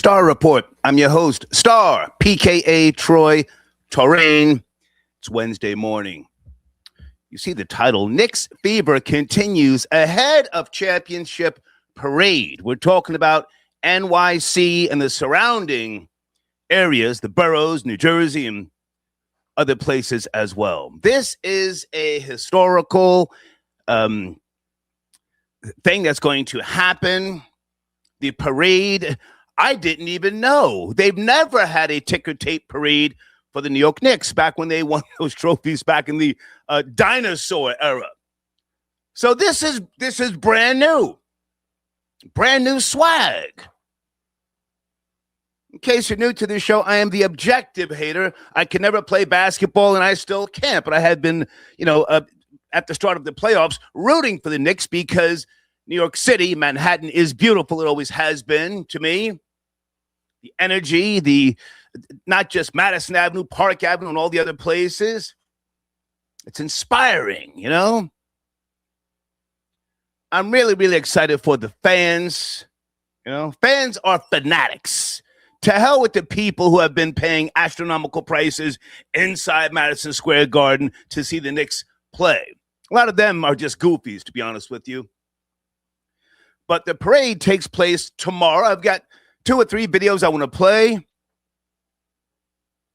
Star Report. I'm your host, Star, PKA Troy Terrain. It's Wednesday morning. You see the title, Knicks Fever continues ahead of championship parade. We're talking about NYC and the surrounding areas, the boroughs, New Jersey, and other places as well. This is a historical thing that's going to happen. The parade, I didn't even know. They've never had a ticker tape parade for the New York Knicks back when they won those trophies back in the dinosaur era. So this is brand new swag. In case you're new to this show, I am the objective hater. I can never play basketball, and I still can't. But I had been, at the start of the playoffs, rooting for the Knicks because New York City, Manhattan is beautiful. It always has been to me. The energy, not just Madison Avenue, Park Avenue, and all the other places. It's inspiring, I'm really, really excited for the fans. Fans are fanatics. To hell with the people who have been paying astronomical prices inside Madison Square Garden to see the Knicks play. A lot of them are just goofies, to be honest with you. But the parade takes place tomorrow. I've got 2 or 3 videos I want to play.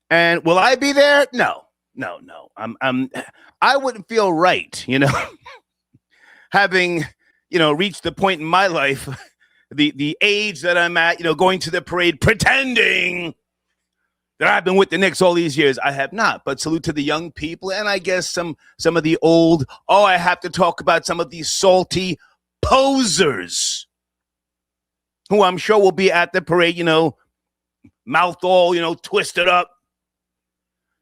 And will I be there? No. I wouldn't feel right, having, reached the point in my life, the age that I'm at, going to the parade, pretending that I've been with the Knicks all these years. I have not, but salute to the young people. And I guess some of the old, I have to talk about some of these salty posers who I'm sure will be at the parade, mouth all, twisted up,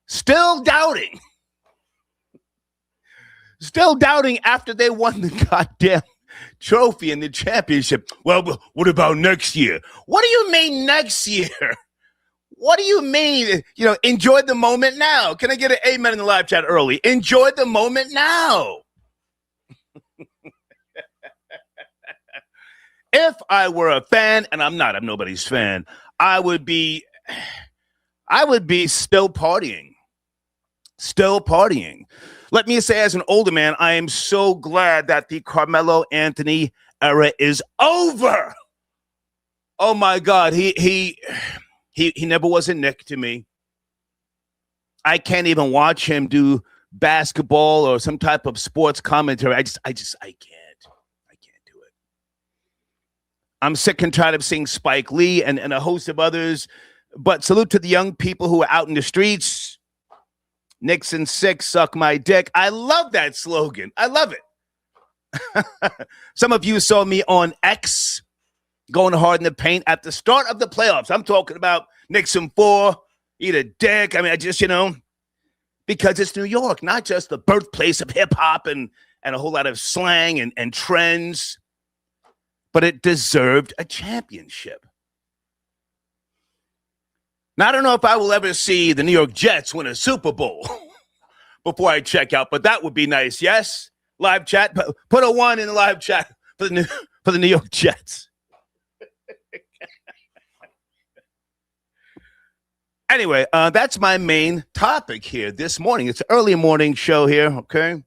still doubting after they won the goddamn trophy and the championship. Well, what about next year? What do you mean next year? What do you mean? Enjoy the moment now. Can I get an amen in the live chat early? Enjoy the moment now. If I were a fan, and I'm not, I'm nobody's fan, I would be still partying. Still partying. Let me say, as an older man, I am so glad that the Carmelo Anthony era is over. Oh my God, he never was a Knick to me. I can't even watch him do basketball or some type of sports commentary. I can't do it. I'm sick and tired of seeing Spike Lee and a host of others. But salute to the young people who are out in the streets. Knicks and 6, suck my dick. I love that slogan. I love it. Some of you saw me on X going hard in the paint at the start of the playoffs. I'm talking about Knicks and 4, eat a dick. I mean, I just, because it's New York, not just the birthplace of hip hop and a whole lot of slang and trends, but it deserved a championship. Now, I don't know if I will ever see the New York Jets win a Super Bowl before I check out, but that would be nice. Yes, live chat. Put a 1 in the live chat for the New York Jets. Anyway, that's my main topic here this morning. It's an early morning show here, okay?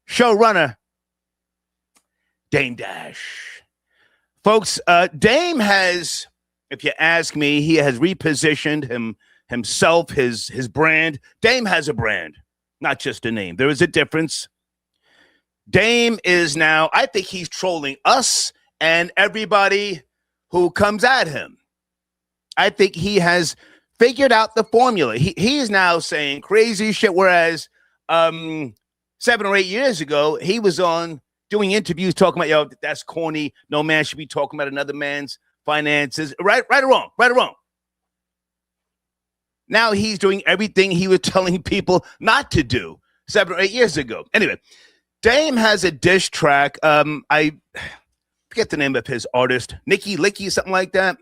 Showrunner, Dame Dash. Folks, Dame has, if you ask me, he has repositioned himself, his brand. Dame has a brand, not just a name. There is a difference. Dame is now, I think he's trolling us and everybody who comes at him. I think he has figured out the formula. He is now saying crazy shit, whereas 7 or 8 years ago, he was on doing interviews talking about, that's corny. No man should be talking about another man's finances. Right or wrong. Now he's doing everything he was telling people not to do 7 or 8 years ago. Anyway, Dame has a diss track. I forget the name of his artist. Nikki Licky, something like that.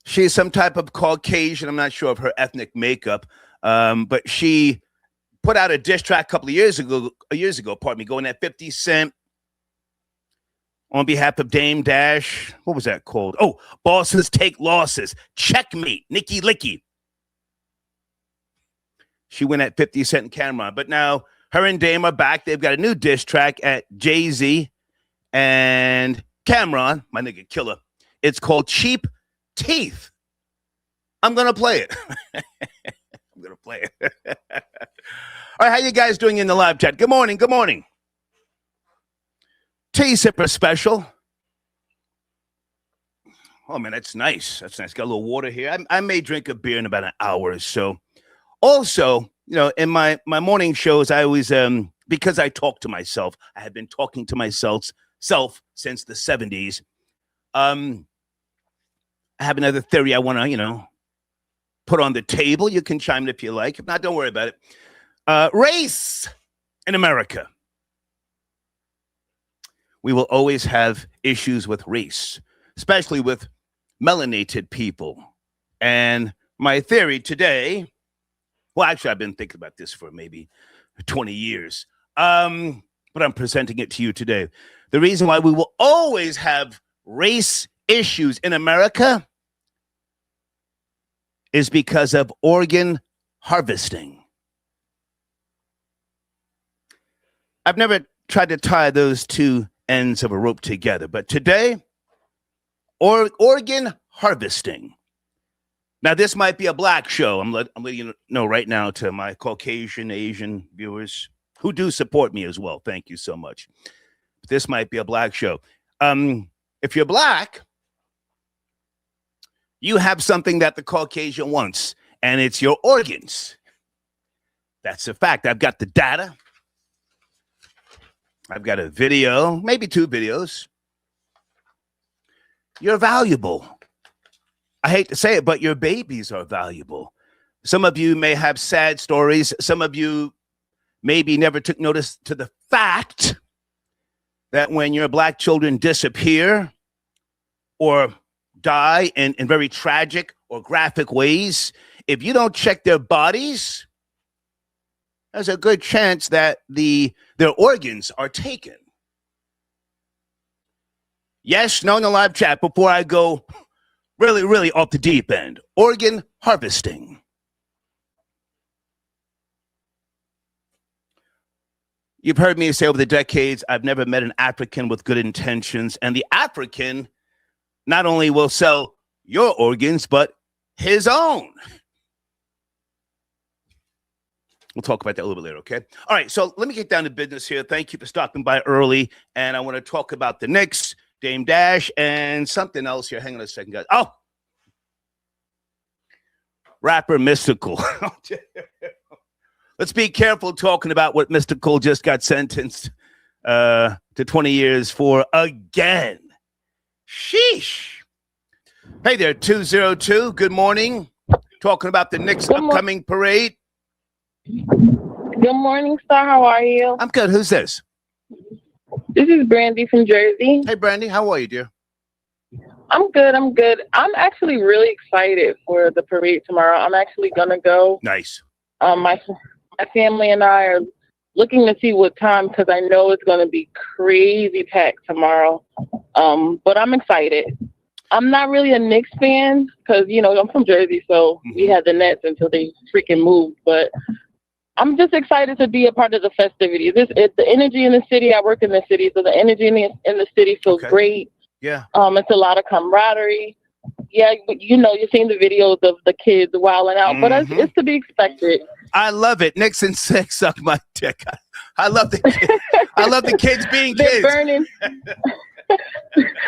She's some type of Caucasian. I'm not sure of her ethnic makeup. But she put out a diss track a couple of years ago, going at 50 Cent. on behalf of Dame Dash. What was that called? Oh, Bosses Take Losses. Checkmate. Nikki Licky. She went at 50 Cent and Cameron. But now her and Dame are back. They've got a new diss track at Jay-Z and Cameron, my nigga Killer. It's called Cheap Teeth. I'm going to play it. I'm going to play it. All right, how you guys doing in the live chat? Good morning. Good morning. Tea sipper special. Oh, man, that's nice. That's nice. Got a little water here. I may drink a beer in about an hour or so. Also, you know, in my morning shows, I always, because I talk to myself, I have been talking to myself since the 70s. I have another theory I want to, you know, put on the table. You can chime in if you like. If not, don't worry about it. Race in America. We will always have issues with race, especially with melanated people. And my theory today, well, actually, I've been thinking about this for maybe 20 years, but I'm presenting it to you today. The reason why we will always have race issues in America is because of organ harvesting. I've never tried to tie those two ends of a rope together, but today, organ harvesting. Now, this might be a black show. I'm letting you know right now to my Caucasian, Asian viewers who do support me as well. Thank you so much. This might be a black show. If you're black, you have something that the Caucasian wants, and it's your organs. That's a fact. I've got the data. I've got a video, maybe 2 videos. You're valuable. I hate to say it, but your babies are valuable. Some of you may have sad stories. Some of you maybe never took notice to the fact that when your black children disappear or die in very tragic or graphic ways, if you don't check their bodies, there's a good chance that their organs are taken. Yes, no in the live chat before I go really off the deep end. Organ harvesting. You've heard me say over the decades, I've never met an African with good intentions. And the African not only will sell your organs, but his own. We'll talk about that a little bit later, okay? All right, so let me get down to business here. Thank you for stopping by early. And I want to talk about the Knicks, Dame Dash, and something else here. Hang on a second, guys. Oh! Rapper Mystical. Let's be careful talking about what Mystical just got sentenced to 20 years for again. Sheesh. Hey there, 202. Good morning. Talking about the Knicks upcoming parade. Good morning, Star. How are you? I'm good. Who's this? This is Brandy from Jersey. Hey, Brandy. How are you, dear? I'm good. I'm actually really excited for the parade tomorrow. I'm actually going to go. Nice. My family and I are looking to see what time because I know it's going to be crazy packed tomorrow. But I'm excited. I'm not really a Knicks fan because, you know, I'm from Jersey, so we had the Nets until they freaking moved. But I'm just excited to be a part of the festivities. It's the energy in the city. I work in the city, so the energy in the city feels great. Yeah. It's a lot of camaraderie. Yeah, you know, you've seen the videos of the kids wilding out, but it's to be expected. I love it. Knicks and sex suck my dick. I love the kids. I love the kids being kids.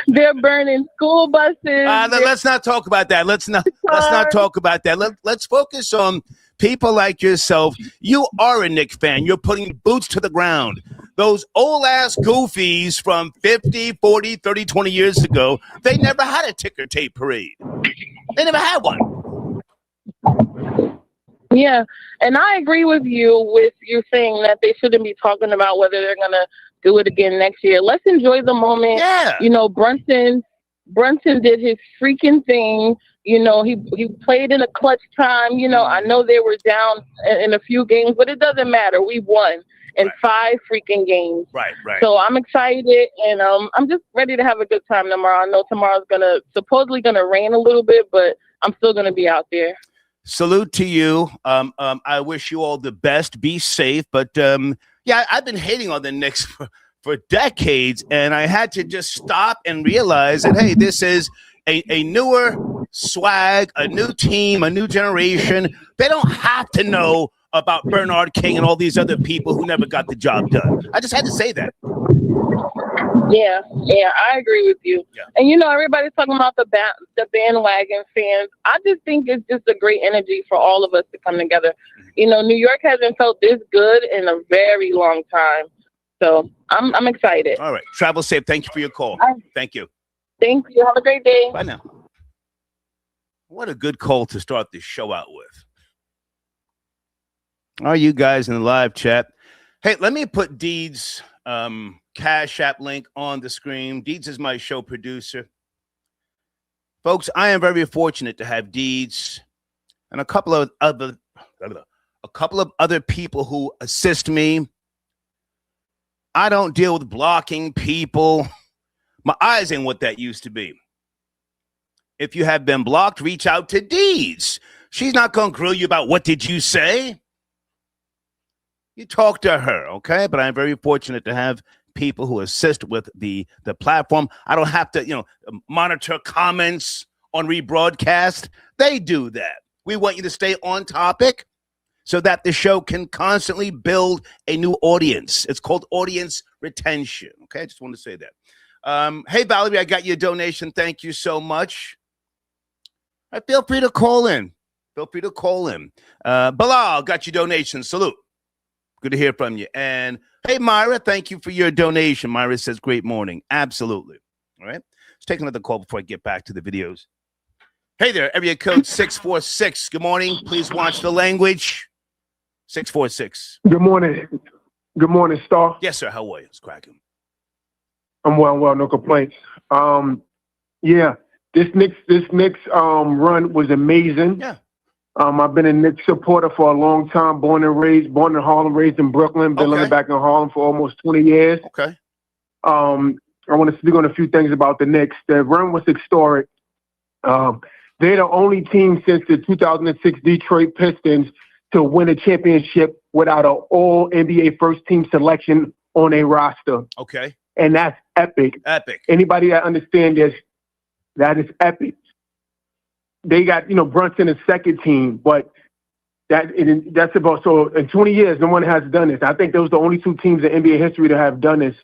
They're burning school buses. Let's not talk about that. Let's not talk about that. Let's focus on people like yourself. You are a Knicks fan. You're putting boots to the ground. Those old-ass goofies from 50, 40, 30, 20 years ago, they never had a ticker tape parade. They never had one. Yeah, and I agree with you saying that they shouldn't be talking about whether they're going to do it again next year. Let's enjoy the moment. Yeah. You know, Brunson did his freaking thing. You know, he played in a clutch time. You know, I know they were down in a few games, but it doesn't matter. We won. in 5 freaking games. Right. So I'm excited, and I'm just ready to have a good time tomorrow. I know tomorrow's supposedly gonna rain a little bit, but I'm still gonna be out there. Salute to you. I wish you all the best. Be safe. But yeah, I've been hating on the Knicks for decades, and I had to just stop and realize that, hey, this is a newer swag, a new team, a new generation. They don't have to know about Bernard King and all these other people who never got the job done. I just had to say that. Yeah, I agree with you. Yeah. And everybody's talking about the bandwagon fans. I just think it's just a great energy for all of us to come together. New York hasn't felt this good in a very long time. So I'm excited. All right. Travel safe. Thank you for your call. Thank you. Thank you. Have a great day. Bye now. What a good call to start this show out with. Are you guys in the live chat? Hey, let me put Deeds' Cash App link on the screen. Deeds is my show producer. Folks, I am very fortunate to have Deeds and a couple of other people who assist me. I don't deal with blocking people. My eyes ain't what that used to be. If you have been blocked, reach out to Deeds. She's not going to grill you about what did you say. You talk to her, okay? But I'm very fortunate to have people who assist with the platform. I don't have to, monitor comments on rebroadcast. They do that. We want you to stay on topic so that the show can constantly build a new audience. It's called audience retention, okay? I just want to say that. Hey, Valerie, I got your donation. Thank you so much. Feel free to call in. Bilal, got your donation. Salute. Good to hear from you. And hey, Myra, thank you for your donation. Myra says, great morning. Absolutely. All right. Let's take another call before I get back to the videos. Hey there, area code 646. Good morning. Please watch the language. 646. Good morning. Good morning, Star. Yes, sir. How are you? It's cracking. I'm well, no complaints. Yeah, this Knicks run was amazing. Yeah. I've been a Knicks supporter for a long time, born in Harlem, raised in Brooklyn, been living back in Harlem for almost 20 years. Okay. I want to speak on a few things about the Knicks. The run was historic. They're the only team since the 2006 Detroit Pistons to win a championship without an all-NBA first-team selection on a roster. Okay. And that's epic. Epic. Anybody that understands this, that is epic. They got, Brunson is second team, but that's about, so in 20 years, no one has done this. I think those are the only 2 teams in NBA history to have done this.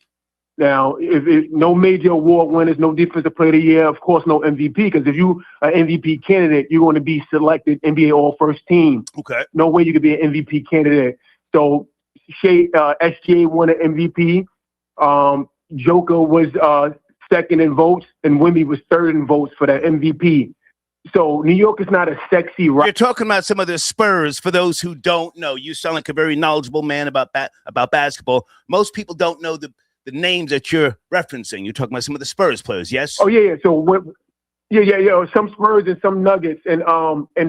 Now, if no major award winners, no defensive player of the year, of course, no MVP, because if you are an MVP candidate, you're going to be selected NBA All-First Team. Okay. No way you could be an MVP candidate. So SGA won an MVP. Joker was second in votes, and Wemby was third in votes for that MVP. So New York is not a sexy rock. You're talking about some of the Spurs. For those who don't know, you sound like a very knowledgeable man about basketball. Most people don't know the names that you're referencing. You're talking about some of the Spurs players, yes? Oh yeah. So some Spurs and some Nuggets and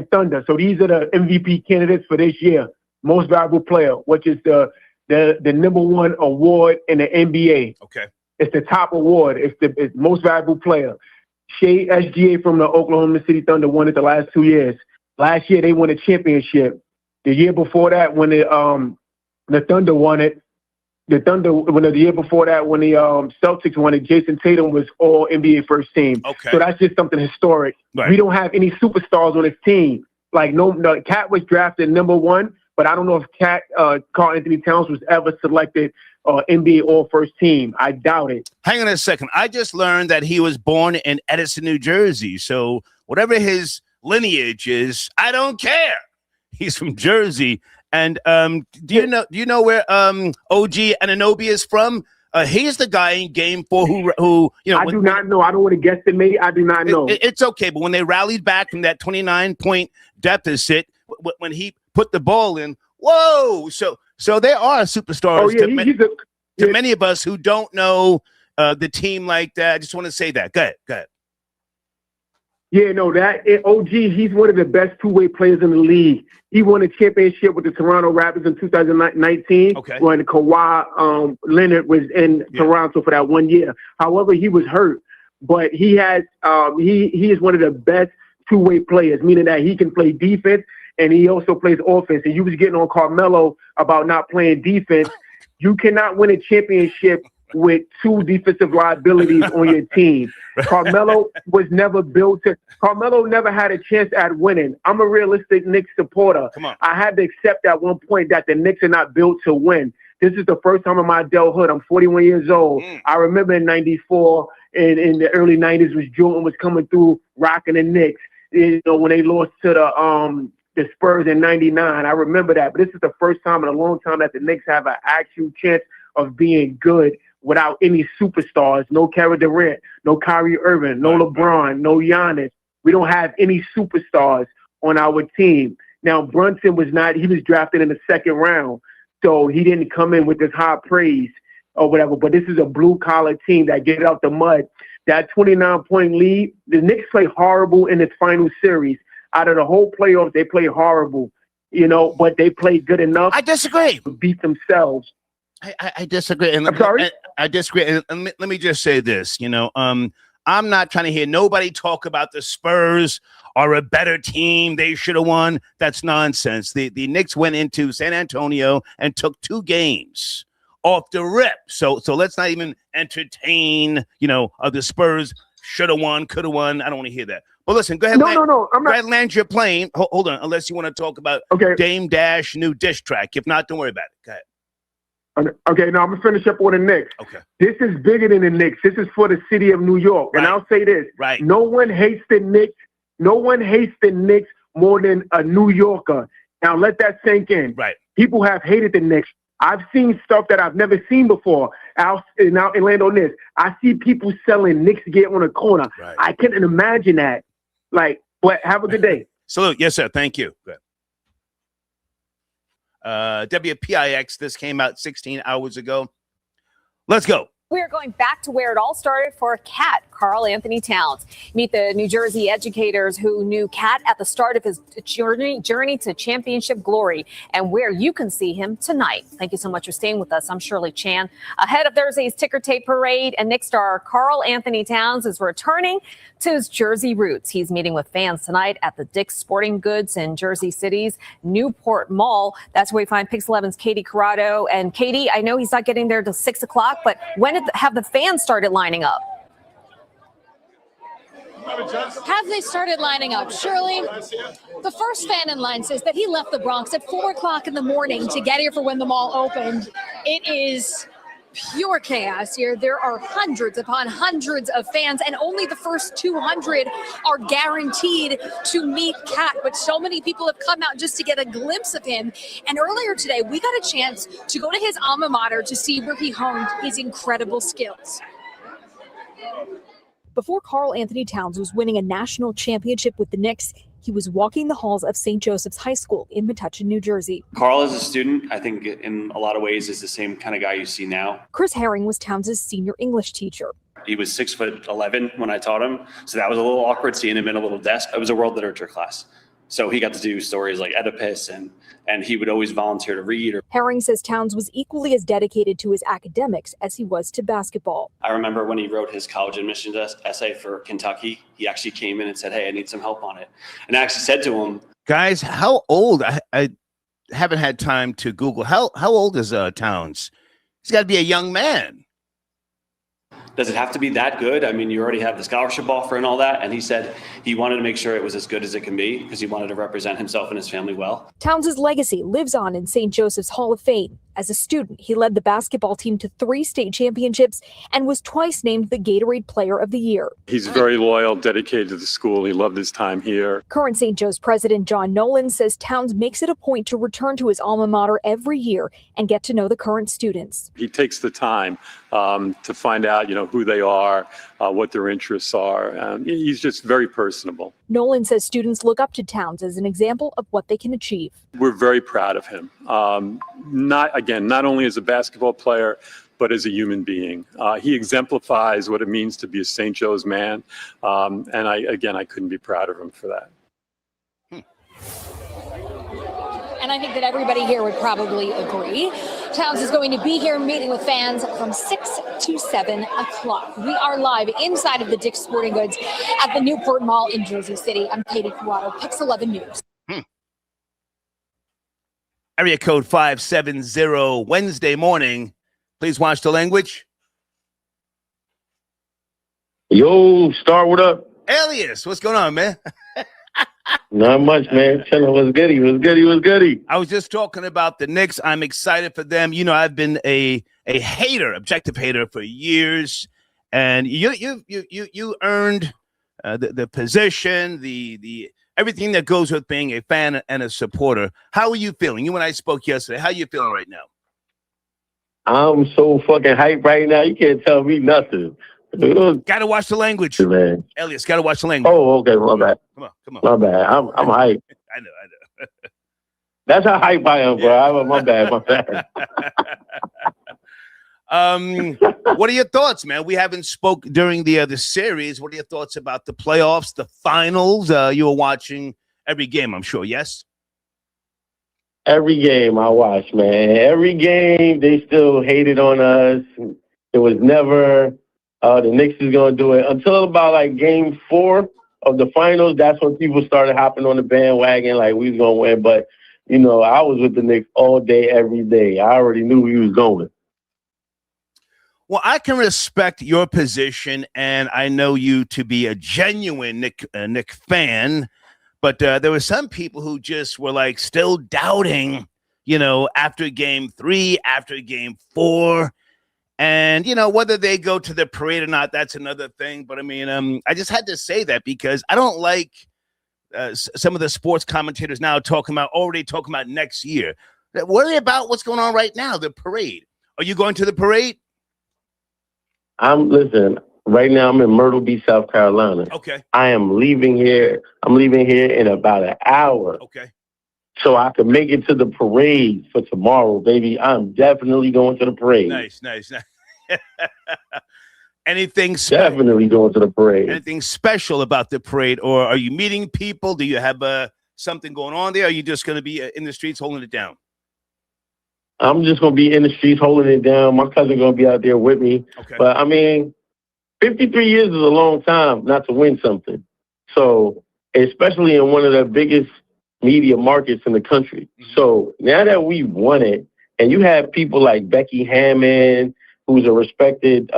Thunder. So these are the MVP candidates for this year. Most valuable player, which is the number 1 award in the NBA. Okay. It's the top award. It's most valuable player. SGA from the Oklahoma City Thunder won it the last 2 years. Last year they won a championship. The year before that, when the Thunder won it, the year before that, when the Celtics won it, Jason Tatum was all NBA first team. Okay. So that's just something historic. Right. We don't have any superstars on this team. Like Cat was drafted number 1, but I don't know if Karl Anthony Towns was ever selected NBA All-First Team. I doubt it. Hang on a second. I just learned that he was born in Edison, New Jersey. So whatever his lineage is, I don't care. He's from Jersey. And do you know where OG Anunoby is from? He's the guy in Game 4 who I do not know. I don't want to guesstimate. I do not know. It's okay, but when they rallied back from that 29-point deficit, when he put the ball in, whoa! So they are superstars. Oh yeah, to many of us who don't know the team like that. I just want to say that. Go ahead. Yeah, no, OG, he's one of the best two-way players in the league. He won a championship with the Toronto Raptors in 2019 when Kawhi Leonard was in Toronto for that 1 year. However, he was hurt, but he is one of the best two-way players, meaning that he can play defense and he also plays offense. And you was getting on Carmelo about not playing defense. You cannot win a championship with two defensive liabilities on your team. Carmelo was never built to. Carmelo never had a chance at winning. I'm a realistic Knicks supporter. I had to accept at one point that the Knicks are not built to win. This is the first time in my adulthood. I'm 41 years old. I remember in '94 and in the early '90s, was Jordan was coming through rocking the Knicks. You know, when they lost to the Spurs in '99. I remember that. But this is the first time in a long time that the Knicks have an actual chance of being good without any superstars. No Kevin Durant, no Kyrie Irving, no LeBron, no Giannis. We don't have any superstars on our team. Now, Brunson was drafted in the second round, so he didn't come in with this high praise or whatever. But this is a blue-collar team that get out the mud. That 29-point lead, the Knicks play horrible in its final series. Out of the whole playoffs, they play horrible, you know, but they played good enough. I disagree. To beat themselves. I disagree. And I'm sorry? I disagree. And let me just say this, you know, I'm not trying to hear nobody talk about the Spurs are a better team. They should have won. That's nonsense. The Knicks went into San Antonio and took 2 games off the rip. So let's not even entertain, you know, the Spurs should have won, could have won. I don't want to hear that. But listen, go ahead. No. I'm not. Go ahead, land your plane. Hold on, unless you want to talk about Dame Dash new diss track. If not, don't worry about it. Go ahead. Okay, now I'm going to finish up on the Knicks. Okay. This is bigger than the Knicks. This is for the city of New York. Right. And I'll say this. Right. No one hates the Knicks. No one hates the Knicks more than a New Yorker. Now let that sink in. Right. People have hated the Knicks. I've seen stuff that I've never seen before. Now, and land on this. I see people selling Knicks gear on a corner. Right. I couldn't imagine that. But have a good day. Salute. Yes, sir. Thank you. Good. WPIX, this came out 16 hours ago. Let's go. We are going back to where it all started for Cat, Karl Anthony Towns. Meet the New Jersey educators who knew Cat at the start of his journey to championship glory, and where you can see him tonight. Thank you so much for staying with us. I'm Shirley Chan. Ahead of Thursday's ticker tape parade, and Knicks star Karl Anthony Towns is returning to his Jersey roots. He's meeting with fans tonight at the Dick's Sporting Goods in Jersey City's Newport Mall. That's where we find Pix 11's Katie Corrado. And Katie, I know he's not getting there till 6 o'clock, but when have the fans started lining up? Have they started lining up? Shirley, the first fan in line says that he left the Bronx at 4 o'clock in the morning to get here for when the mall opened. It is pure chaos here. There are hundreds upon hundreds of fans, and only the first 200 are guaranteed to meet Cat. But so many people have come out just to get a glimpse of him. And earlier today, we got a chance to go to his alma mater to see where he honed his incredible skills. Before Karl Anthony Towns was winning a national championship with the Knicks, he was walking the halls of St. Joseph's High School in Metuchen, New Jersey. Karl as a student, I think in a lot of ways is the same kind of guy you see now. Chris Herring was Towns' senior English teacher. He was 6'11" when I taught him, so that was a little awkward seeing him in a little desk. It was a world literature class. So he got to do stories like Oedipus, and he would always volunteer to read. Herring says Towns was equally as dedicated to his academics as he was to basketball. I remember when he wrote his college admissions essay for Kentucky, he actually came in and said, "Hey, I need some help on it." And I actually said to him, guys, how old? I haven't had time to Google. How old is Towns? He's got to be a young man. Does it have to be that good? I mean, you already have the scholarship offer and all that. And he said he wanted to make sure it was as good as it can be because he wanted to represent himself and his family well. Towns' legacy lives on in St. Joseph's Hall of Fame. As a student, he led the basketball team to 3 state championships and was twice named the Gatorade Player of the Year. He's very loyal, dedicated to the school. He loved his time here. Current St. Joe's president John Nolan says Towns makes it a point to return to his alma mater every year and get to know the current students. He takes the time to find out, who they are, what their interests are. He's just very personable. Nolan says students look up to Towns as an example of what they can achieve. We're very proud of him. Not only as a basketball player, but as a human being. He exemplifies what it means to be a St. Joe's man. And I couldn't be prouder of him for that. And I think that everybody here would probably agree. Towns is going to be here meeting with fans from 6 to 7 o'clock. We are live inside of the Dick's Sporting Goods at the Newport Mall in Jersey City. I'm Katie Cuato, Pix 11 News. Area code 570 Wednesday morning. Please watch the language. Yo, Star, what up? Alias, what's going on, man? Not much, man. Chilling. Was goody. I was just talking about the Knicks. I'm excited for them. You know, I've been a hater, objective hater for years, and you earned the position, the everything that goes with being a fan and a supporter. How are you feeling? You and I spoke yesterday. How are you feeling right now? I'm so fucking hyped right now. You can't tell me nothing. Got to watch the language, man. Elias, got to watch the language. Oh, okay. My bad. Come on. My bad. I'm hyped. I know. That's how hype I am, bro. My bad. What are your thoughts, man? We haven't spoke during the series. What are your thoughts about the playoffs, the finals? You were watching every game, I'm sure. Yes. Every game I watched, man. Every game they still hated on us. It was never the Knicks is going to do it until about like game 4 of the finals. That's when people started hopping on the bandwagon like we was going to win. But, you know, I was with the Knicks all day, every day. I already knew he was going. Well, I can respect your position, and I know you to be a genuine Knick fan. But there were some people who just were like still doubting, you know, after game 3, after game 4. And, you know, whether they go to the parade or not, that's another thing. But I mean, I just had to say that because I don't like some of the sports commentators now already talking about next year. Worry about what's going on right now, the parade. Are you going to the parade? Listen, right now I'm in Myrtle Beach, South Carolina. Okay. I am leaving here. I'm leaving here in about an hour. Okay. So I can make it to the parade for tomorrow, baby. I'm definitely going to the parade. Nice. Anything definitely going to the parade. Anything special about the parade, or are you meeting people? Do you have something going on there? Or are you just going to be in the streets holding it down? I'm just going to be in the streets holding it down. My cousin's going to be out there with me. Okay. But, I mean, 53 years is a long time not to win something. So, especially in one of the biggest media markets in the country. Mm-hmm. So, now that we won it, and you have people like Becky Hammond, who's a respected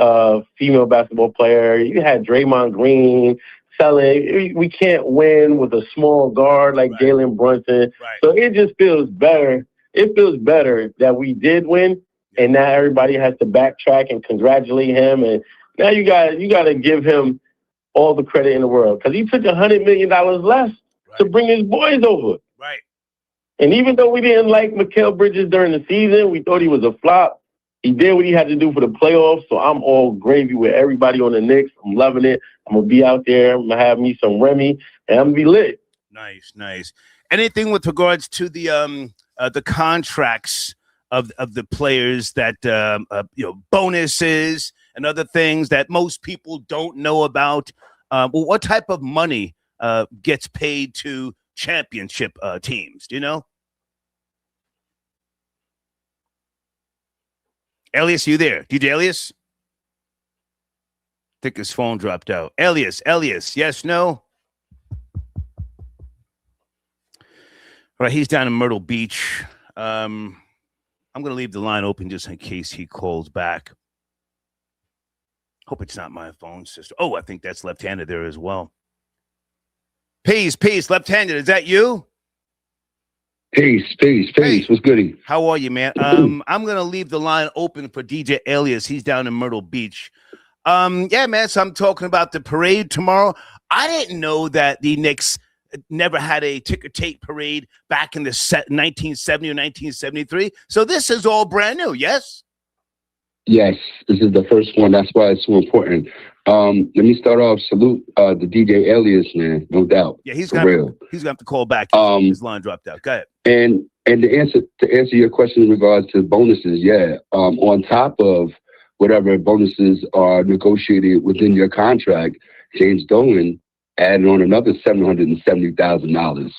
female basketball player. You had Draymond Green selling. We can't win with a small guard like Jalen Brunson. Right. So, it just feels better. It feels better that we did win, and now everybody has to backtrack and congratulate him. And now you got to give him all the credit in the world because he took $100 million less to bring his boys over. Right. And even though we didn't like Mikal Bridges during the season, we thought he was a flop. He did what he had to do for the playoffs. So I'm all gravy with everybody on the Knicks. I'm loving it. I'm gonna be out there. I'm gonna have me some Remy, and I'm gonna be lit. Nice. Anything with regards to the contracts of the players that bonuses and other things that most people don't know about. What type of money gets paid to championship teams? Do you know? Elias, you there? DJ Elias? I think his phone dropped out. Elias, yes, no? All right, he's down in Myrtle Beach. I'm going to leave the line open just in case he calls back. Hope it's not my phone, sister. Oh, I think that's left-handed there as well. Peace, left-handed. Is that you? Peace. Hey. What's goody? How are you, man? I'm going to leave the line open for DJ Elias. He's down in Myrtle Beach. Yeah, man, so I'm talking about the parade tomorrow. I didn't know that the Knicks never had a ticker tape parade back in the 1970 or 1973. So this is all brand new, yes? Yes, this is the first one. That's why it's so important. Let me start off. Salute the DJ Elias, man, no doubt. Yeah, he's gonna have to call back. His line dropped out. Go ahead. And to answer your question in regards to bonuses, yeah. On top of whatever bonuses are negotiated within your contract, James Dolan added on another $770,000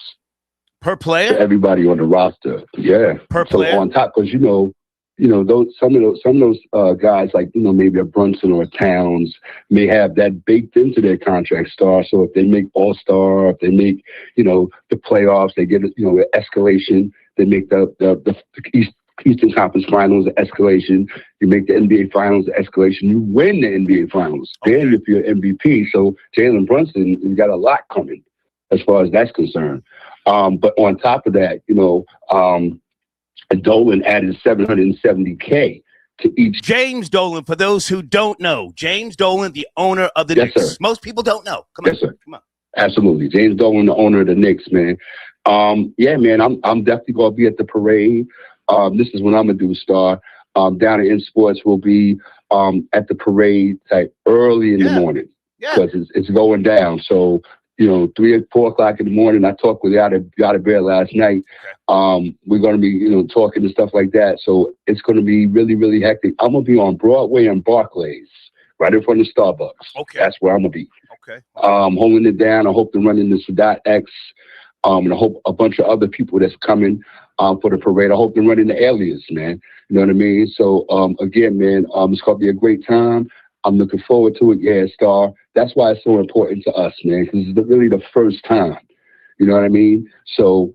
per to player. everybody on the roster. Yeah, Per so player? on top, because those some of those guys like maybe a Brunson or a Towns may have that baked into their contract star. So if they make All-Star, if they make the playoffs, they get an escalation. They make the Eastern Conference Finals escalation. You make the NBA Finals escalation. You win the NBA Finals. Then if you're MVP, so Jalen Brunson, you got a lot coming as far as that's concerned. But on top of that, Dolan added $770K to each. James Dolan, for those who don't know, James Dolan, the owner of the Yes, Knicks. sir. Most people don't know. Come Yes, on. sir. Come on. Absolutely. James Dolan, the owner of the Knicks, man. Yeah, man, I'm definitely going to be at the parade. This is when I'm going to do Star. Down in Sports will be at the parade like early in the morning because it's going down. So, 3 or 4 o'clock in the morning, I talked with Yada Bear last night. We're going to be, talking and stuff like that. So it's going to be really, really hectic. I'm going to be on Broadway and Barclays, right in front of Starbucks. Okay. That's where I'm going to be. Okay. Holding it down. I hope to run into Sadat X. And I hope a bunch of other people that's coming for the parade. I hope to run into Alias, man. You know what I mean? So, again, man, it's going to be a great time. I'm looking forward to it. Yeah, Star. That's why it's so important to us, man, because it's really the first time. You know what I mean? So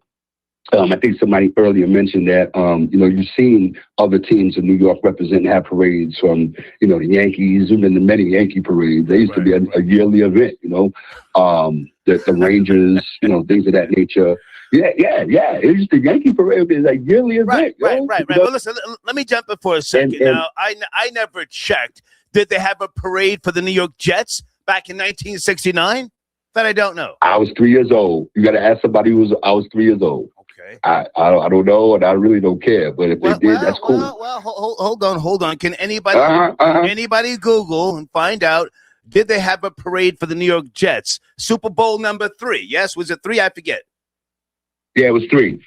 I think somebody earlier mentioned that, you've seen other teams in New York represent and have parades from, the Yankees, even the many Yankee parades. They used to be a yearly event, the Rangers, things of that nature. Yeah. It used to Yankee parade was like yearly event. Right. But listen, let me jump in for a second. Now, I never checked. Did they have a parade for the New York Jets back in 1969? That I don't know. I was 3 years old. You got to ask somebody I was 3 years old. Okay. I don't know, and I really don't care. But if they did, that's cool. Well, hold on. Can anybody Google and find out? Did they have a parade for the New York Jets? Super Bowl number 3. Yes, was it 3? I forget. Yeah, it was 3.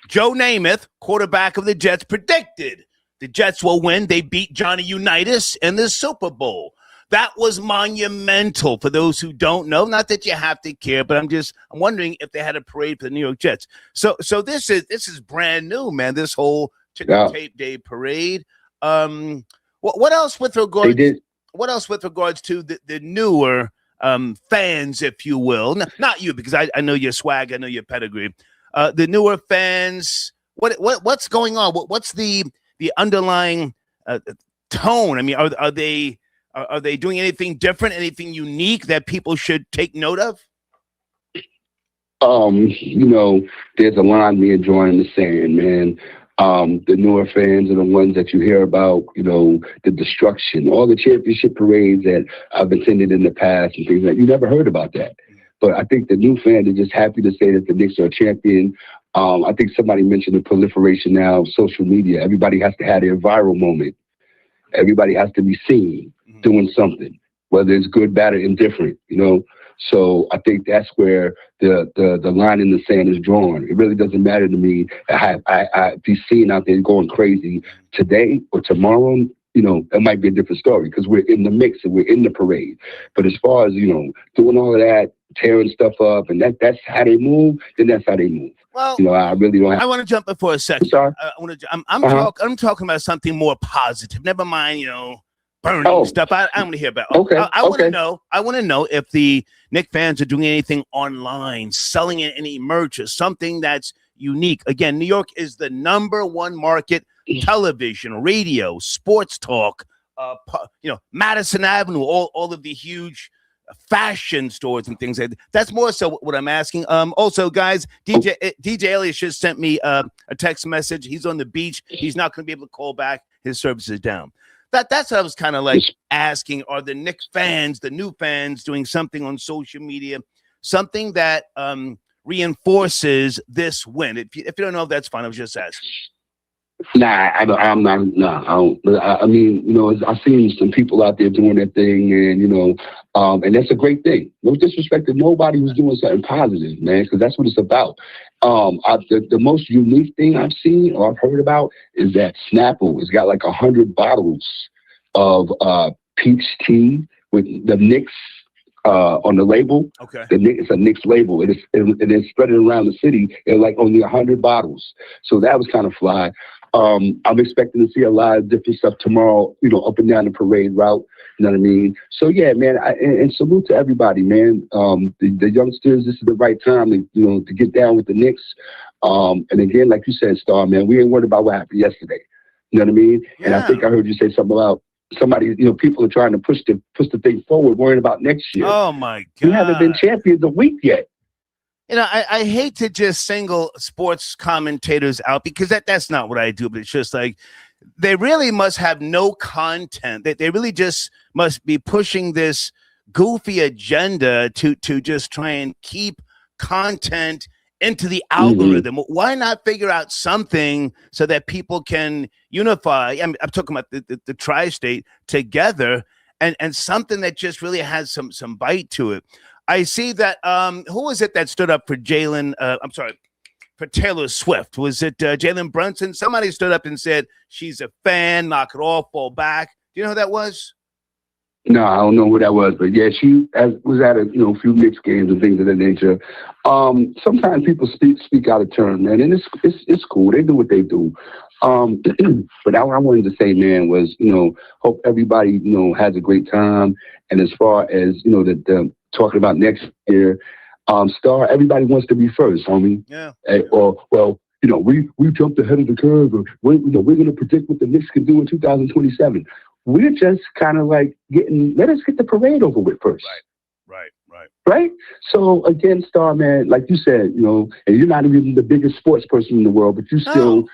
Joe Namath, quarterback of the Jets, predicted the Jets will win. They beat Johnny Unitas in the Super Bowl. That was monumental for those who don't know. Not that you have to care, but I'm wondering if they had a parade for the New York Jets. So this is brand new, man. This whole Ticker Tape Day parade. What else with regards? What else with regards to the newer fans, if you will? Not you, because I know your swag, I know your pedigree. The newer fans. What's going on? What's the underlying tone? I mean, are they doing anything different, anything unique that people should take note of? There's a line being drawn in the sand, man. The newer fans are the ones that you hear about, the destruction, all the championship parades that I've attended in the past and things like that. You never heard about that. But I think the new fans are just happy to say that the Knicks are a champion. I think somebody mentioned the proliferation now of social media. Everybody has to have their viral moment. Everybody has to be seen doing something, whether it's good, bad, or indifferent, So I think that's where the line in the sand is drawn. It really doesn't matter to me. I be seen out there going crazy today or tomorrow. It might be a different story because we're in the mix and we're in the parade. But as far as doing all of that, tearing stuff up, and that's how they move, then that's how they move. Well, I really don't have. I want to jump in for a second. Sorry. I'm talking about something more positive. Never mind, burning stuff. I want to hear about. Okay. I want to know. I want to know if the Knicks fans are doing anything online, selling any merch or something that's unique. Again, New York is the #1 market. Television, radio, sports talk. Madison Avenue, all of the huge fashion stores and things like that. That's more so what I'm asking. Also, guys, DJ Elias just sent me a text message. He's on the beach. He's not going to be able to call back. His service is down. That's what I was kind of like asking. Are the Knicks fans, the new fans, doing something on social media, something that reinforces this win? If you don't know, that's fine. I was just asking. Nah, I'm not. Nah, I don't. I mean, I've seen some people out there doing their thing, and and that's a great thing. No disrespect to nobody who's doing something positive, man, because that's what it's about. The most unique thing I've seen or I've heard about is that Snapple has got like 100 bottles of peach tea with the Knicks on the label. Okay. It's a Knicks label. It is spread it around the city in like only 100 bottles. So that was kind of fly. I'm expecting to see a lot of different stuff tomorrow, up and down the parade route. You know what I mean? So yeah, man, and salute to everybody, man. The youngsters, this is the right time to get down with the Knicks. And again, like you said, Star, man, we ain't worried about what happened yesterday. You know what I mean? Yeah. And I think I heard you say something about somebody, people are trying to push the thing forward, worrying about next year. Oh my God. We haven't been champions a week yet. I hate to just single sports commentators out because that's not what I do, but it's just like they really must have no content. They really just must be pushing this goofy agenda to just try and keep content into the algorithm. Why not figure out something so that people can unify? I'm talking about the tri-state together and something that just really has some bite to it. I see that who was it that stood up for for Taylor Swift? Was it Jalen Brunson? Somebody stood up and said she's a fan, knock it off, fall back. Do you know who that was? No, I don't know who that was, but yeah, she was at a few Knicks games and things of that nature. Sometimes people speak out of turn, man, and it's cool. They do what they do. But what I wanted to say, man, was hope everybody has a great time. And as far as the talking about next year, Star, everybody wants to be first, homie. Yeah. We jumped ahead of the curve. We're going to predict what the Knicks can do in 2027. We're just kind of like let us get the parade over with first. Right? So again, Star, man, like you said, and you're not even the biggest sports person in the world, but you still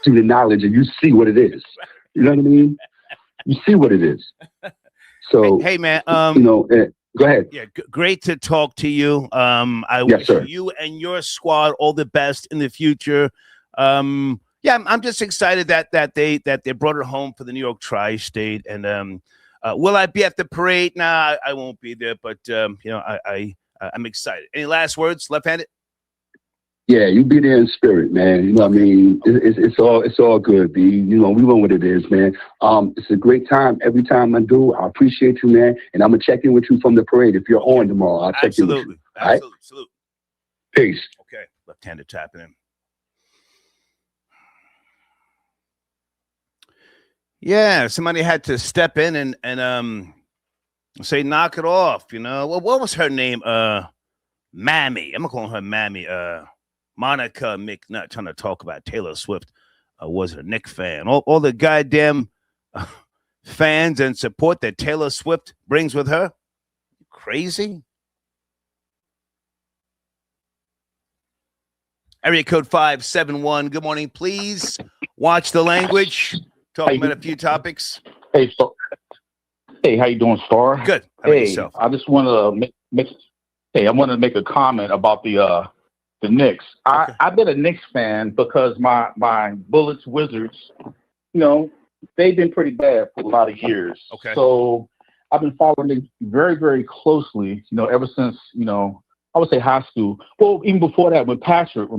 do the knowledge and you see what it is. You know what I mean? You see what it is. So hey man, go ahead. Yeah, great to talk to you. I wish you and your squad all the best in the future. I'm just excited that they brought it home for the New York Tri-State. And will I be at the parade? Nah, I won't be there. But I'm excited. Any last words, left-handed? Yeah, you be there in spirit, man. You know what I mean? It's all good, B. We know what it is, man. It's a great time every time I do. I appreciate you, man. And I'm gonna check in with you from the parade. If you're on tomorrow, I'll check in with you. Absolutely. Salute. Peace. Okay, left-handed tapping in. Yeah, somebody had to step in and say knock it off. Well, what was her name? Mammy. I'm gonna call her Mammy. Monica McNutt, trying to talk about Taylor Swift. Was a Knicks fan. All the goddamn fans and support that Taylor Swift brings with her. Crazy. Area code 571. Good morning. Please watch the language. Talking about a few topics. Hey, how you doing, Star? Good. How about yourself? I just want to I wanted to make a comment about the Knicks. Okay. I've been a Knicks fan because my Bullets Wizards, they've been pretty bad for a lot of years. Okay. So I've been following them very, very closely, ever since, I would say high school. Well, even before that, when Patrick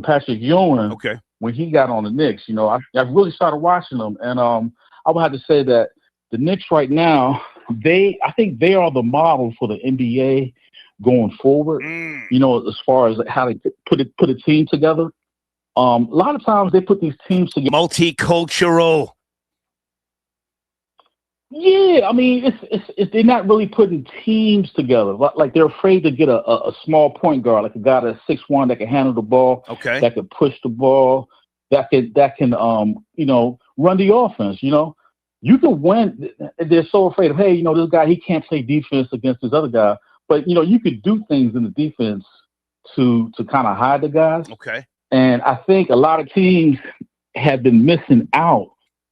Ewing, when he got on the Knicks, I really started watching them. And I would have to say that the Knicks right now, I think they are the model for the NBA going forward. As far as how they put a team together. A lot of times they put these teams together. Multicultural. Yeah, I mean, it's they're not really putting teams together. Like they're afraid to get a small point guard, like a guy that's 6'1" that can handle the ball, that can push the ball, that can run the offense. You can win. They're so afraid of, hey, this guy, he can't play defense against this other guy. But you could do things in the defense to kind of hide the guys. Okay. And I think a lot of teams have been missing out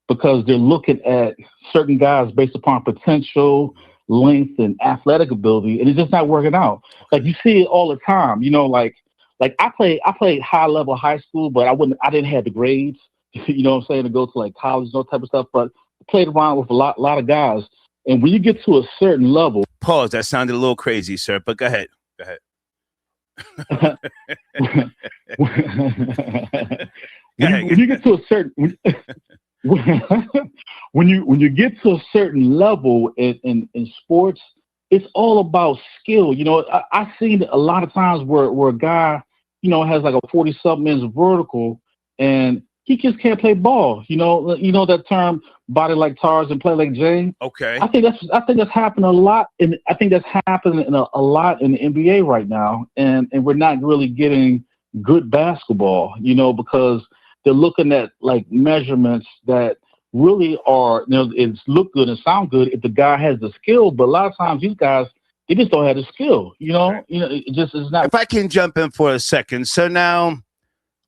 because they're looking at certain guys based upon potential, length, and athletic ability, and it's just not working out. Like you see it all the time. Like I played high level high school, but I didn't have the grades. You know what I'm saying, to go to like college and all type of stuff. But I played around with a lot of guys, and when you get to a certain level, pause. That sounded a little crazy, sir. But go ahead. When you get to a certain when you get to a certain level in sports, it's all about skill. You know, I've seen a lot of times where a guy, you know, has like a 40-something inch vertical and he just can't play ball. You know that term, body like Tarzan, play like Jane. Okay. I think that's happening a lot, and I think that's happening a lot in the NBA right now, and we're not really getting good basketball. You know, because they're looking at like measurements that really are, you know, it's look good and sound good if the guy has the skill, but a lot of times these guys, they just don't have the skill. You know, Right. you know, it just is not. If I can jump in for a second, so now.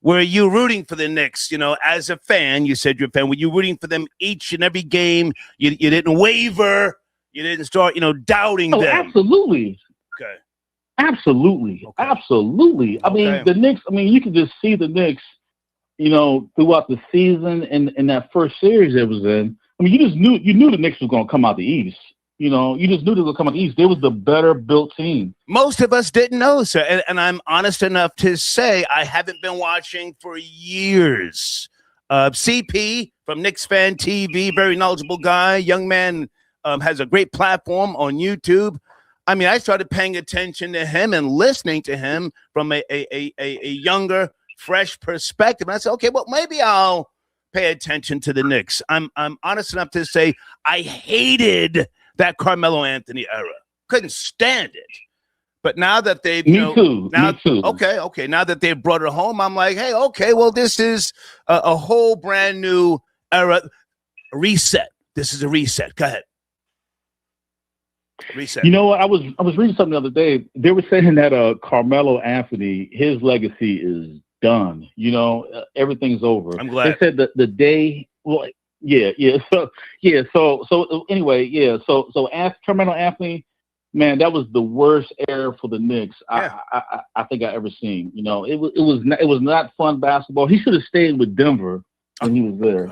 Were you rooting for the Knicks? You know, as a fan, you said you're a fan. Were you rooting for them each and every game? You didn't waver. You didn't start, doubting them. Absolutely. Okay. Absolutely. Okay. Absolutely. I mean, Okay. the Knicks, you can just see the Knicks, throughout the season and in that first series it was in. I mean, you knew the Knicks was going to come out the East. You just knew they were going to come out the East. They was the better built team. Most of us didn't know, sir. And I'm honest enough to say I haven't been watching for years. CP from Knicks Fan TV, very knowledgeable guy, young man, has a great platform on YouTube. I mean, I started paying attention to him and listening to him from a younger, fresh perspective. And I said, okay, well, maybe I'll pay attention to the Knicks. I'm honest enough to say I hated that Carmelo Anthony era. Couldn't stand it. But now that they've, Me too. Okay. Now that they've brought it home, I'm like, hey, okay, well, this is a whole brand new era. Reset. This is a reset. Go ahead. Reset. You know what? I was reading something the other day. They were saying that Carmelo Anthony, his legacy is done. Everything's over. I'm glad. They said that the day. Well, yeah. So anyway, yeah. So Carmelo Anthony, man, that was the worst era for the Knicks I think I ever seen. It was not fun basketball. He should have stayed with Denver when he was there.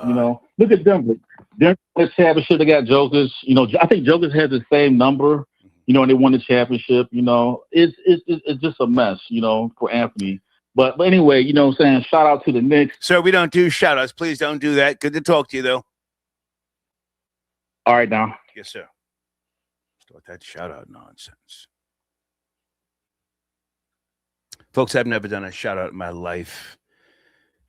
Look at Denver. Denver championship. They got Jokic. I think Jokic had the same number. And they won the championship. It's just a mess. For Anthony. But anyway, what I'm saying, shout out to the Knicks. Sir, we don't do shout outs. Please don't do that. Good to talk to you, though. All right, now. Yes, sir. Start that shout out nonsense. Folks, I've never done a shout out in my life.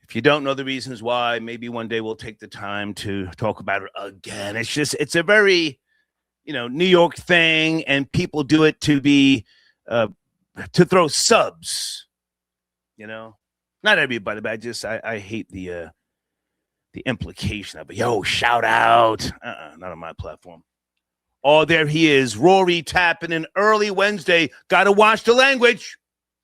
If you don't know the reasons why, maybe one day we'll take the time to talk about it again. It's a very, New York thing, and people do it to be, to throw subs. Not everybody, but I hate the implication of it. Yo, shout out. Not on my platform. Oh, there he is. Rory tapping in early Wednesday. Gotta watch the language.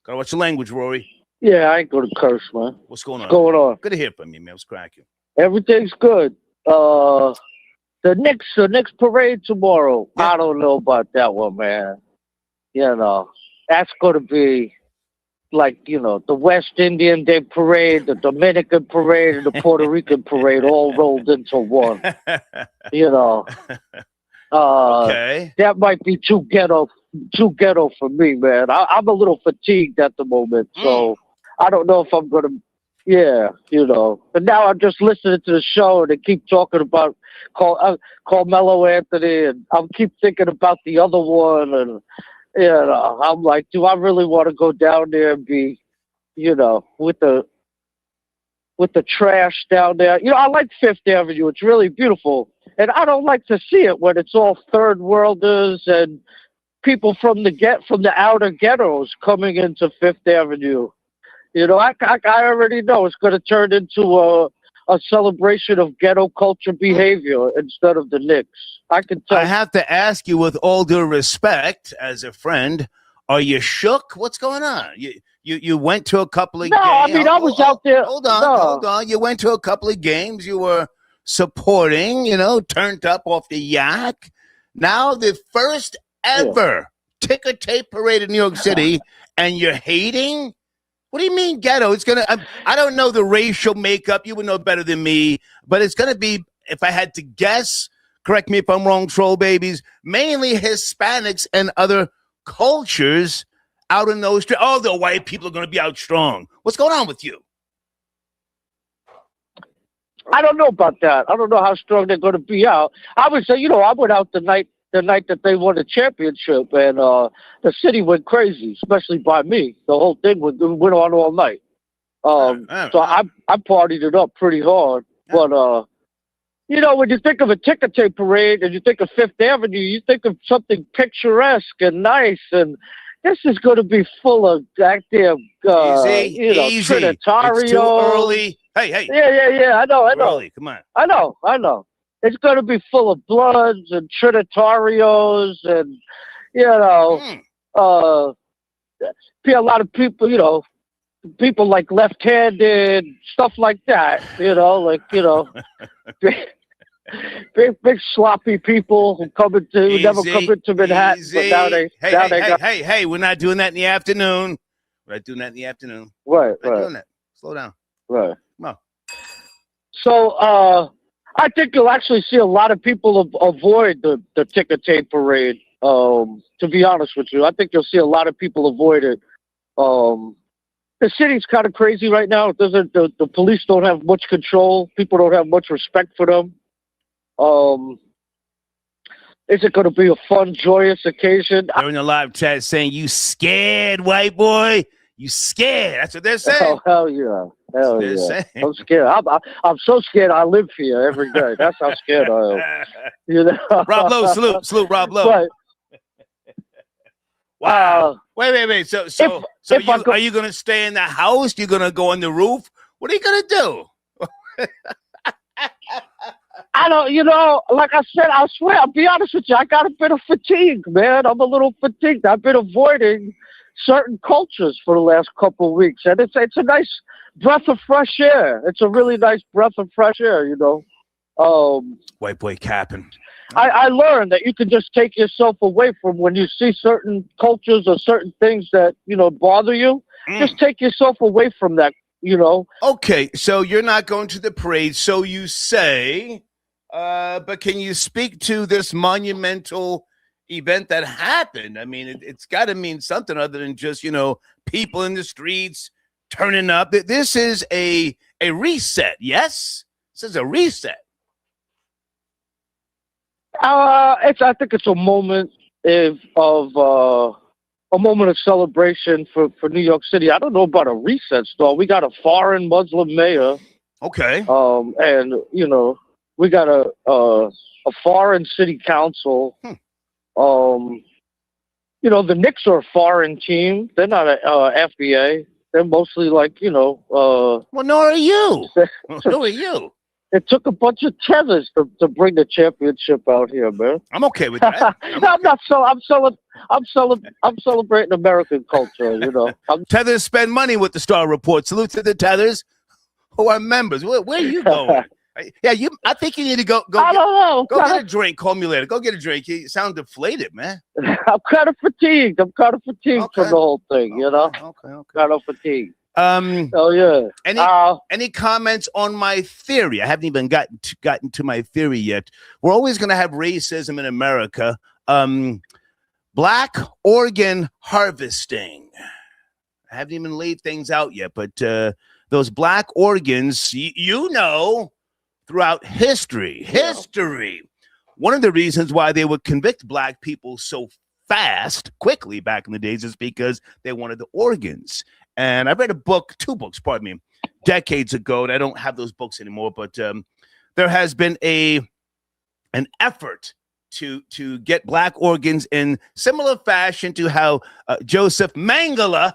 Gotta watch the language, Rory. Yeah, I ain't gonna curse, man. What's going on? What's going on? Good to hear from you, man. What's cracking? Everything's good. The Knicks parade tomorrow. Yeah. I don't know about that one, man. That's gonna be like, the West Indian Day parade, the Dominican parade, and the Puerto Rican parade all rolled into one. Okay. That might be too ghetto for me, man. I'm a little fatigued at the moment, so I don't know if I'm gonna. Yeah, But now I'm just listening to the show and they keep talking about Carmelo Anthony, and I keep thinking about the other one, and I'm like, do I really want to go down there and be, with the trash down there? I like Fifth Avenue. It's really beautiful. And I don't like to see it when it's all third worlders and people from the outer ghettos coming into Fifth Avenue. I already know it's going to turn into a celebration of ghetto culture behavior instead of the Knicks. I can tell. I have to ask you, with all due respect, as a friend, are you shook? What's going on? You went to a couple of games. No, I mean, I was out there. Hold on. You went to a couple of games. You were supporting, turned up off the yak. Now the first ever ticker tape parade in New York City, and you're hating? What do you mean ghetto? It's going to, I don't know the racial makeup. You would know better than me, but it's going to be, if I had to guess, correct me if I'm wrong, troll babies, mainly Hispanics and other cultures out in those streets. Oh, the white people are going to be out strong. What's going on with you? I don't know about that. I don't know how strong they're going to be out. I would say, I went out the night that they won the championship, and the city went crazy, especially by me. The whole thing went on all night. So I partied it up pretty hard. But, when you think of a ticker tape parade and you think of Fifth Avenue, you think of something picturesque and nice, and this is going to be full of goddamn, easy. Trinitarios. It's too early. Hey. Yeah. I know. Early. Come on. I know. It's going to be full of Bloods and Trinitarios and, a lot of people, people like left-handed, stuff like that, big sloppy people who never come into Manhattan, but now they Hey, we're not doing that in the afternoon. We're not doing that in the afternoon. Right. Doing that. Slow down. Right. Come on. So, I think you'll actually see a lot of people avoid the ticker tape parade. To be honest with you, I think you'll see a lot of people avoid it. The city's kind of crazy right now. The police don't have much control. People don't have much respect for them. Is it going to be a fun, joyous occasion? They're in the live chat saying, "You scared, white boy? You scared?" That's what they're saying. Oh, hell yeah. Hell yeah. I'm scared. I'm so scared I live here every day. That's how scared I am. Rob Lowe, salute Rob Lowe. But, wow. Wait. So are you going to stay in the house? You're going to go on the roof? What are you going to do? I don't, like I said, I swear, I'll be honest with you, I got a bit of fatigue, man. I'm a little fatigued. I've been avoiding certain cultures for the last couple of weeks, and it's a nice breath of fresh air. It's a really nice breath of fresh air, White boy capping. I learned that you can just take yourself away from when you see certain cultures or certain things that, bother you. Just take yourself away from that, Okay, so you're not going to the parade, so you say, but can you speak to this monumental event that happened? I mean, it's got to mean something other than just, people in the streets turning up. This is a reset, yes? This is a reset. I think it's a moment a moment of celebration for New York City. I don't know about a reset store. We got a foreign Muslim mayor. Okay. And we got a foreign city council. The Knicks are a foreign team. They're not a FBA. They're mostly like well, nor are you. Nor are you. It took a bunch of tethers to bring the championship out here, man. I'm okay with that. I'm celebrating American culture, Tethers spend money with the Star Report. Salute to the Tethers who are members. Where are you going? Yeah, I think you need to go. I don't know. Go get a drink. Call me later. Go get a drink. You sound deflated, man. I'm kind of fatigued. from the whole thing, Okay. Kind of fatigued. Oh yeah. Any comments on my theory? I haven't even gotten to my theory yet. We're always going to have racism in America. Black organ harvesting. I haven't even laid things out yet, but those black organs, throughout history, one of the reasons why they would convict black people so quickly back in the days is because they wanted the organs. And I read two books, decades ago, and I don't have those books anymore, but there has been an effort to get black organs in similar fashion to how Joseph Mengele,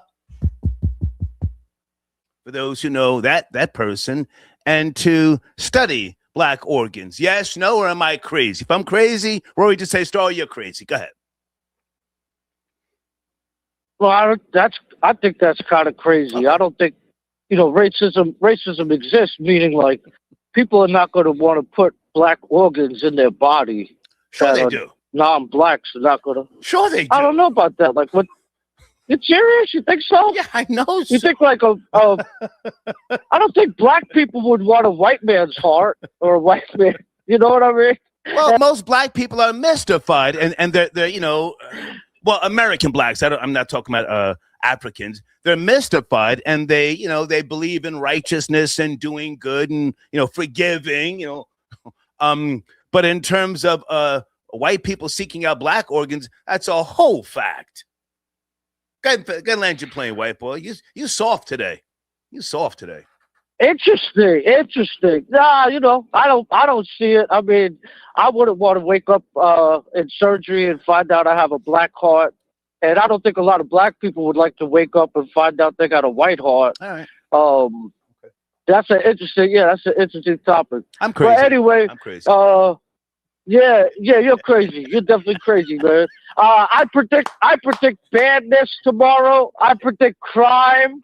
for those who know that person, and to study black organs. Yes, no, or am I crazy? If I'm crazy, Rory, just say, Star, you're crazy. Go ahead. Well, I think that's kind of crazy. I don't think, racism exists, meaning like people are not going to want to put black organs in their body. Sure they do. Non-blacks are not going to. Sure they do. I don't know about that. Like, what? You serious? You think so? Yeah, I know. You think like I don't think black people would want a white man's heart or a white man. You know what I mean? Well, most black people are mystified, and they're well, American blacks. I'm not talking about Africans. They're mystified, and they believe in righteousness and doing good and forgiving. But in terms of white people seeking out black organs, that's a whole fact. Gotta land your plane, white boy. You soft today. You soft today. Interesting. Nah, I don't see it. I mean, I wouldn't want to wake up in surgery and find out I have a black heart. And I don't think a lot of black people would like to wake up and find out they got a white heart. All right. That's an interesting topic. I'm crazy. But anyway, I'm crazy. Yeah, you're crazy. You're definitely crazy, man. I predict badness tomorrow. I predict crime.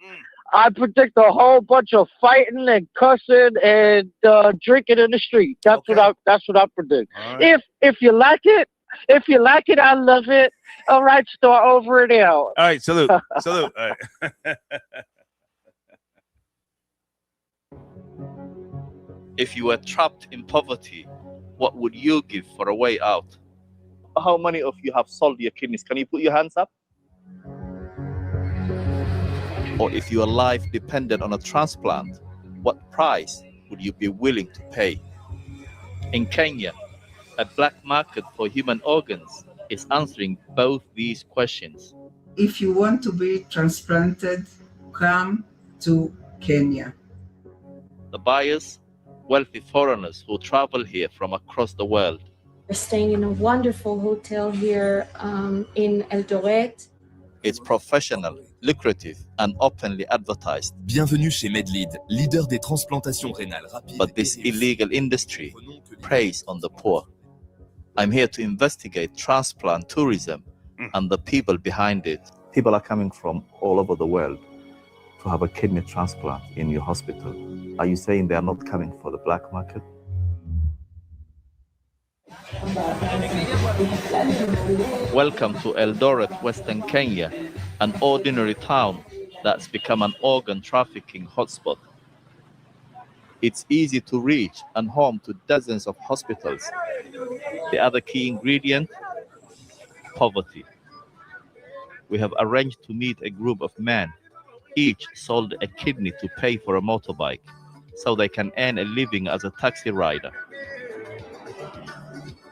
I predict a whole bunch of fighting and cussing and drinking in the street. That's what I predict. Right. If you like it, I love it. All right, start over and out. All right, salute. Salute. All right. If you were trapped in poverty, what would you give for a way out? How many of you have sold your kidneys? Can you put your hands up? Or if your life depended on a transplant, what price would you be willing to pay? In Kenya, a black market for human organs is answering both these questions. If you want to be transplanted, come to Kenya. The buyers, wealthy foreigners who travel here from across the world. We're staying in a wonderful hotel here in Eldoret. It's professional, lucrative, and openly advertised. Bienvenue chez MedLead, leader des transplantations rénales rapides. But this illegal industry preys on the poor. I'm here to investigate transplant tourism and the people behind it. People are coming from all over the world to have a kidney transplant in your hospital. Are you saying they are not coming for the black market? Welcome to Eldoret, Western Kenya, an ordinary town that's become an organ trafficking hotspot. It's easy to reach and home to dozens of hospitals. The other key ingredient, poverty. We have arranged to meet a group of men. Each sold a kidney to pay for a motorbike, so they can earn a living as a taxi rider.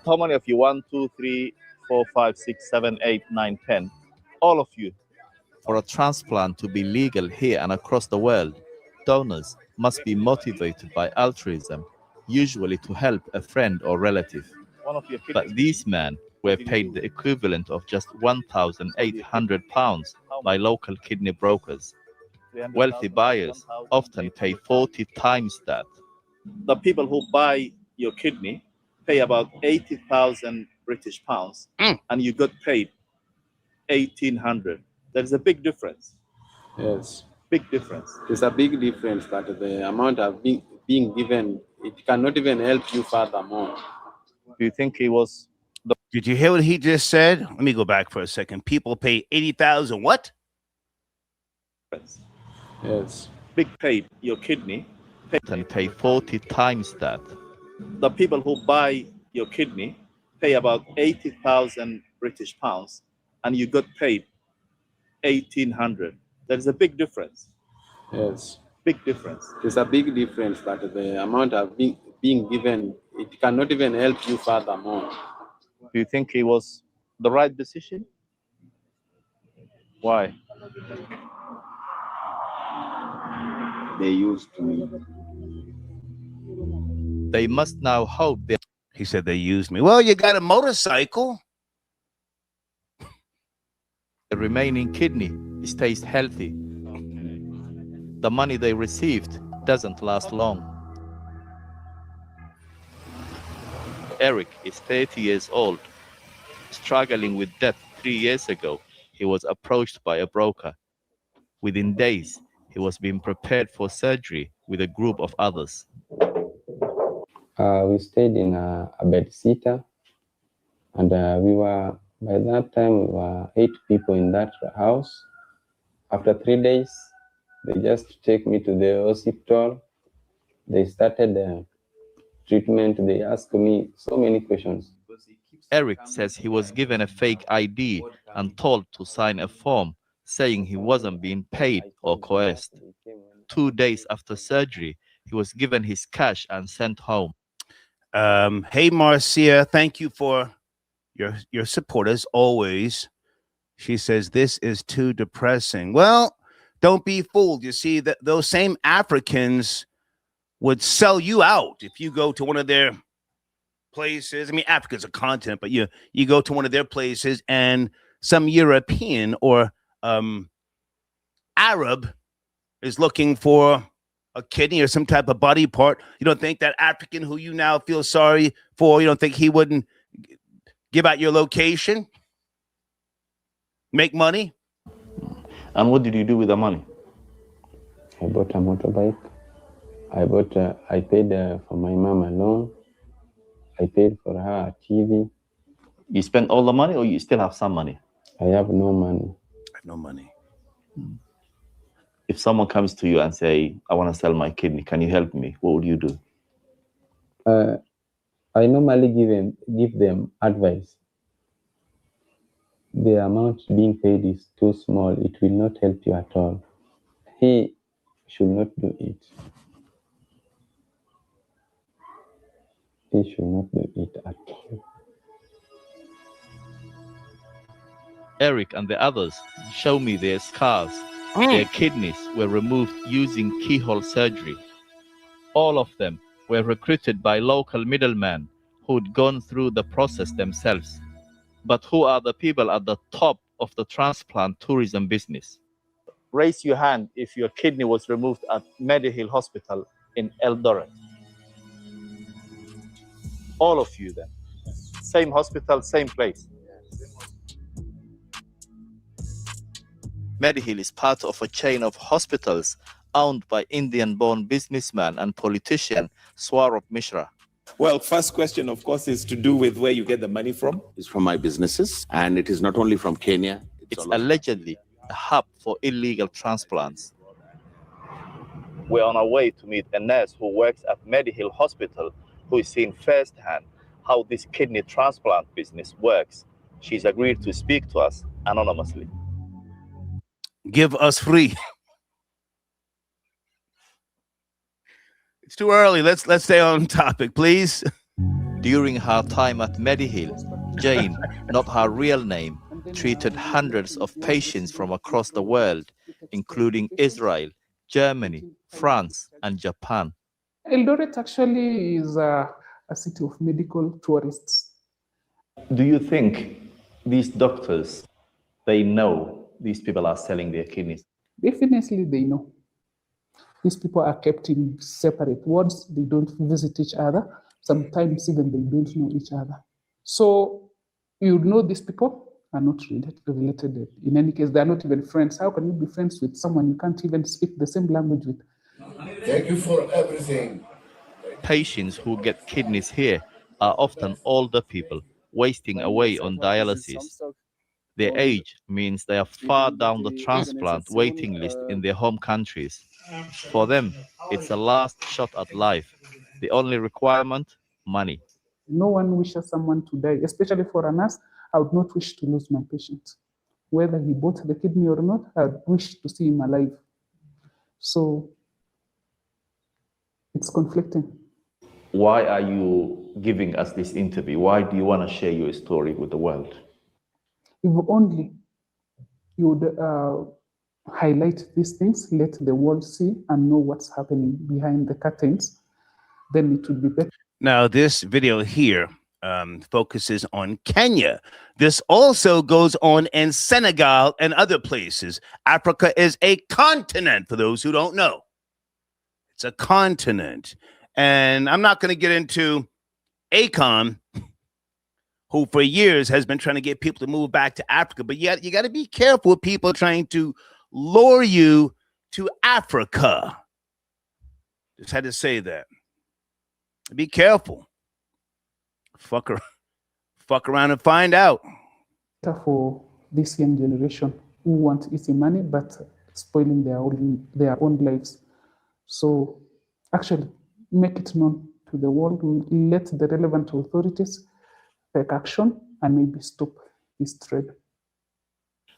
How many of you? 1, 2, 3, 4, 5, 6, 7, 8, 9, 10. All of you. For a transplant to be legal here and across the world, donors must be motivated by altruism, usually to help a friend or relative. But these men were paid the equivalent of just £1,800 by local kidney brokers. Wealthy buyers often pay 40 times that. The people who buy your kidney pay about 80,000 British pounds, and you got paid 1,800. There's a big difference. Yes. Big difference. There's a big difference, but the amount of being given, it cannot even help you furthermore. Do you think he was... Did you hear what he just said? Let me go back for a second. People pay 80,000 what? Yes. Big paid your kidney and pay 40 times that. The people who buy your kidney pay about 80,000 British pounds, and you got paid 1,800. There's a big difference. Yes. Big difference. There's a big difference, but the amount of being given, it cannot even help you furthermore. Do you think it was the right decision? Why? They used me. They must now hope they... He said they used me. Well, you got a motorcycle. The remaining kidney stays healthy. The money they received doesn't last long. Eric is 30 years old. Struggling with debt 3 years ago, he was approached by a broker. Within days, he was being prepared for surgery with a group of others. We stayed in a bed-sitter, and by that time, we were 8 people in that house. After 3 days, they just take me to the hospital. They started the treatment. They asked me so many questions. Eric says he was given a fake ID and told to sign a form saying he wasn't being paid or coerced. 2 days after surgery, he was given his cash and sent home. Hey, Marcia, thank you for your support as always. She says, this is too depressing. Well, don't be fooled. You see, that those same Africans would sell you out if you go to one of their places. I mean, Africa's a continent, but you go to one of their places and some European or Arab is looking for a kidney or some type of body part. You don't think that African who you now feel sorry for, you don't think he wouldn't give out your location, make money? And what did you do with the money? I bought a motorbike. I paid for my mom a loan. I paid for her a TV. You spent all the money, or you still have some money? I have no money. I have no money. If someone comes to you and say, I want to sell my kidney, can you help me? What would you do? I normally give them advice. The amount being paid is too small. It will not help you at all. He should not do it. He should not do it at all. Eric and the others show me their scars. Their kidneys were removed using keyhole surgery. All of them were recruited by local middlemen who'd gone through the process themselves. But who are the people at the top of the transplant tourism business? Raise your hand if your kidney was removed at Medihill Hospital in Eldoret. All of you then. Same hospital, same place. Medihill is part of a chain of hospitals owned by Indian-born businessman and politician Swarop Mishra. Well, first question, of course, is to do with where you get the money from. It's from my businesses, and it is not only from Kenya. It's allegedly a hub for illegal transplants. We're on our way to meet a nurse who works at Medihill Hospital, who is seeing firsthand how this kidney transplant business works. She's agreed to speak to us anonymously. Give us free. It's too early. Let's stay on topic, please. During her time at Medihill, Jane, not her real name, treated hundreds of patients from across the world, including Israel, Germany, France, and Japan. Eldoret actually is a city of medical tourists. Do you think these doctors, they know these people are selling their kidneys? Definitely they know. These people are kept in separate wards. They don't visit each other. Sometimes even they don't know each other. So you know these people are not related. In any case, they are not even friends. How can you be friends with someone you can't even speak the same language with? Thank you for everything. Patients who get kidneys here are often older people wasting away on dialysis. Their age means they are far down the transplant waiting list in their home countries. For them, it's a last shot at life. The only requirement, money. No one wishes someone to die, especially for a nurse. I would not wish to lose my patient. Whether he bought the kidney or not, I would wish to see him alive. So it's conflicting. Why are you giving us this interview? Why do you want to share your story with the world? If only you would highlight these things, let the world see and know what's happening behind the curtains, then it would be better. Now, this video here focuses on Kenya. This also goes on in Senegal and other places. Africa is a continent, for those who don't know. It's a continent. And I'm not going to get into Akon, who for years has been trying to get people to move back to Africa. But yet you got to be careful with people trying to lure you to Africa. Just had to say that. Be careful. Fuck around and find out. For this young generation who want easy money but spoiling their own lives. So actually make it known to the world. Let the relevant authorities take action and maybe stop this trade.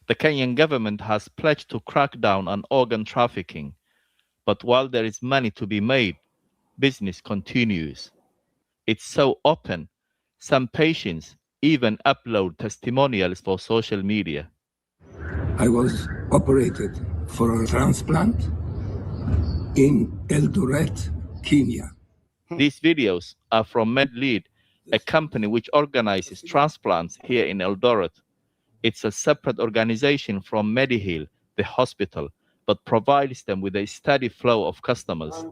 The Kenyan government has pledged to crack down on organ trafficking, but while there is money to be made, business continues. It's so open, some patients even upload testimonials for social media. I was operated for a transplant in Eldoret, Kenya. These videos are from MedLead, a company which organizes transplants here in Eldoret. It's a separate organization from Mediheal, the hospital, but provides them with a steady flow of customers.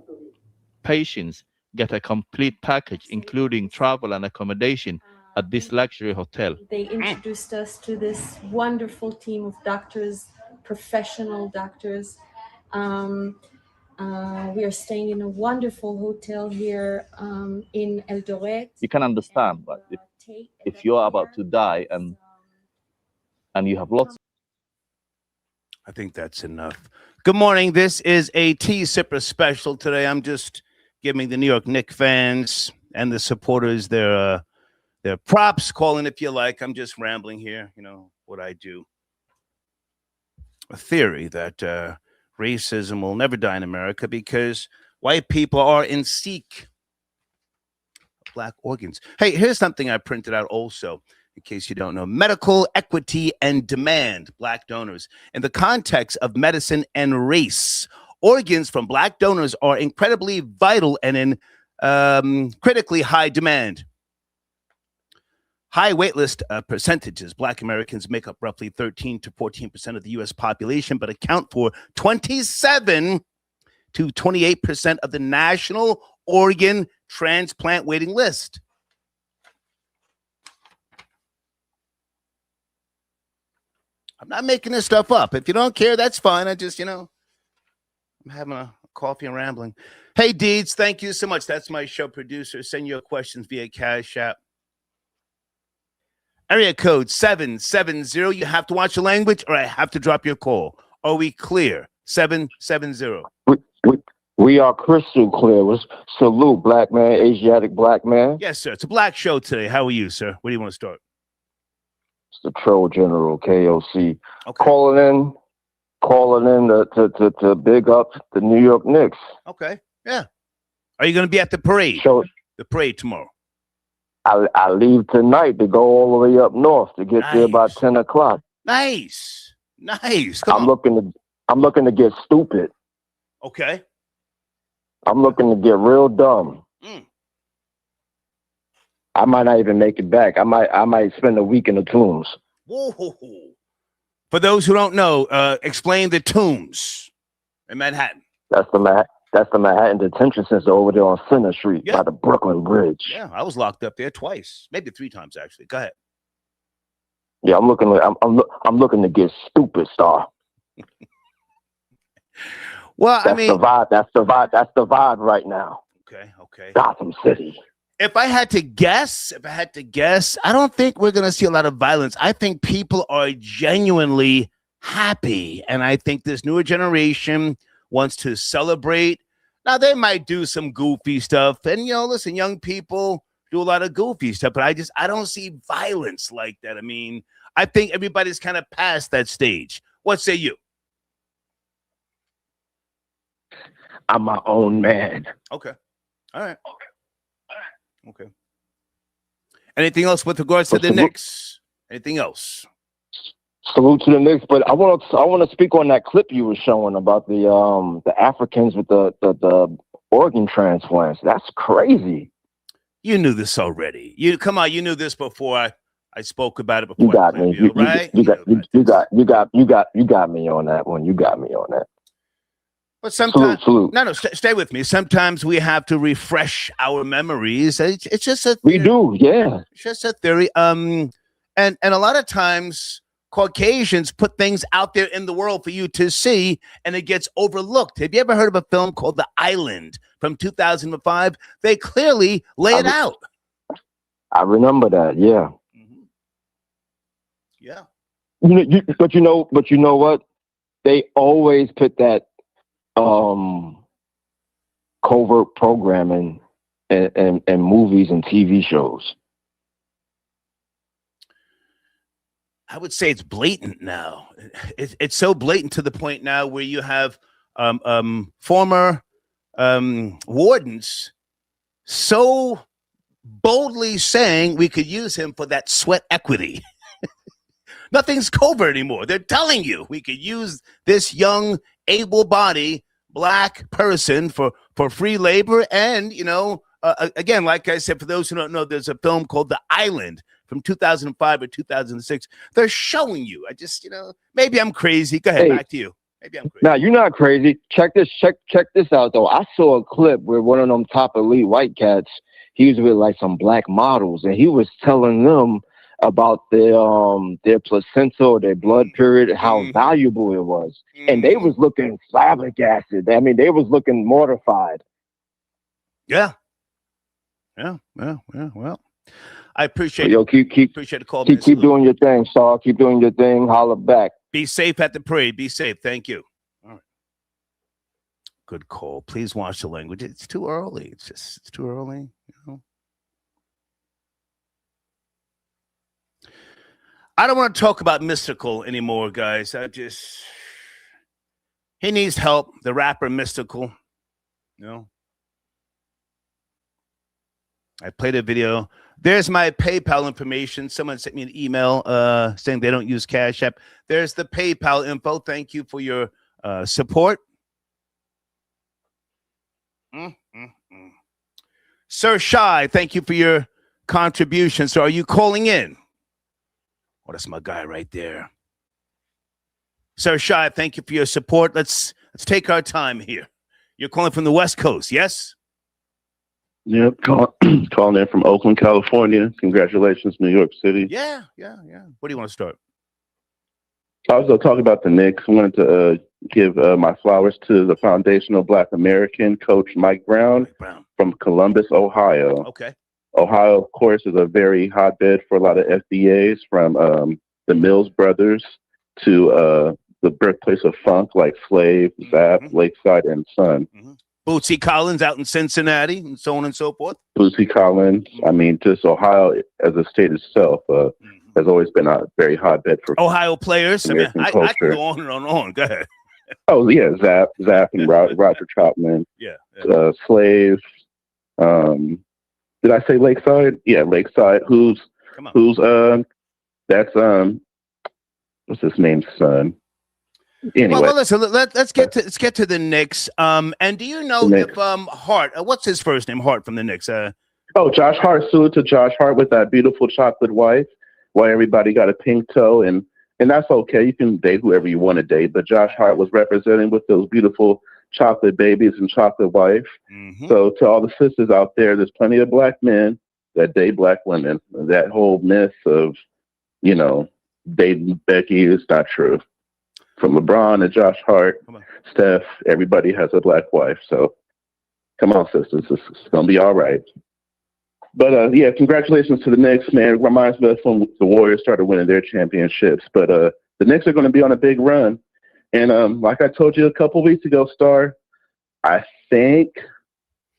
Patients get a complete package, including travel and accommodation at this luxury hotel. They introduced us to this wonderful team of doctors, professional doctors. We are staying in a wonderful hotel here in Eldoret. You can understand, but if you're about to die and you have lots. I think that's enough. Good morning. This is a Tea Sipper special today. I'm just giving the New York Knicks fans and the supporters their props. Call in if you like. I'm just rambling here. You know what I do. A theory that racism will never die in America because white people are in seek of black organs. Hey, here's something I printed out also. In case you don't know, medical equity and demand, black donors. In the context of medicine and race, organs from black donors are incredibly vital and in critically high demand. High waitlist percentages. Black Americans make up roughly 13 to 14% of the U.S. population, but account for 27 to 28% of the national organ transplant waiting list. I'm not making this stuff up. If you don't care, that's fine. I just, I'm having a coffee and rambling. Hey, Deeds, thank you so much. That's my show producer. Send your questions via Cash App. Area code 770. You have to watch the language or I have to drop your call. Are we clear? 770. We are crystal clear. Salute, black man, Asiatic black man. Yes, sir. It's a black show today. How are you, sir? Where do you want to start? It's the Troll General, KOC. Okay. Calling in to big up the New York Knicks. Okay, yeah. Are you going to be at the parade? The parade tomorrow. I leave tonight to go all the way up north to get there by 10 o'clock. Nice. I'm looking to get stupid. Okay. I'm looking to get real dumb. I might not even make it back. I might spend a week in the Tombs. Whoa. For those who don't know, explain the Tombs in Manhattan. That's the Manhattan Detention Center over there on Center Street by the Brooklyn Bridge. Yeah, I was locked up there twice, maybe 3 times actually. Go ahead. Yeah, I'm looking to get stupid, Star. Well, That's the vibe right now. Okay. Gotham City. If I had to guess, I don't think we're going to see a lot of violence. I think people are genuinely happy. And I think this newer generation wants to celebrate. Now, they might do some goofy stuff. And, listen, young people do a lot of goofy stuff. But I don't see violence like that. I mean, I think everybody's kind of past that stage. What say you? I'm my own man. Okay. All right. Okay. Anything else with regards to the Knicks? Anything else? Salute to the Knicks, but I want to speak on that clip you were showing about the Africans with the organ transplants. That's crazy. You knew this already. You knew this before I spoke about it before. You got me. Right? You got me on that one. You got me on that. But sometimes, stay with me. Sometimes we have to refresh our memories. It's just a theory. We do, yeah. It's just a theory. And a lot of times Caucasians put things out there in the world for you to see, and it gets overlooked. Have you ever heard of a film called The Island from 2005? They clearly lay it out. I remember that. Yeah. Mm-hmm. Yeah. But you know what? They always put that covert programming and movies and TV shows. I would say it's blatant now. It's so blatant to the point now where you have former wardens so boldly saying we could use him for that sweat equity. Nothing's covert anymore. They're telling you we could use this young, able-bodied black person for free labor. And, again, like I said, for those who don't know, there's a film called The Island from 2005 or 2006. They're showing you. I just, maybe I'm crazy. Go ahead, Hey. back to you. Maybe I'm crazy. Now you're not crazy. Check this out though. I saw a clip where one of them top elite white cats, he was with like some black models, and he was telling them about their placenta or their blood period, how valuable it was. And they was looking flabbergasted. I mean, they was looking mortified. Yeah. Well, I appreciate Yo, keep appreciate the call. keep doing your thing, Saul. Keep doing your thing. Holla back. Be safe at the parade. Be safe. Thank you. All right. Good call. Please watch the language. It's too early. It's too early. I don't want to talk about Mystical anymore, guys. He needs help. The rapper Mystical. I played a video. There's my PayPal information. Someone sent me an email saying they don't use Cash App. There's the PayPal info. Thank you for your support. Sir Shy, thank you for your contribution. So are you calling in? Oh, that's my guy right there. Sir Shy, thank you for your support. Let's take our time here. You're calling from the West Coast, yes? Yep, calling in from Oakland, California. Congratulations, New York City. Yeah. What do you want to start? I was going to talk about the Knicks. I wanted to give my flowers to the foundational Black American coach Mike Brown from Columbus, Ohio. Okay. Ohio, of course, is a very hotbed for a lot of FBAs, from the Mills Brothers to the birthplace of funk like Slave, Zap, Lakeside, and Sun. Bootsy Collins out in Cincinnati, and so on and so forth. Bootsy Collins. I mean, just Ohio as a state itself has always been a very hotbed for Ohio players. American I culture. can go on and on. Go ahead. Oh yeah, Zap, and Roger Troutman. Yeah. Slave. Did I say Lakeside? Yeah, Lakeside. Who's that's what's his name's son? Anyway, well, listen. Let's get to the Knicks. And do you know if Hart? What's his first name? Hart from the Knicks. Josh Hart. Salute to Josh Hart with that beautiful chocolate wife. Why everybody got a pink toe, and that's okay. You can date whoever you want to date, but Josh Hart was representing with those beautiful chocolate babies and chocolate wife. So to all the sisters out there, there's plenty of black men that date black women. That whole myth of, dating Becky is not true. From LeBron to Josh Hart, Steph, everybody has a black wife. So come on, sisters. It's going to be all right. But, congratulations to the Knicks, man. It reminds me of when the Warriors started winning their championships. But the Knicks are going to be on a big run. And like I told you a couple weeks ago, Star, I think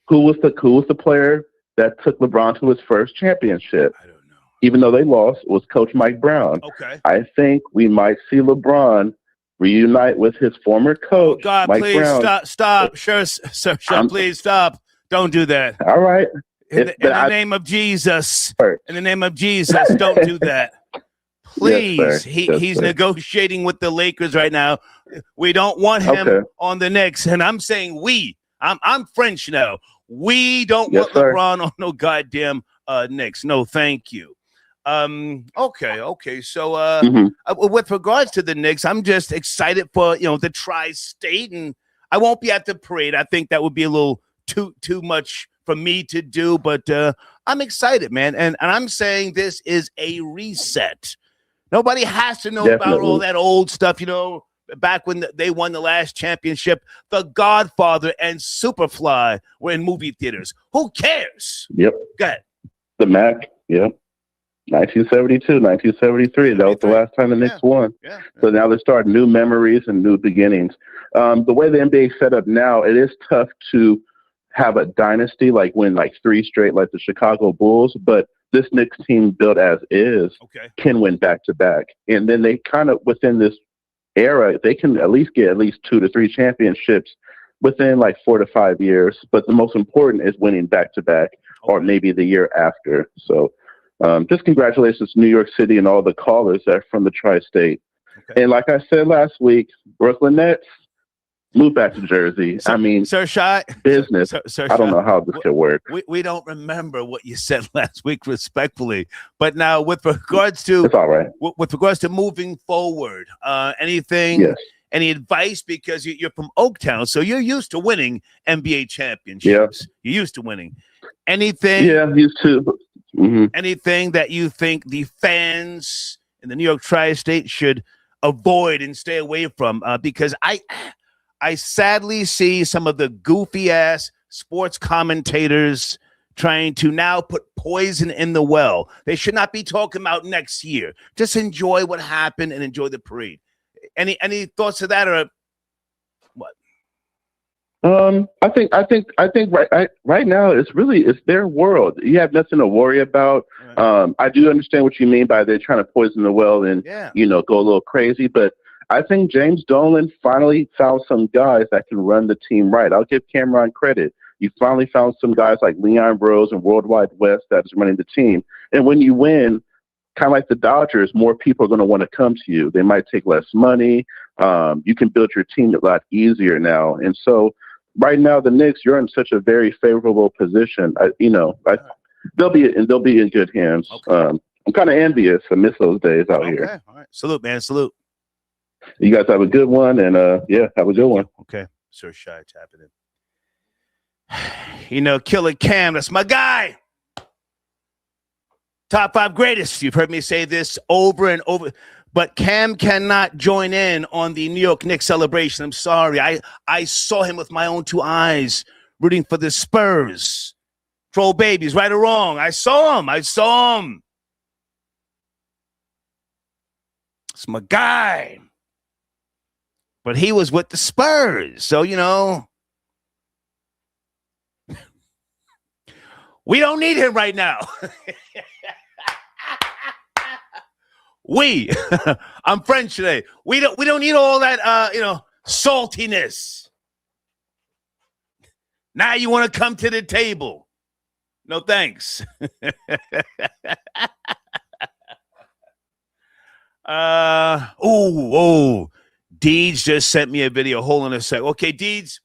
who was the player that took LeBron to his first championship? I don't know. Even though they lost, it was Coach Mike Brown. Okay. I think we might see LeBron reunite with his former coach, Mike please Brown. stop. Sure, please stop. Don't do that. All right. In the name of Jesus. In the name of Jesus, don't do that. Please. Yes, sir. He's negotiating with the Lakers right now. We don't want him on the Knicks. And I'm saying we. I'm French now. We don't want LeBron on no goddamn Knicks. No, thank you. Okay. So with regards to the Knicks, I'm just excited for the tri-state, and I won't be at the parade. I think that would be a little too much for me to do, but I'm excited, man. And I'm saying this is a reset. Nobody has to know about all that old stuff, back when they won the last championship. The Godfather and Superfly were in movie theaters. Who cares? Yep. Go ahead. The Mac, yep. 1972, 1973. That was the last time the Knicks won. Yeah. So now they're starting new memories and new beginnings. The way the NBA is set up now, it is tough to have a dynasty, like win like 3 straight, like the Chicago Bulls. But this Knicks team built as is can win back-to-back. And then they kind of, within this era, they can at least get 2 to 3 championships within like 4 to 5 years. But the most important is winning back-to-back or maybe the year after. So just congratulations to New York City and all the callers that are from the tri-state. And like I said last week, Brooklyn Nets, move back to Jersey. Sir Shai, business. Sir I don't Shai, know how this could work. We don't remember what you said last week, respectfully. But now, with regards to it's all right. With regards to moving forward, anything? Yes. Any advice? Because you're from Oaktown, so you're used to winning NBA championships. You're used to winning. Anything? Yeah, used to. Mm-hmm. Anything that you think the fans in the New York tri-state should avoid and stay away from? Because I sadly see some of the goofy ass sports commentators trying to now put poison in the well. They should not be talking about next year. Just enjoy what happened and enjoy the parade. Any thoughts to that, or what? I think right now it's their world. You have nothing to worry about. I do understand what you mean by they're trying to poison the well and go a little crazy, but I think James Dolan finally found some guys that can run the team right. I'll give Cameron credit. You finally found some guys like Leon Rose and Worldwide West that is running the team. And when you win, kind of like the Dodgers, more people are going to want to come to you. They might take less money. You can build your team a lot easier now. And so right now, the Knicks, you're in such a very favorable position. They'll be in good hands. Okay. I'm kind of envious. I miss those days out here. All right. Salute, man. Salute. You guys have a good one, and have a good one. Okay, Sir Shai tapping in. Killer Cam, that's my guy. Top 5 greatest. You've heard me say this over and over, but Cam cannot join in on the New York Knicks celebration. I'm sorry. I saw him with my own 2 eyes rooting for the Spurs. Troll babies, right or wrong. I saw him. It's my guy. But he was with the Spurs. So, we don't need him right now. I'm French today. We don't need all that, saltiness. Now you want to come to the table. No, thanks. Deeds just sent me a video. Hold on a sec. Okay, Deeds.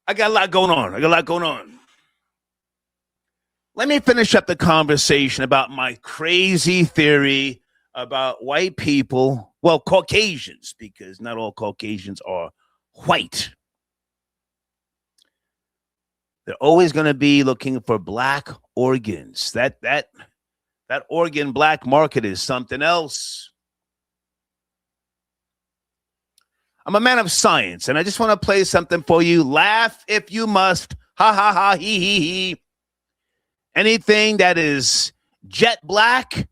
I got a lot going on. Let me finish up the conversation about my crazy theory about white people. Well, Caucasians, because not all Caucasians are white. They're always going to be looking for black organs. That organ black market is something else. I'm a man of science, and I just want to play something for you. Laugh if you must. Ha, ha, ha, he, he. Anything that is jet black,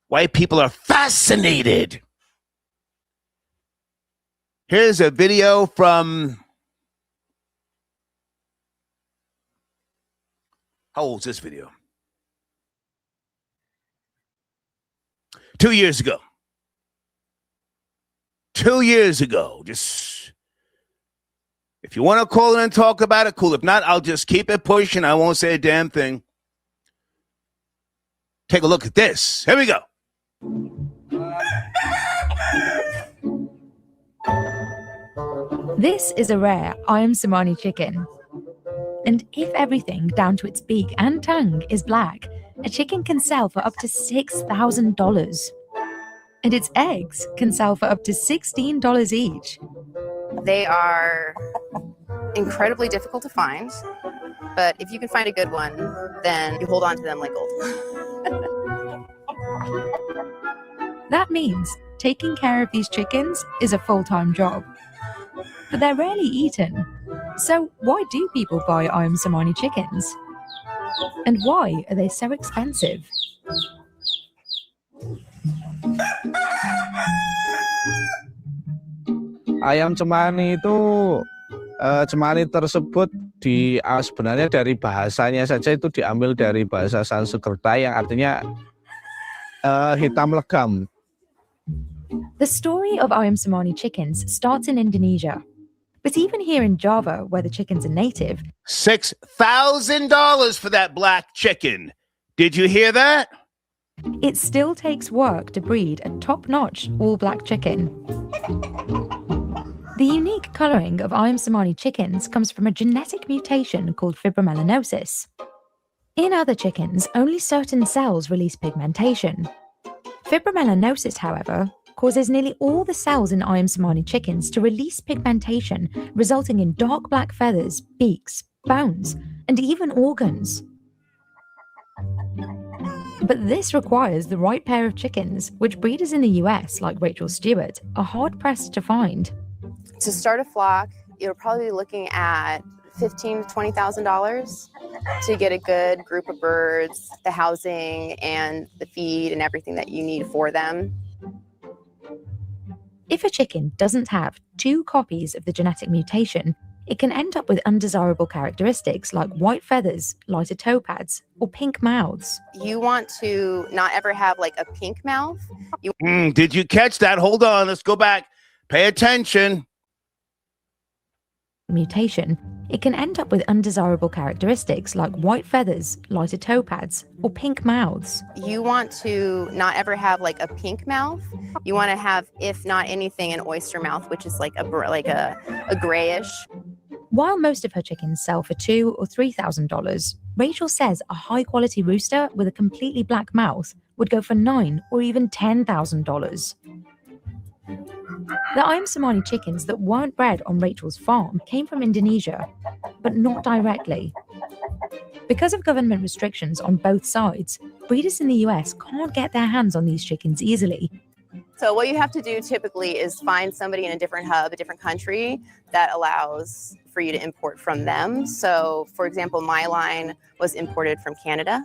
white people are fascinated. Here's a video from... How old is this video? 2 years ago. 2 years ago. Just, if you want to call in and talk about it, cool. If not, I'll just keep it pushing. I won't say a damn thing. Take a look at this. Here we go. This is a rare Somali chicken. And if everything down to its beak and tongue is black, a chicken can sell for up to $6,000. And its eggs can sell for up to $16 each. They are incredibly difficult to find, but if you can find a good one, then you hold on to them like gold. That means taking care of these chickens is a full-time job. But they're rarely eaten. So why do people buy Somali chickens? And why are they so expensive? Ayam cemani itu cemani tersebut sebenarnya dari bahasanya saja itu diambil dari bahasa Sanskerta yang artinya hitam legam. The story of ayam Cemani chickens starts in Indonesia. But even here in Java, where the chickens are native, $6,000 for that black chicken. Did you hear that? it still takes work to breed a top-notch all-black chicken. The unique colouring of ayam Cemani chickens comes from a genetic mutation called fibromelanosis. In other chickens, only certain cells release pigmentation. Fibromelanosis, however, causes nearly all the cells in ayam Cemani chickens to release pigmentation, resulting in dark black feathers, beaks, bones, and even organs. But this requires the right pair of chickens, which breeders in the US, like Rachel Stewart, are hard-pressed to find. To start a flock, you're probably looking at $15,000 to $20,000 to get a good group of birds, the housing and the feed and everything that you need for them. If a chicken doesn't have 2 copies of the genetic mutation, it can end up with undesirable characteristics like white feathers, lighter toe pads, or pink mouths. You want to not ever have like a pink mouth. Did you catch that? Hold on, let's go back. Pay attention. Mutation, it can end up with undesirable characteristics like white feathers, lighter toe pads, or pink mouths. You want to not ever have like a pink mouth. You want to have, if not anything, an oyster mouth, which is like a grayish. While most of her chickens sell for $2,000 or $3,000, Rachel says a high-quality rooster with a completely black mouth would go for $9,000 or even $10,000. The ayam Cemani chickens that weren't bred on Rachel's farm came from Indonesia, but not directly. Because of government restrictions on both sides, breeders in the US can't get their hands on these chickens easily. So what you have to do typically is find somebody in a different hub, a different country that allows for you to import from them. So, for example, my line was imported from Canada.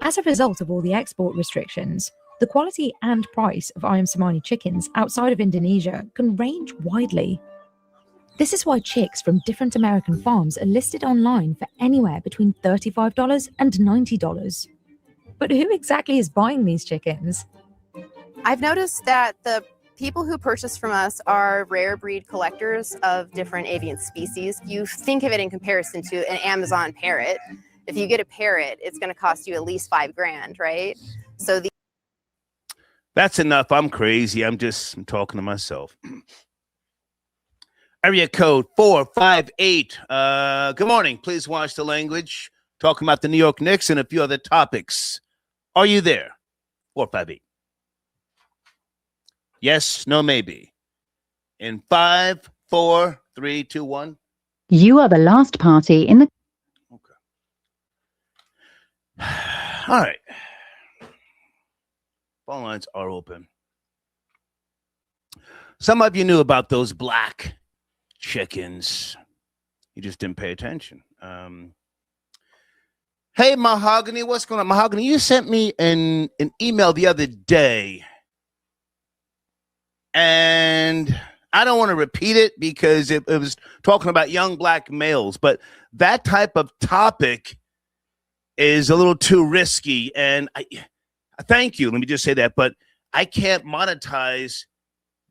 As a result of all the export restrictions, the quality and price of ayam Cemani chickens outside of Indonesia can range widely. This is why chicks from different American farms are listed online for anywhere between $35 and $90. But who exactly is buying these chickens? I've noticed that the people who purchase from us are rare breed collectors of different avian species. You think of it in comparison to an Amazon parrot. If you get a parrot, it's going to cost you at least $5,000, right? So That's enough. I'm crazy. I'm talking to myself. Area code 458. Good morning. Please watch the language. Talking about the New York Knicks and a few other topics. Are you there? 458. Yes, no, maybe. In 5, 4, 3, 2, 1. You are the last party in the... All right. Phone lines are open. Some of you knew about those black chickens. You just didn't pay attention. Hey, Mahogany, what's going on? Mahogany, you sent me an email the other day. And I don't want to repeat it because it was talking about young black males. But that type of topic is a little too risky. And I thank you. Let me just say that. But I can't monetize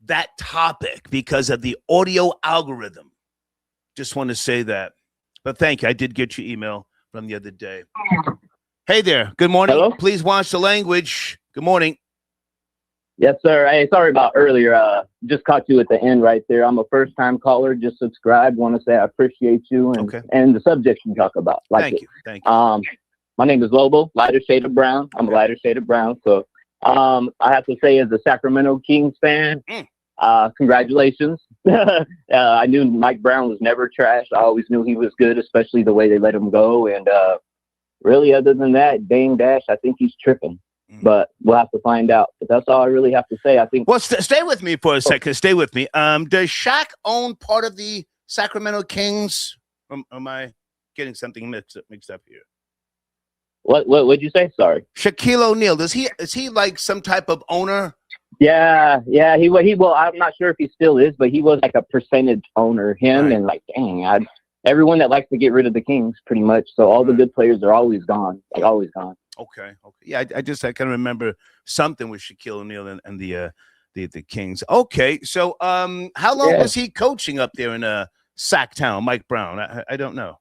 that topic because of the audio algorithm. Just want to say that. But thank you. I did get your email from the other day. Hey there. Good morning. Hello? Please watch the language. Good morning. Yes, sir. Hey, sorry about earlier. Just caught you at the end right there. I'm a first-time caller. Just subscribed. Want to say I appreciate you and the subject you talk about. Thank you. Thank you. My name is Lobo, lighter shade of brown. I'm a lighter shade of brown. So I have to say, as a Sacramento Kings fan, congratulations. I knew Mike Brown was never trash. I always knew he was good, especially the way they let him go. And really, other than that, Dame Dash, I think he's tripping. But we'll have to find out. But that's all I really have to say. I think. Well, stay with me for a second. Stay with me. Does Shaq own part of the Sacramento Kings? Am I getting something mixed up here? What'd you say? Sorry. Shaquille O'Neal. Is he like some type of owner? Yeah. He well, I'm not sure if he still is, but he was like a percentage owner. Him and like, dang, everyone that likes to get rid of the Kings, pretty much. So all the good players are always gone, like always gone. Okay. Yeah, I can remember something with Shaquille O'Neal and the Kings. Okay, so how long was he coaching up there in Sacktown, Mike Brown? I don't know.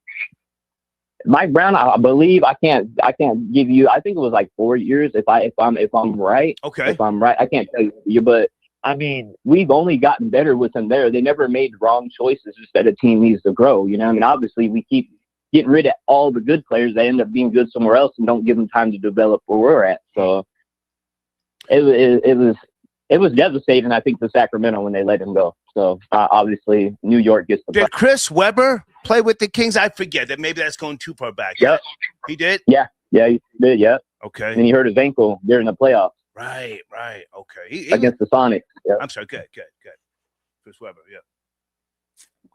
Mike Brown, I believe I can't give you. I think it was like 4 years. If I'm right. Okay. If I'm right, I can't tell you, but I mean, we've only gotten better with them there. They never made wrong choices. Just that a team needs to grow. You know, I mean, obviously we keep getting rid of all the good players. They end up being good somewhere else and don't give them time to develop where we're at. So it was devastating, I think, for Sacramento when they let him go. So obviously New York gets the Did Chris Webber play with the Kings? I forget that. Maybe that's going too far back. Yep. He did? Yeah, he did, yeah. Okay. And he hurt his ankle during the playoffs. Right. Okay. He Against the Sonics. Yep. I'm sorry. Good. Chris Webber, yeah.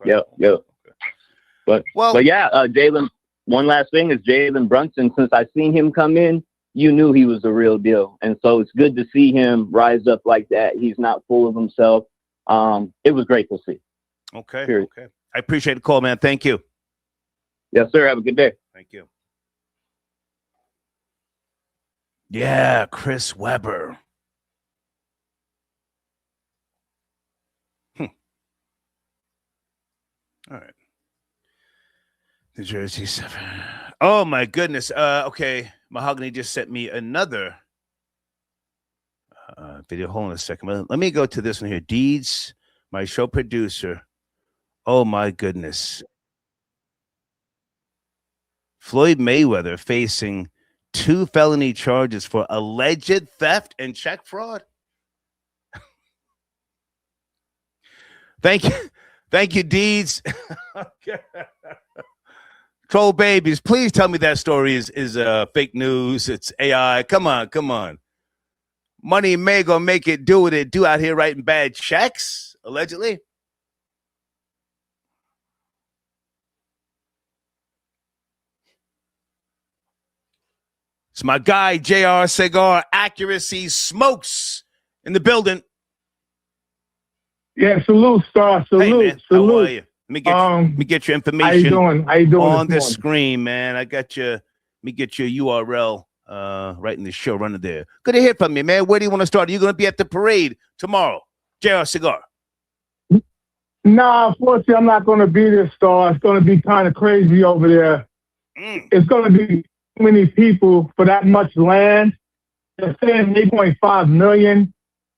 Okay. Yep. But yeah, Jalen, one last thing is Jalen Brunson. Since I seen him come in, you knew he was the real deal. And so it's good to see him rise up like that. He's not full of himself. It was great to see. Okay. Period. Okay. I appreciate the call, man. Thank you. Yes, sir. Have a good day. Thank you. Yeah, Chris Webber. All right. New Jersey 7. Oh, my goodness. Okay. Mahogany just sent me another video. Hold on a second. Let me go to this one here. Deeds, my show producer. Oh, my goodness. Floyd Mayweather facing 2 felony charges for alleged theft and check fraud. Thank you, Deeds. Okay. Troll babies, please tell me that story is fake news. It's AI. Come on. Money May gonna make it do what it do out here writing bad checks, allegedly. It's my guy, JR Cigar. Accuracy smokes in the building. Yeah, salute, Star. Salute, hey, man, salute. How are you? Let me get your information. How you doing on the this morning? screen, man? I got you. Let me get your URL right in the show runner there. Good to hear from you, man. Where do you want to start? Are you going to be at the parade tomorrow? JR Cigar. Nah, unfortunately, I'm not going to be there, Star. It's going to be kind of crazy over there. It's going to be too many people for that much land. They're saying 8.5 million.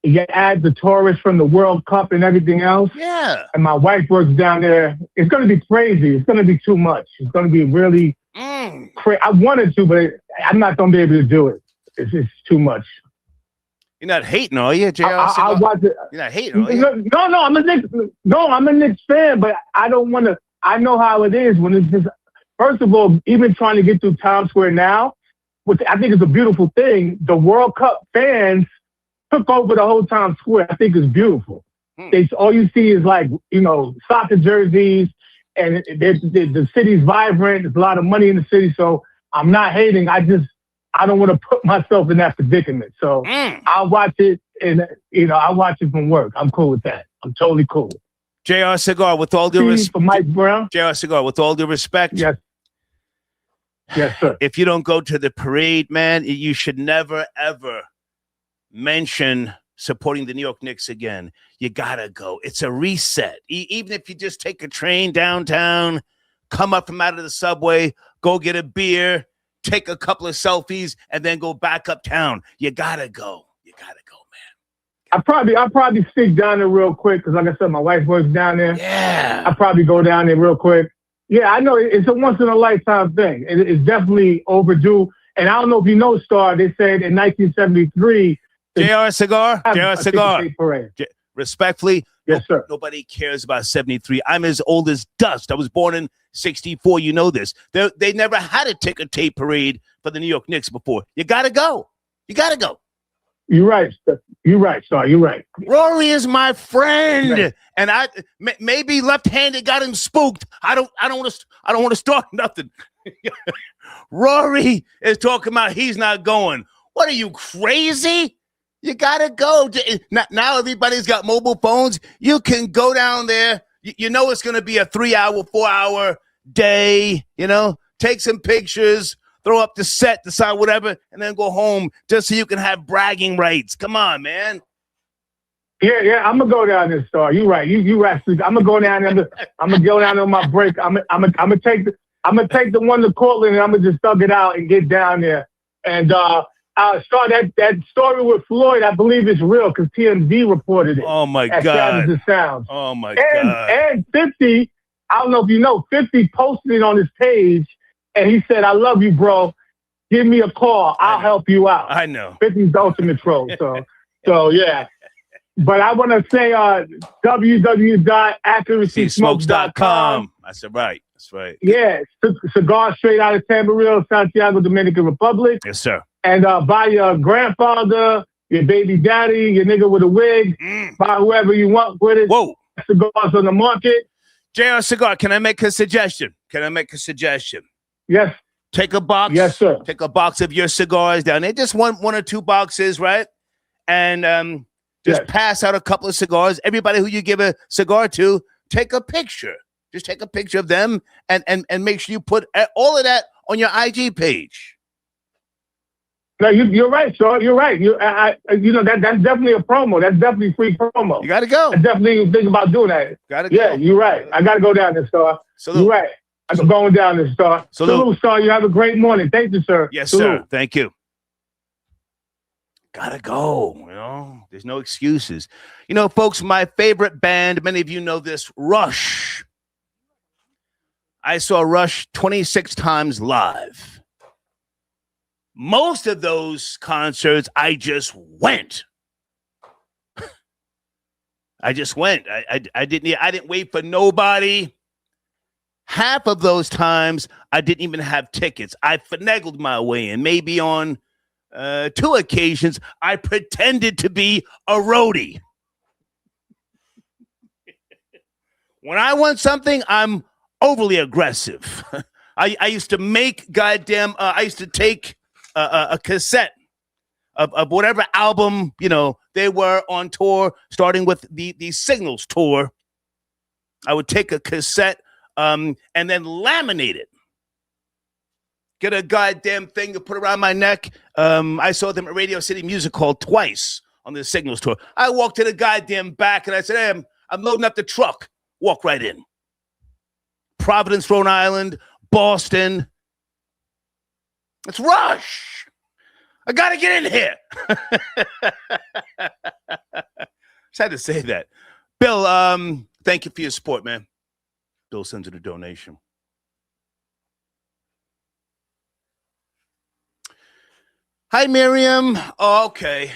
You add the tourists from the World Cup and everything else. Yeah. And my wife works down there. It's going to be crazy. It's going to be too much. It's going to be really crazy. I wanted to, but I'm not going to be able to do it. It's too much. You're not hating, are you, JR? I watch it. You're not hating, are you? No, I'm a Knicks fan, but I don't want to. I know how it is when it's just. First of all, even trying to get through Times Square now, which I think is a beautiful thing. The World Cup fans took over the whole Times Square. I think it's beautiful. All you see is soccer jerseys, and the city's vibrant. There's a lot of money in the city, so I'm not hating. I don't want to put myself in that predicament. So I'll watch it, and I'll watch it from work. I'm cool with that. I'm totally cool. JR Cigar, with all due respect. For Mike Brown. JR Cigar, with all due respect. Yes, sir. If you don't go to the parade, man, you should never, ever mention supporting the New York Knicks again. You gotta go. It's a reset. Even if you just take a train downtown, come up from out of the subway, go get a beer, take a couple of selfies, and then go back uptown. You gotta go. I'll probably stick down there real quick because, like I said, my wife works down there. Yeah. I'll probably go down there real quick. Yeah, I know it's a once-in-a-lifetime thing. It's definitely overdue. And I don't know if you know, Star, they said in 1973. JR Cigar. Respectfully, yes, sir. Nobody cares about 73. I'm as old as dust. I was born in 64. You know this. They never had a ticker tape parade for the New York Knicks before. You got to go. You're right. You're right, Star. You're right. Rory is my friend, right. And maybe left-handed got him spooked. I don't want to start nothing. Rory is talking about he's not going. What are you, crazy? You gotta go. Now everybody's got mobile phones. You can go down there. You know it's going to be a 3-hour, 4-hour day, take some pictures, throw up the set, decide whatever, and then go home just so you can have bragging rights. Come on, man. Yeah, I'm gonna go down this store. You right. You right. I'm gonna go down there. I'm gonna go down on my break. I'm gonna take the one to Cortland, and I'm gonna just thug it out and get down there. And I'll start that story with Floyd. I believe it's real because TMZ reported it. Oh my at God. Savage Sounds. Oh my God. And 50. I don't know if you know. 50 posted it on his page, and he said, "I love you, bro. Give me a call. I'll help you out." I know. 50's the ultimate troll. So yeah. But I want to say www.accuracysmokes.com. That's right. That's right. Yeah, cigar straight out of Tamboril, Santiago, Dominican Republic. Yes, sir. And buy your grandfather, your baby daddy, your nigga with a wig, buy whoever you want with it. Whoa. Cigars on the market. JR Cigar, can I make a suggestion? Yes. Take a box. Yes, sir. Take a box of your cigars down there. Just one or two boxes, right? And just pass out a couple of cigars. Everybody who you give a cigar to, take a picture. Just take a picture of them and make sure you put all of that on your IG page. No, you're right, sir. You're right. That's definitely a promo. That's definitely free promo. You got to go. I definitely think about doing that. Got to go. Yeah, you're right. I got to go down there, sir. You're right. I'm going down there, sir. Salute, sir. You have a great morning. Thank you, sir. Yes, Salute. sir. Thank you. Gotta go, There's no excuses. Folks, my favorite band, many of you know this, Rush. I saw Rush 26 times live. Most of those concerts, I just went. I didn't wait for nobody. Half of those times, I didn't even have tickets. I finagled my way in. Maybe on 2 occasions, I pretended to be a roadie. When I want something, I'm overly aggressive. I used to make I used to take a cassette of whatever album, they were on tour, starting with the Signals tour. I would take a cassette and then laminate it. Get a goddamn thing to put around my neck. I saw them at Radio City Music Hall twice on the Signals tour. I walked to the goddamn back and I said, hey, I'm loading up the truck. Walk right in. Providence, Rhode Island, Boston. It's Rush. I got to get in here. Just had to say that. Bill, thank you for your support, man. Bill sends it a donation. Hi, Miriam. Oh, okay.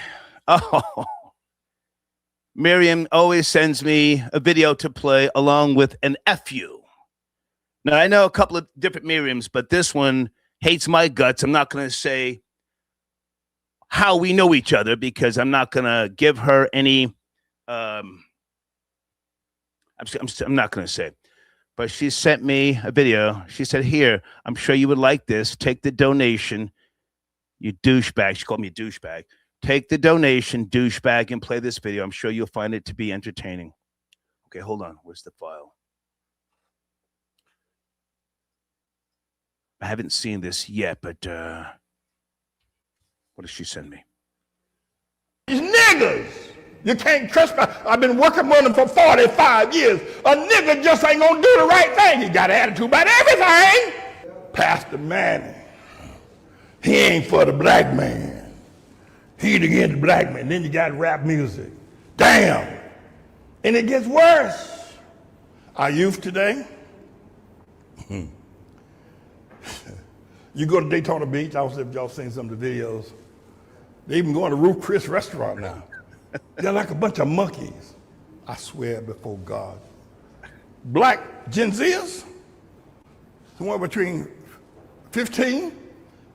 Oh, Miriam always sends me a video to play along with an FU. Now, I know a couple of different Miriams, but this one hates my guts. I'm not going to say how we know each other because I'm not going to give her any. I'm not going to say. But she sent me a video. She said, here, I'm sure you would like this. Take the donation. You douchebag. She called me a douchebag. Take the donation, douchebag, and play this video. I'm sure you'll find it to be entertaining. Okay, hold on. Where's the file? I haven't seen this yet, but what did she send me? These niggas. You can't trust me. I've been working with them for 45 years. A nigga just ain't gonna do the right thing. He got an attitude about everything. Pastor Manning. He ain't for the black man. He's against the black man. Then you got rap music. Damn. And it gets worse. Our youth today, you go to Daytona Beach, I don't know if y'all seen some of the videos. They even going to Ruth Chris restaurant now. They're like a bunch of monkeys. I swear before God. Black Gen Zers, somewhere between 15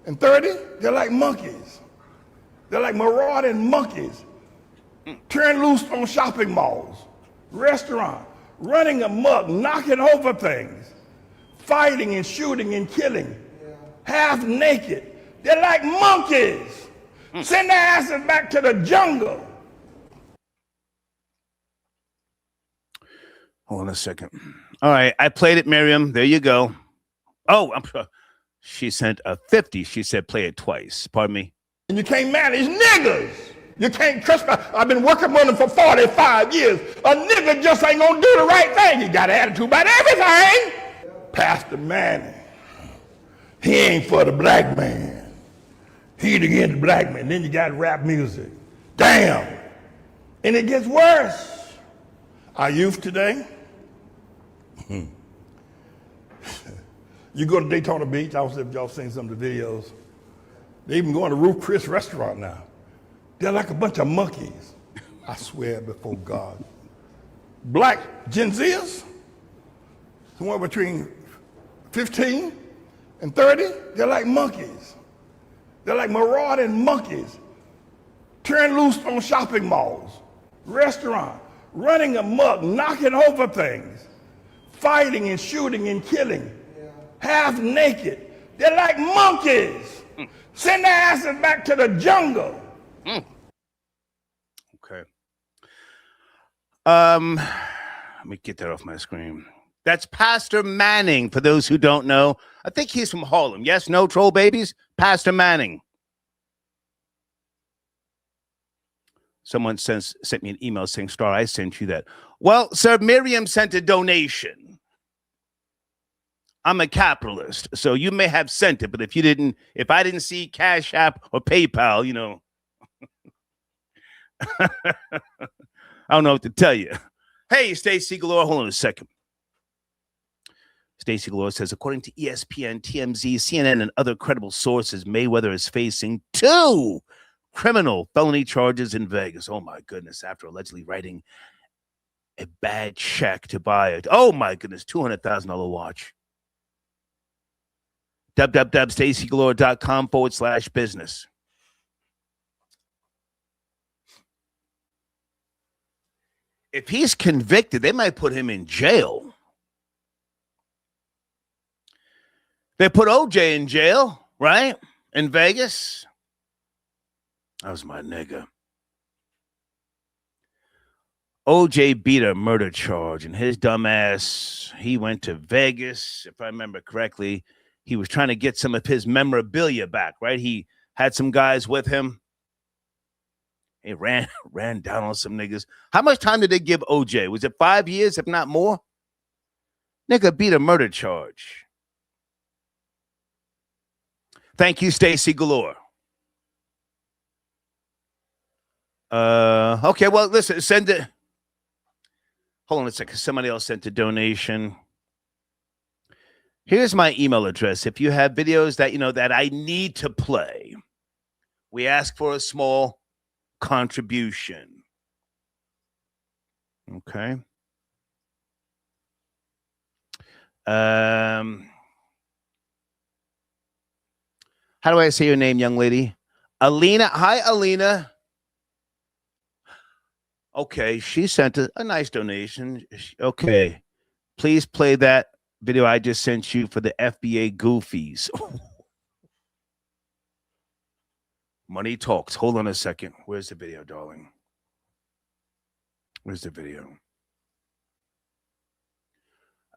and 30, they're like monkeys. They're like marauding monkeys. Turn loose on shopping malls, restaurants, running amok, knocking over things, fighting and shooting and killing, half naked. They're like monkeys. Send their asses back to the jungle. Hold on a second. All right, I played it, Miriam. There you go. Oh, I'm sorry. She sent a 50. She said play it twice. Pardon me. And you can't manage niggas. You can't trust me. I've been working with them for 45 years. A nigga just ain't gonna do the right thing. He got an attitude about everything. Pastor Manning, he ain't for the black man. He's against the black man. Then you got rap music. Damn. And it gets worse. Our youth today, you go to Daytona Beach, I don't know if y'all seen some of the videos. They even going to Ruth Chris restaurant now. They're like a bunch of monkeys. I swear before God. Black Gen Zers, somewhere between 15 and 30, they're like monkeys. They're like marauding monkeys. Turn loose on shopping malls, restaurants, running amok, knocking over things, fighting and shooting and killing, half naked. They're like monkeys. Send their asses back to the jungle. Okay. Let me get that off my screen. That's Pastor Manning, for those who don't know. I think he's from Harlem. Yes, no, troll babies? Pastor Manning. Someone sent me an email saying, Star, I sent you that. Well, sir, Miriam sent a donation. I'm a capitalist, so you may have sent it, but if I didn't see Cash App or PayPal, you know, I don't know what to tell you. Hey, Stacey Galore, hold on a second. Stacey Galore says, according to ESPN, TMZ, CNN, and other credible sources, Mayweather is facing 2 criminal felony charges in Vegas. Oh, my goodness, after allegedly writing a bad check to buy it. Oh, my goodness, $200,000 watch. www.staceygalore.com/business. If he's convicted, they might put him in jail. They put OJ in jail, right? In Vegas. That was my nigga. OJ beat a murder charge, and his dumb ass, he went to Vegas, if I remember correctly. He was trying to get some of his memorabilia back, right? He had some guys with him. He ran down on some niggas. How much time did they give OJ? Was it 5 years, if not more? Nigga beat a murder charge. Thank you, Stacey Galore. Okay, well, listen, send it. Hold on a second. Somebody else sent a donation. Here's my email address. If you have videos that, that I need to play, we ask for a small contribution. Okay. How do I say your name, young lady? Alina. Hi, Alina. Okay, she sent a nice donation. Okay. Please play that video I just sent you for the FBA goofies. Money talks. Hold on a second. Where's the video, darling? Where's the video?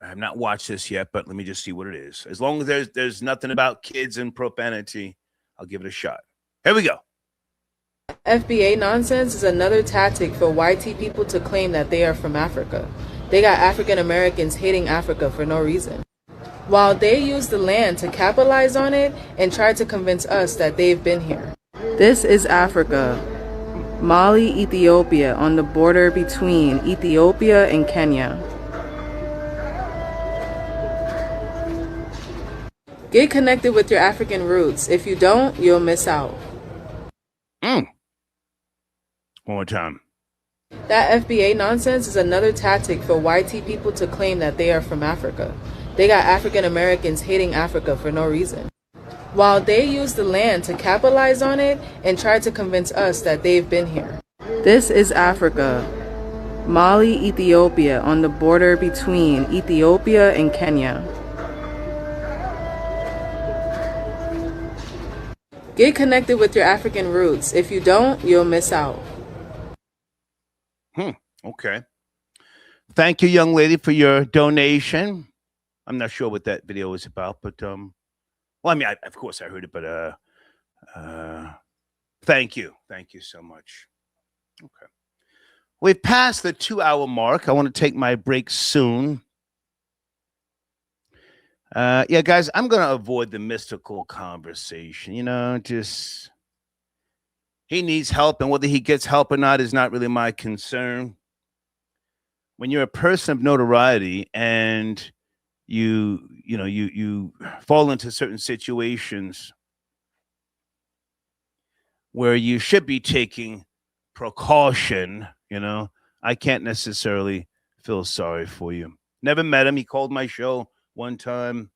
I have not watched this yet, but let me just see what it is. As long as there's nothing about kids and profanity, I'll give it a shot. Here we go. FBA nonsense is another tactic for YT people to claim that they are from Africa. They got African Americans hating Africa for no reason. While they use the land to capitalize on it and try to convince us that they've been here. This is Africa. Mali, Ethiopia, on the border between Ethiopia and Kenya. Get connected with your African roots. If you don't, you'll miss out. One more time. That FBA nonsense is another tactic for YT people to claim that they are from Africa. They got African Americans hating Africa for no reason. While they use the land to capitalize on it and try to convince us that they've been here. This is Africa. Mali, Ethiopia, on the border between Ethiopia and Kenya. Get connected with your African roots. If you don't, you'll miss out. Okay. Thank you, young lady, for your donation. I'm not sure what that video is about, but well, I mean, of course I heard it, but thank you so much. Okay, we've passed the 2-hour mark. I want to take my break soon. Yeah, guys, I'm gonna avoid the mystical conversation. You know, just he needs help, and whether he gets help or not is not really my concern. When you're a person of notoriety and you fall into certain situations where you should be taking precaution, I can't necessarily feel sorry for you. Never met him. He called my show one time,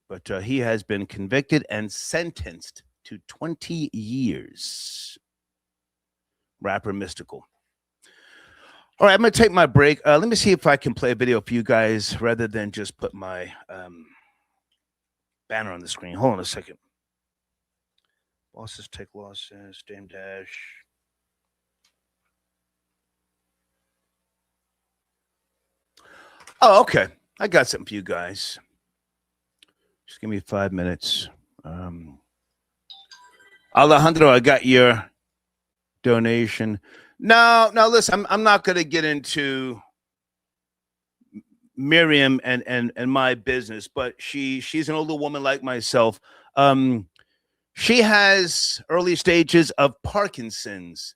but he has been convicted and sentenced to 20 years. Rapper Mystical. All right, I'm going to take my break. Let me see if I can play a video for you guys rather than just put my banner on the screen. Hold on a second. Bosses take losses, Dame Dash. Oh, okay. I got something for you guys. Just give me 5 minutes. Alejandro, I got your donation. No, listen, I'm not going to get into Miriam and my business, but she's an older woman like myself. She has early stages of Parkinson's.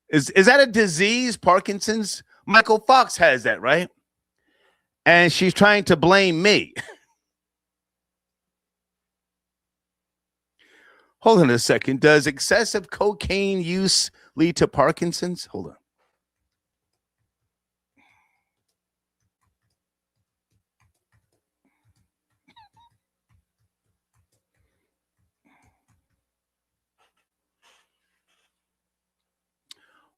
Is that a disease, Parkinson's? Michael Fox has that, right? And she's trying to blame me. Hold on a second. Does excessive cocaine use lead to Parkinson's? Hold on.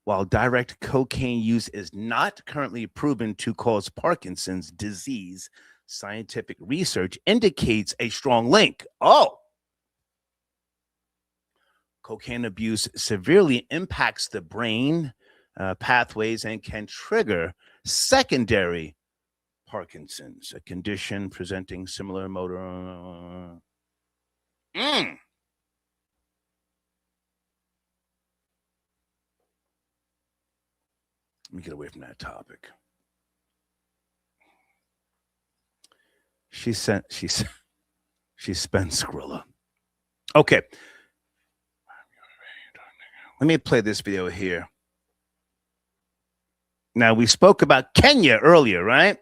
While direct cocaine use is not currently proven to cause Parkinson's disease, scientific research indicates a strong link. Oh! Cocaine abuse severely impacts the brain pathways and can trigger secondary Parkinson's, a condition presenting similar motor. Let me get away from that topic. She spent Skrilla. Okay. Let me play this video here. Now, we spoke about Kenya earlier, right?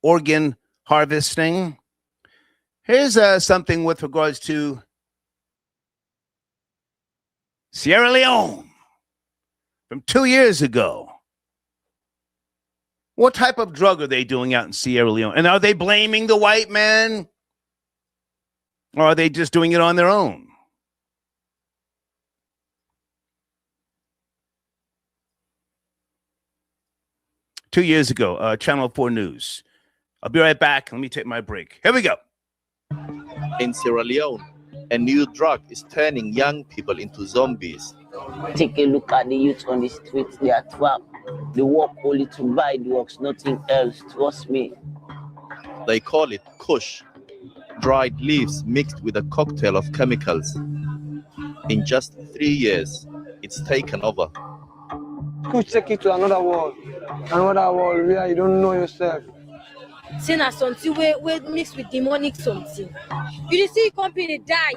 Organ harvesting. Here's something with regards to Sierra Leone from 2 years ago. What type of drug are they doing out in Sierra Leone? And are they blaming the white man? Or are they just doing it on their own? Two years ago, Channel 4 News. I'll be right back. Let me take my break. Here we go. In Sierra Leone, a new drug is turning young people into zombies. Take a look at the youth on the streets. They are trapped. They work only to buy drugs, nothing else. Trust me. They call it kush, dried leaves mixed with a cocktail of chemicals. In just 3 years, it's taken over. Kush take you to another world where you don't know yourself. Say na something we mix with demonic something. You see company die,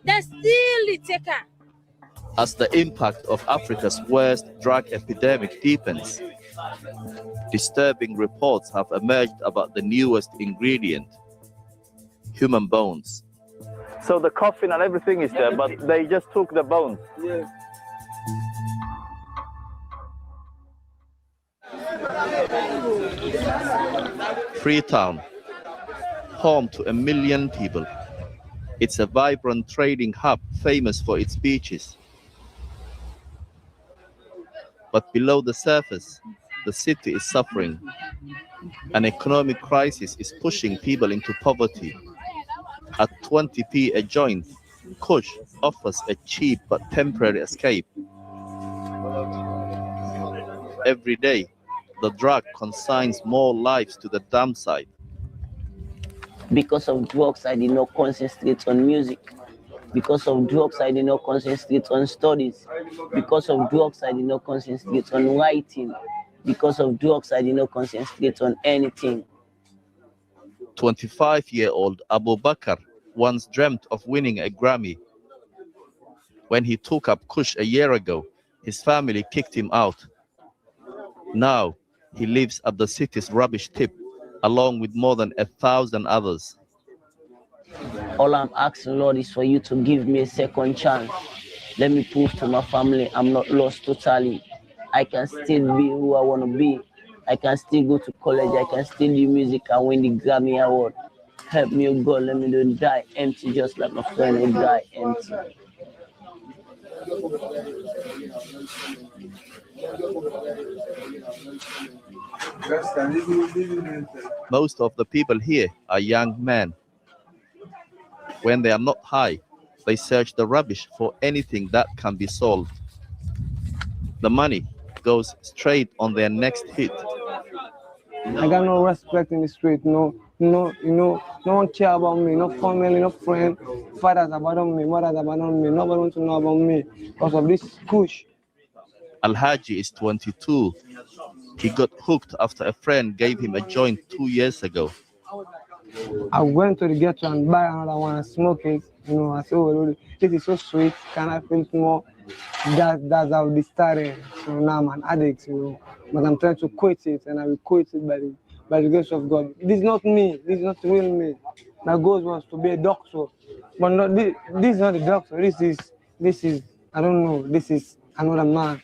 then still take her. As the impact of Africa's worst drug epidemic deepens, disturbing reports have emerged about the newest ingredient, human bones. So the coffin and everything is there, but they just took the bones. Yeah. Freetown, home to 1 million people. It's a vibrant trading hub famous for its beaches. But below the surface, the city is suffering. An economic crisis is pushing people into poverty. At 20p a joint, Kush offers a cheap but temporary escape. every day, the drug consigns more lives to the damn side. Because of drugs, I did not concentrate on music. Because of drugs, I did not concentrate on studies. Because of drugs, I did not concentrate on writing. Because of drugs, I did not concentrate on anything. 25-year-old Abu Bakr once dreamt of winning a Grammy. When he took up Kush a year ago, his family kicked him out. Now, he lives at the city's rubbish tip, along with more than 1,000 others. All I'm asking, Lord, is for you to give me a second chance. Let me prove to my family I'm not lost totally. I can still be who I want to be. I can still go to college. I can still do music and win the Grammy Award. Help me, oh God, let me don't die empty just like my friend will die empty. Most of the people here are young men. When they are not high, they search the rubbish for anything that can be sold. The money goes straight on their next hit. I got no respect in the street, no one care about me, no family, no friend. Fathers abandon me, mothers abandon me, nobody wants to know about me because of this push. Al-Haji is 22. He got hooked after a friend gave him a joint 2 years ago. I went to the ghetto and buy another one and smoke it. I said, oh, this is so sweet, can I feel more? That's how this started. So now I'm an addict, but I'm trying to quit it, and I will quit it by the grace of God. This is not me. This is not real me. My goal was to be a doctor, but not this is not a doctor. This is I don't know. This is another man.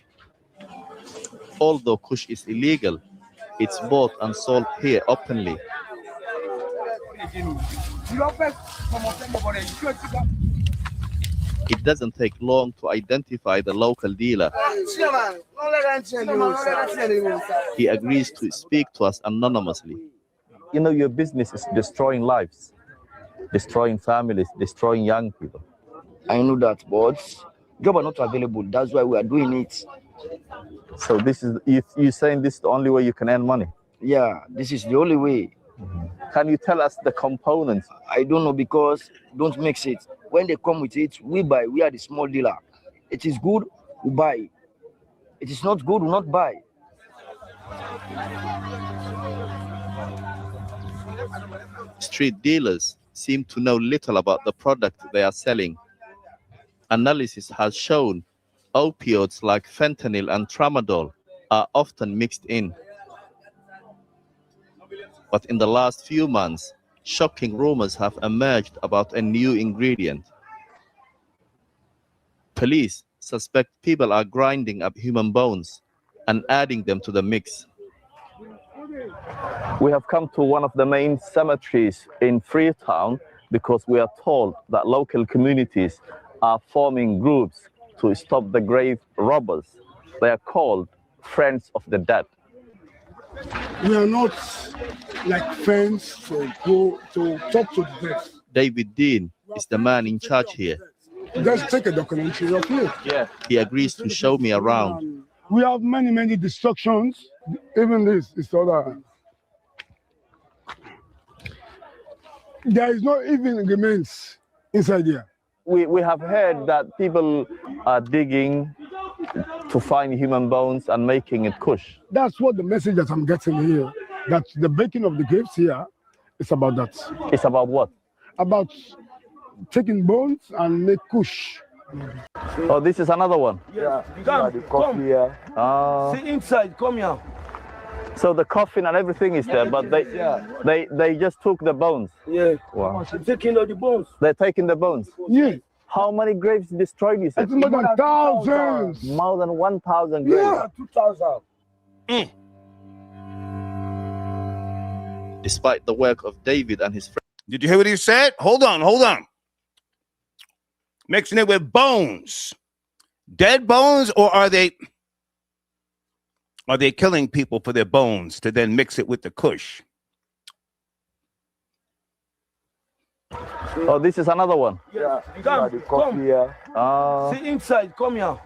Although Kush is illegal, it's bought and sold here openly. It doesn't take long to identify the local dealer. He agrees to speak to us anonymously. You know, your business is destroying lives, destroying families, destroying young people. I know that, but jobs are not available. That's why we are doing it. So this is you saying this is the only way you can earn money? Yeah, this is the only way. Can you tell us the components? I don't know, because don't mix it. When they come with it, we buy. We are the small dealer. It is good, we buy. It is not good, we not buy. Street dealers seem to know little about the product they are selling. Analysis has shown opioids like fentanyl and tramadol are often mixed in. But in the last few months, shocking rumors have emerged about a new ingredient. Police suspect people are grinding up human bones and adding them to the mix. We have come to one of the main cemeteries in Freetown because we are told that local communities are forming groups to stop the grave robbers. They are called Friends of the Dead. We are not like friends to go to talk to the dead. David Dean is the man in charge here. Just take a documentary of it. Yeah. He agrees to show me around. We have many destructions. Even this is other. There is not even remains inside here. We have heard that people are digging to find human bones and making it kush. That's what the message that I'm getting here. That the breaking of the graves here is about that. It's about what? About taking bones and make kush. Oh, this is another one. Yeah, Come here. See inside, come here. So the coffin and everything is there, but they just took the bones. Yeah. Wow. Taking all the bones. They're taking the bones. Yeah. How many graves destroyed? You said? It's more than thousands. More than 1,000 graves. Yeah, 2,000. Despite the work of David and his friends. Did you hear what he said? Hold on. Mixing it with bones. Dead bones, or are they killing people for their bones to then mix it with the kush? Oh, this is another one. Yeah. Come here. See inside, come here.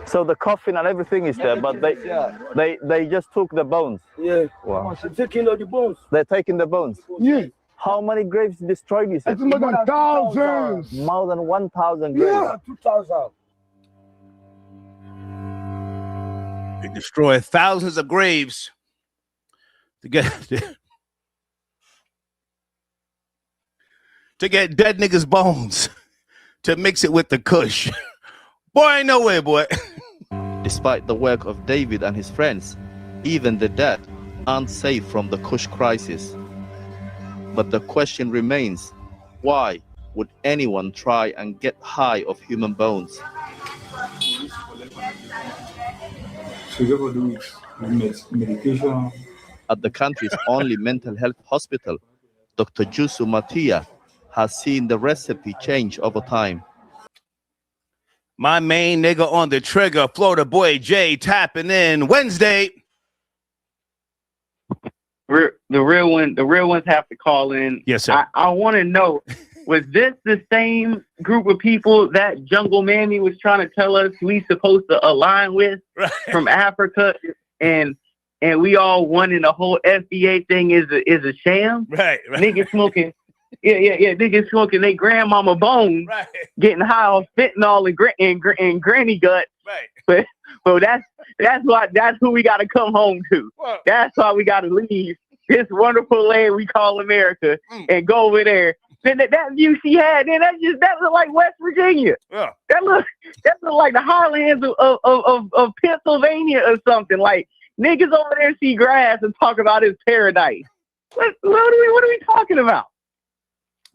So the coffin and everything is there, but they just took the bones. Yeah. Wow. They're taking all the bones. They're taking the bones. Yeah. How many graves destroyed is it? It's more than thousands. More than 1,000 graves. Yeah, 2,000. They destroy thousands of graves to get to get dead niggas' bones to mix it with the kush. Boy, no way, boy. Despite the work of David and his friends, even the dead aren't safe from the kush crisis. But the question remains, why would anyone try and get high of human bones? Medication. At the country's only mental health hospital, Dr. Jusu Matia has seen the recipe change over time. My main nigga on the trigger, Florida boy Jay, tapping in Wednesday. The real ones have to call in. Yes, sir. I want to know, was this the same group of people that Jungle Mammy was trying to tell us we supposed to align with from Africa, and we all won, and the whole FBA thing is a sham? Right. Niggas smoking. Yeah. Niggas smoking they grandmama bones, getting high off fentanyl and granny gut. Right. But that's who we got to come home to. Well, that's why we got to leave this wonderful land we call America and go over there. Then that view she had, then that looked like West Virginia. Yeah. That looked like the highlands of Pennsylvania or something. Like niggas over there see grass and talk about his paradise. What are we talking about?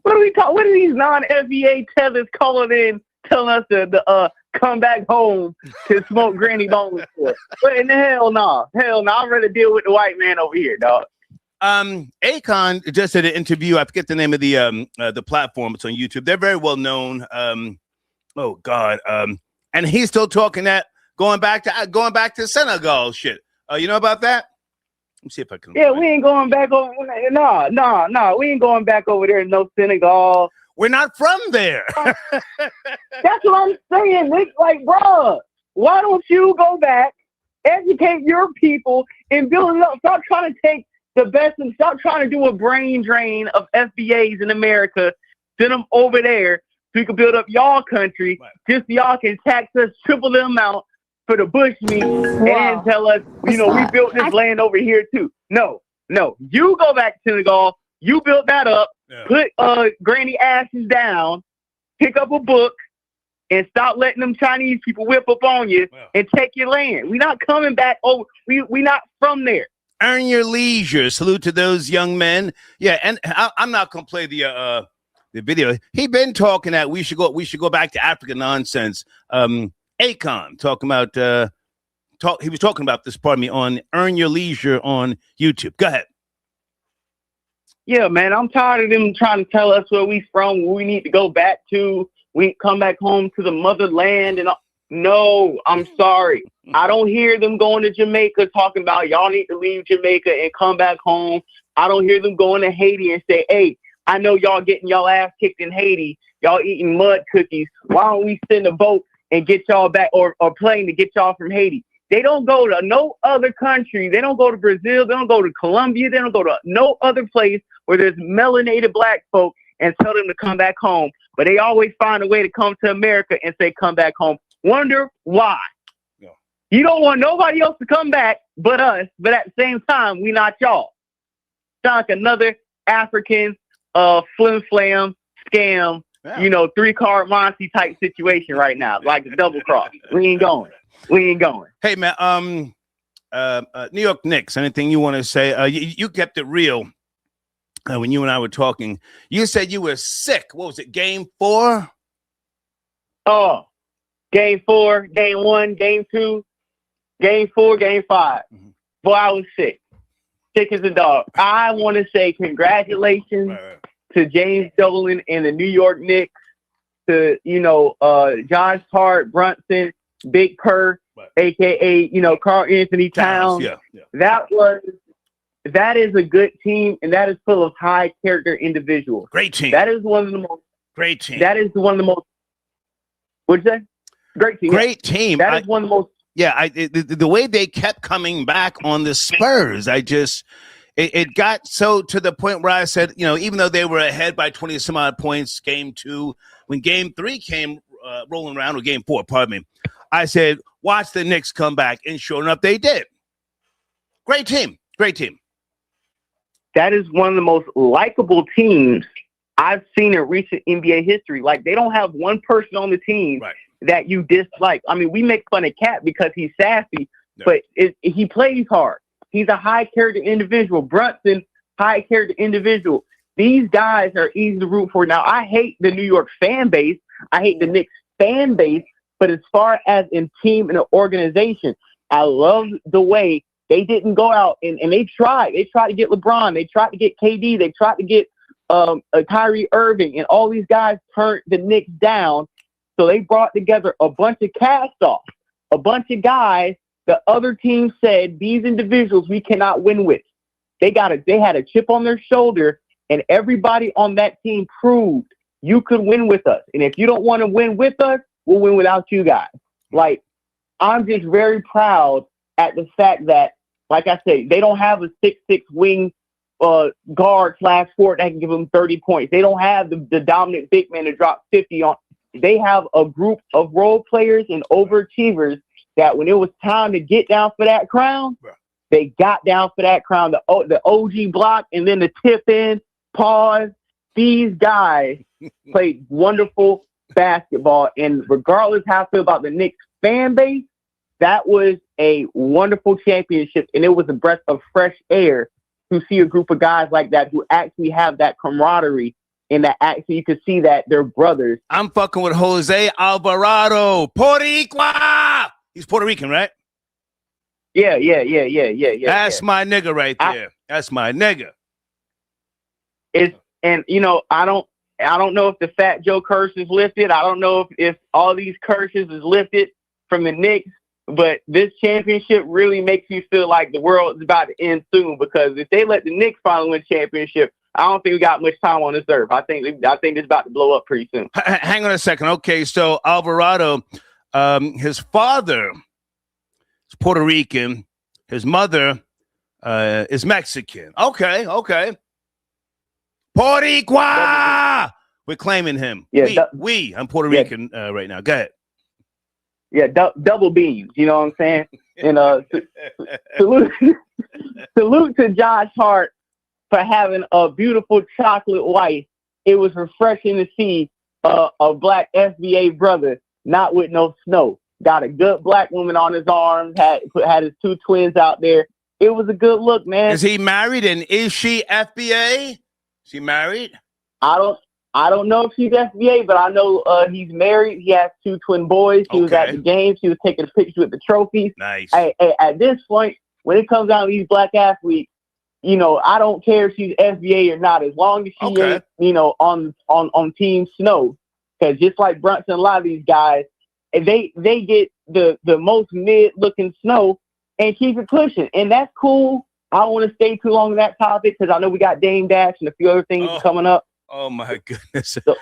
What are these non-FBA tethers calling in, telling us to come back home to smoke granny bones for? But in the hell no. I'd rather deal with the white man over here, dog. Akon just did an interview. I forget the name of the platform. It's on YouTube. They're very well known. Oh God. And he's still talking that going back to Senegal shit. You know about that? Let me see if I can. Yeah, we ain't going back over. No. We ain't going back over there. No Senegal. We're not from there. That's what I'm saying, Nick. Like, bro, why don't you go back, educate your people, and build it up? Stop trying to take the best and stop trying to do a brain drain of FBAs in America. Send them over there so we can build up y'all country. Just so y'all can tax us triple the amount for the bush meat and tell us, we built this land over here too. No. You go back to Senegal. You built that up. Yeah. Put granny ashes down. Pick up a book and stop letting them Chinese people whip up on you and take your land. We're not coming back over. We not from there. Earn your leisure. Salute to those young men. Yeah, and I'm not gonna play the video. He been talking that we should go back to African nonsense. Akon talking about he was talking about this, pardon me, on Earn Your Leisure on YouTube. Go ahead. Yeah, man, I'm tired of them trying to tell us where we from, where we need to go back to. We come back home to the motherland and no, I'm sorry. I don't hear them going to Jamaica talking about y'all need to leave Jamaica and come back home. I don't hear them going to Haiti and say, hey, I know y'all getting y'all ass kicked in Haiti. Y'all eating mud cookies. Why don't we send a boat and get y'all back or plane to get y'all from Haiti? They don't go to no other country. They don't go to Brazil. They don't go to Colombia. They don't go to no other place where there's melanated black folk and tell them to come back home. But they always find a way to come to America and say, come back home. Wonder why. Yeah. You don't want nobody else to come back but us. But at the same time, we not y'all. Sound like another African flim flam scam, 3-card Monty type situation right now, like a double cross. We ain't going. Hey man, New York Knicks. Anything you want to say? You kept it real when you and I were talking. You said you were sick. What was it? Game 4? Oh, Game 4, Game 1, Game 2, Game 4, Game 5. Mm-hmm. Boy, I was sick as a dog. I want to say congratulations to James Dolan and the New York Knicks, to Josh Hart, Brunson, Big Purr, aka Karl Anthony Towns. Yeah. That is a good team, and that is full of high character individuals. Great team. That is one of the most great team. That is one of the most. What'd you say? Great team. Great team. That is one of the most. Yeah, the way they kept coming back on the Spurs, it got so to the point where I said, even though they were ahead by 20 some odd points, game 2, when game 3 came rolling around, or game 4, pardon me, I said, watch the Knicks come back, and sure enough, they did. Great team. That is one of the most likable teams I've seen in recent NBA history. Like, they don't have one person on the team that you dislike. I mean, we make fun of Cat because he's sassy, but he plays hard. He's a high-character individual. Brunson, high-character individual. These guys are easy to root for. Now, I hate the New York fan base. I hate the Knicks fan base. But as far as in team and an organization, I love the way they didn't go out and they tried. They tried to get LeBron. They tried to get KD. They tried to get Kyrie Irving. And all these guys turned the Knicks down. So they brought together a bunch of cast-offs, a bunch of guys the other team said, these individuals we cannot win with. They had a chip on their shoulder, and everybody on that team proved you could win with us. And if you don't want to win with us, we'll win without you guys. Like, I'm just very proud at the fact that, like I say, they don't have a 6'6" wing guard / forward that can give them 30 points. They don't have the dominant big man to drop 50 on. They have a group of role players and overachievers that when it was time to get down for that crown, they got down for that crown. The OG block and then the tip in, pause. These guys played wonderful basketball. And regardless how I feel about the Knicks fan base, that was a wonderful championship. And it was a breath of fresh air to see a group of guys like that who actually have that camaraderie and that actually you could see that they're brothers. I'm fucking with Jose Alvarado, Boricua. He's Puerto Rican, right? Yeah. That's my nigga right there. That's my nigga. And you know, I don't know if the Fat Joe curse is lifted. I don't know if all these curses is lifted from the Knicks, but this championship really makes you feel like the world is about to end soon, because if they let the Knicks finally win championship, I don't think we got much time on this earth. I think it's about to blow up pretty soon. Hang on a second. Okay, so Alvarado, his father is Puerto Rican. His mother is Mexican. Okay. Boricua! We're claiming him. Yeah, I'm Puerto Rican right now. Go ahead. Yeah, double B's. You know what I'm saying? And salute to Josh Hart for having a beautiful chocolate wife. It was refreshing to see a black FBA brother not with no snow. Got a good black woman on his arms, had his two twins out there. It was a good look, man. Is he married, and is she FBA? Is he married? I don't know if she's FBA, but I know he's married. He has two twin boys. He was at the games. He was taking pictures with the trophies. Nice. Hey, at this point, when it comes down to these black athletes, you know, I don't care if she's FBA or not, as long as she ain't, you know, on Team Snow. Because just like Brunson, a lot of these guys, they get the most mid-looking snow and keep it pushing. And that's cool. I don't want to stay too long on that topic because I know we got Dame Dash and a few other things coming up. Oh, my goodness. So,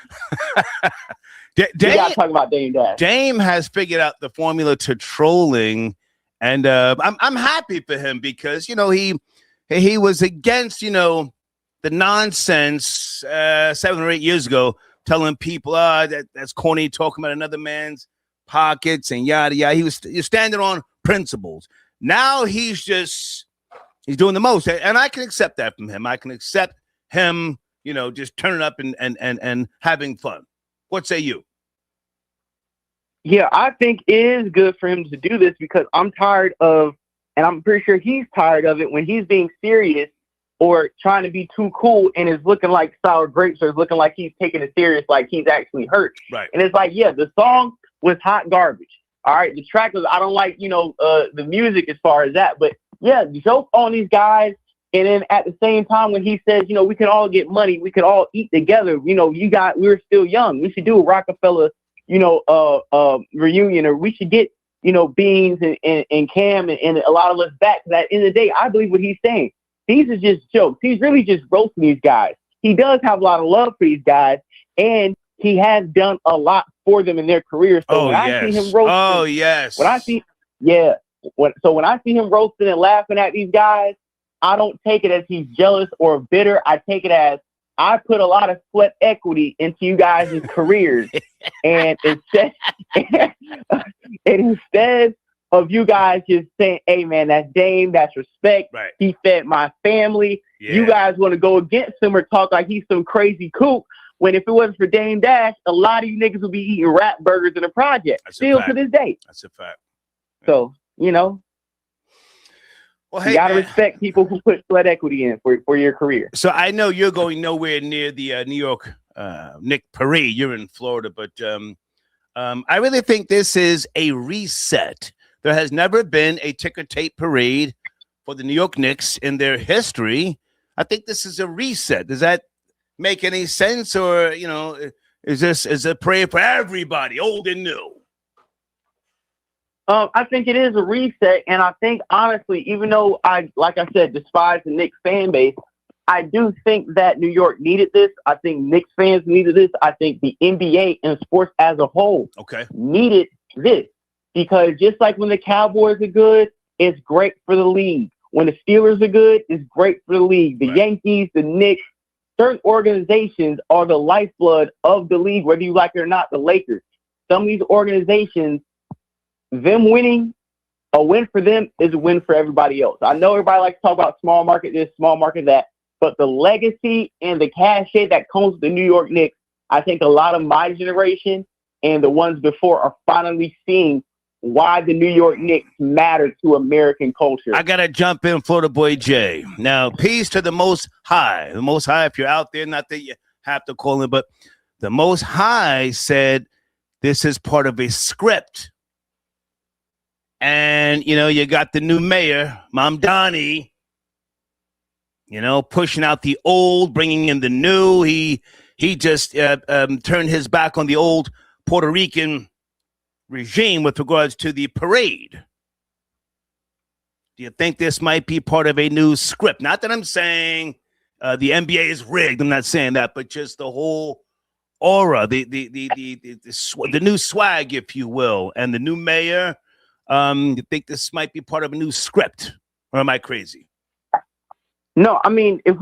we got to talk about Dame Dash. Dame has figured out the formula to trolling, and I'm happy for him because, you know, he was against, you know, the nonsense 7 or 8 years ago, telling people, that's corny, talking about another man's pockets and yada, yada. He was standing on principles. Now he's doing the most. And I can accept that from him. I can accept him, you know, just turning up and having fun. What say you? Yeah, I think it is good for him to do this because I'm tired of, and I'm pretty sure he's tired of it when he's being serious or trying to be too cool and is looking like sour grapes or is looking like he's taking it serious, like he's actually hurt. Right. And it's like, yeah, the song was hot garbage. All right. The track was, I don't like, you know, the music as far as that, but yeah, joke on these guys. And then at the same time, when he says, you know, we can all get money, we could all eat together. You know, we're still young. We should do a Rockefeller, you know, reunion, or we should get, you know, Beans and Cam and a lot of us back. That in the day, I believe what he's saying. These are just jokes. He's really just roasting these guys. He does have a lot of love for these guys, and he has done a lot for them in their career. So when I see him roasting, when I see him roasting and laughing at these guys, I don't take it as he's jealous or bitter. I take it as I put a lot of sweat equity into you guys' careers, and instead of you guys just saying, "Hey man, that's Dame, that's respect. Right. He fed my family." Yeah. You guys want to go against him or talk like he's some crazy kook. When if it wasn't for Dame Dash, a lot of you niggas would be eating rat burgers in the project. Still to this day. That's a fact. So, you know, well, you gotta respect people who put sweat equity in for your career. So I know you're going nowhere near the New York Knicks parade. You're in Florida, but I really think this is a reset. There has never been a ticker tape parade for the New York Knicks in their history. I think this is a reset. Does that make any sense, or is this a parade for everybody, old and new? I think it is a reset, and I think honestly, even though like I said, despise the Knicks fan base, I do think that New York needed this. I think Knicks fans needed this. I think the NBA and sports as a whole needed this, because just like when the Cowboys are good, it's great for the league. When the Steelers are good, it's great for the league. The Yankees, the Knicks, certain organizations are the lifeblood of the league, whether you like it or not. The Lakers, some of these organizations, them winning, a win for them is a win for everybody else. I know everybody likes to talk about small market this, small market that, but the legacy and the cachet that comes with the New York Knicks, I think a lot of my generation and the ones before are finally seeing why the New York Knicks matter to American culture. I got to jump in, Florida Boy Jay. Now, peace to the Most High. The Most High, if you're out there, not that you have to call him, but the Most High said this is part of a script. And, you got the new mayor, Mom Donnie, pushing out the old, bringing in the new. He just turned his back on the old Puerto Rican regime with regards to the parade. Do you think this might be part of a new script? Not that I'm saying the NBA is rigged. I'm not saying that, but just the whole aura, the new swag, if you will, and the new mayor. You think this might be part of a new script, or am I crazy? No, I mean, if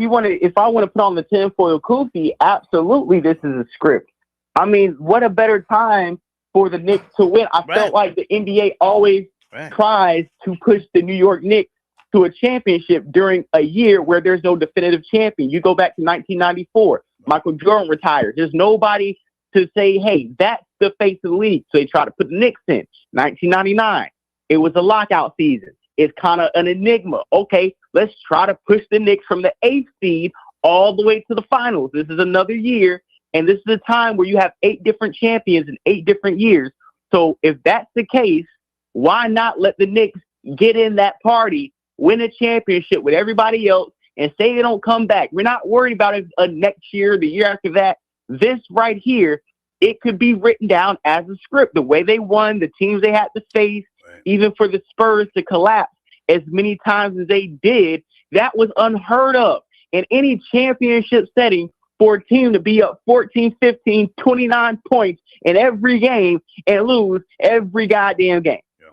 I want to put on the tinfoil kufi, absolutely, this is a script. I mean, what a better time for the Knicks to win. I felt like the NBA always tries to push the New York Knicks to a championship during a year where there's no definitive champion. You go back to 1994, Michael Jordan retired. There's nobody to say, hey, that's the face of the league. So they try to put the Knicks in. 1999, it was a lockout season. It's kind of an enigma. Okay, let's try to push the Knicks from the 8th seed all the way to the finals. This is another year. And this is a time where you have 8 different champions in 8 different years. So if that's the case, why not let the Knicks get in that party, win a championship with everybody else, and say they don't come back? We're not worried about it next year, the year after that. This right here, it could be written down as a script. The way they won, the teams they had to face, even for the Spurs to collapse as many times as they did, that was unheard of in any championship setting. For a team to be up 14, 15, 29 points in every game and lose every goddamn game. Yeah.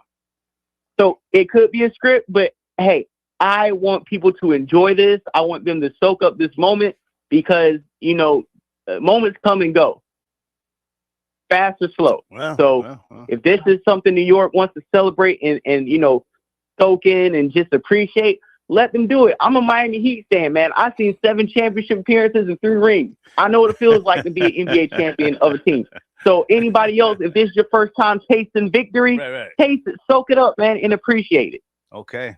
So it could be a script, but hey, I want people to enjoy this. I want them to soak up this moment because, moments come and go. Fast or slow. If this is something New York wants to celebrate and soak in and just appreciate, let them do it. I'm a Miami Heat fan, man. I've seen 7 championship appearances and 3 rings. I know what it feels like to be an NBA champion of a team. So anybody else, if this is your first time tasting victory, taste it, soak it up, man, and appreciate it. Okay.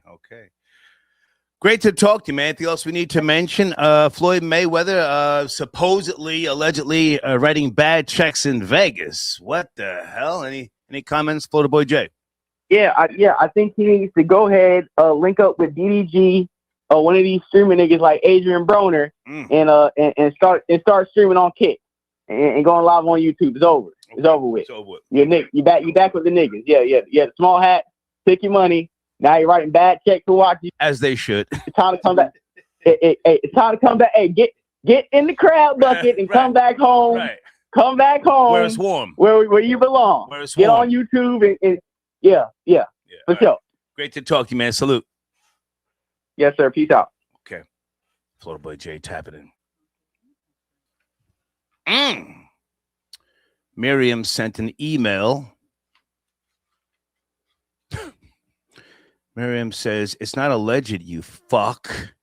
Great to talk to you, man. Anything else we need to mention? Floyd Mayweather supposedly, allegedly writing bad checks in Vegas. What the hell? Any comments, Florida Boy Jay? Yeah, I think he needs to go ahead, link up with DDG, one of these streaming niggas like Adrian Broner, and start streaming on Kick and going live on YouTube. It's over. It's over with. You back with the niggas. Yeah. Small hat, take your money. Now you're writing bad checks to watch you. As they should. It's time to come back. It's time to come back. Hey, get in the crowd bucket and come back home. Come back home. Where it's warm. Where you belong. Where it's Get warm. on YouTube and yeah. For sure. Great to talk to you, man. Salute. Yes, sir. Peace out. Okay. Florida boy Jay tapping in. Miriam sent an email. Miriam says, it's not alleged, you fuck.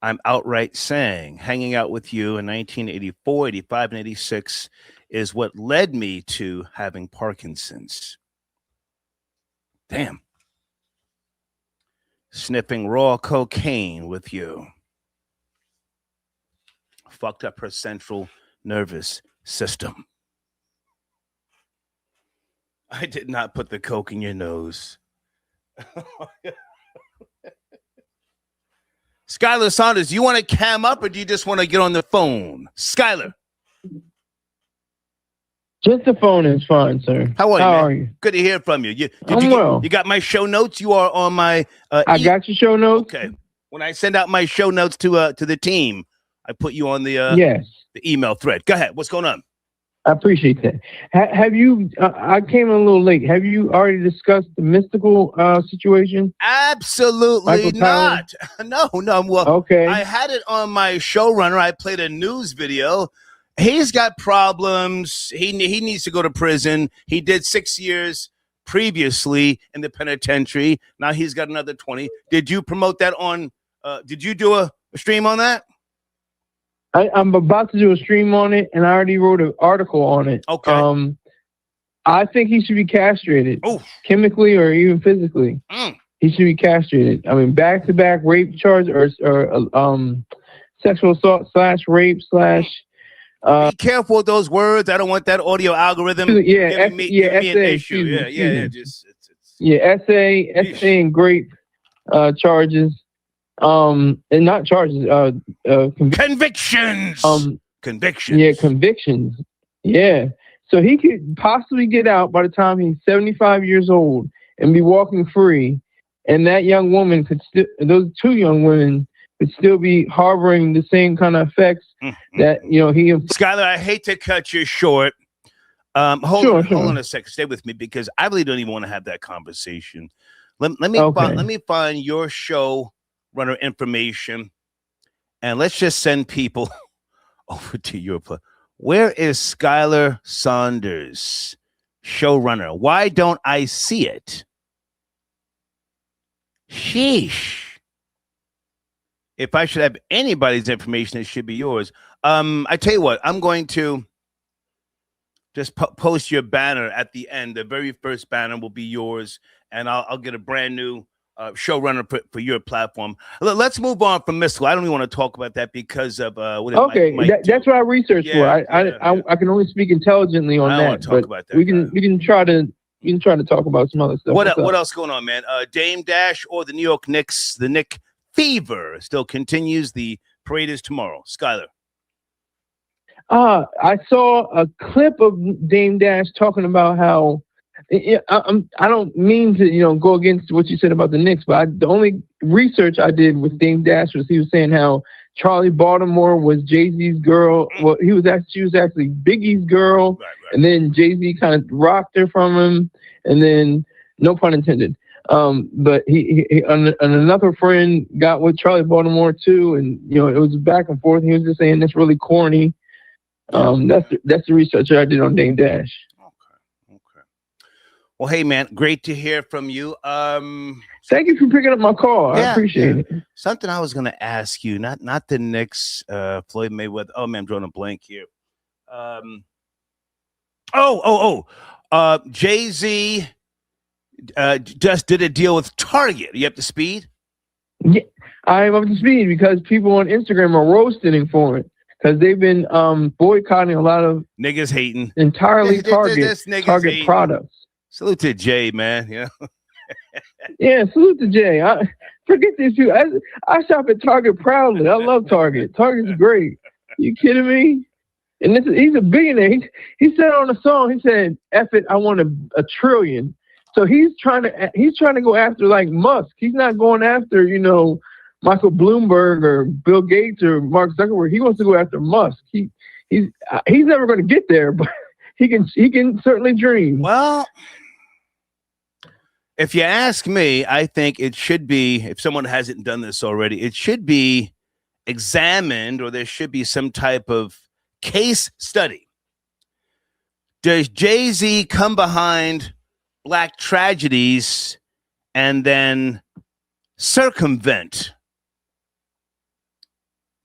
I'm outright saying hanging out with you in 1984, 85, and 86 is what led me to having Parkinson's. Damn. Sniffing raw cocaine with you. Fucked up her central nervous system. I did not put the coke in your nose. Skylar Saunders, you want to cam up or do you just want to get on the phone? Skylar. Just the phone is fine, sir. How are you, How man? are you? Good to hear from you. Well. You got my show notes? You are on my... I got your show notes. Okay. When I send out my show notes to the team, I put you on the yes. the email thread. Go ahead. What's going on? I appreciate that. Have you, I came in a little late. Have you already discussed the mystical situation? Absolutely not. No. Well, okay. I had it on my showrunner. I played a news video. He's got problems. He needs to go to prison. He did 6 years previously in the penitentiary. Now he's got another 20. Did you promote that on, did you do a stream on that? I'm about to do a stream on it, and I already wrote an article on it. Okay. I think he should be castrated, chemically or even physically. He should be castrated. I mean, back-to-back rape charge or sexual assault / rape / be careful with those words. I don't want that audio algorithm giving me an issue. Essay and grape charges. And not charges, convictions. Convictions. Yeah, convictions. Yeah. So he could possibly get out by the time he's 75 years old and be walking free. And that young woman could still, those two young women could still be harboring the same kind of effects that, he. Skylar, I hate to cut you short. Hold on a second. Stay with me because I really don't even want to have that conversation. Let me find your show runner information, and let's just send people over to your place. Where is Skylar Saunders, showrunner? Why don't I see it? Sheesh. If I should have anybody's information, it should be yours. I tell you what, I'm going to just post your banner at the end. The very first banner will be yours, and I'll get a brand new showrunner for your platform. Let's move on from mystical. I don't even want to talk about that because of what it might that's what I researched for. I can only speak intelligently on that. Talk about that. We can try to talk about some other stuff. What else going on, man? Dame Dash or the New York Knicks? The Knick fever still continues. The parade is tomorrow. Skylar. I saw a clip of Dame Dash talking about how. I don't mean to, go against what you said about the Knicks, but the only research I did with Dame Dash was he was saying how Charlie Baltimore was Jay-Z's girl. Well, she was actually Biggie's girl, and then Jay-Z kind of rocked her from him, and then no pun intended. But he and another friend got with Charlie Baltimore too, and it was back and forth. He was just saying that's really corny. That's the research I did on Dame Dash. Well, hey, man, great to hear from you. Thank you for picking up my call. I appreciate it. Something I was going to ask you, not the Knicks, Floyd Mayweather. Oh, man, I'm drawing a blank here. Jay-Z just did a deal with Target. Are you up to speed? Yeah, I'm up to speed because people on Instagram are roasting him for it because they've been boycotting a lot of niggas hating entirely Target products. Salute to Jay, man. Yeah, salute to Jay. Forget this too. I shop at Target proudly. I love Target. Target's great. You kidding me? And he's a billionaire. He said on the song, he said, "F it, I want a trillion." So he's trying to go after like Musk. He's not going after Michael Bloomberg or Bill Gates or Mark Zuckerberg. He wants to go after Musk. he's never going to get there, but he can certainly dream. Well, if you ask me, I think it should be, if someone hasn't done this already, it should be examined, or there should be some type of case study. Does Jay-Z come behind black tragedies and then circumvent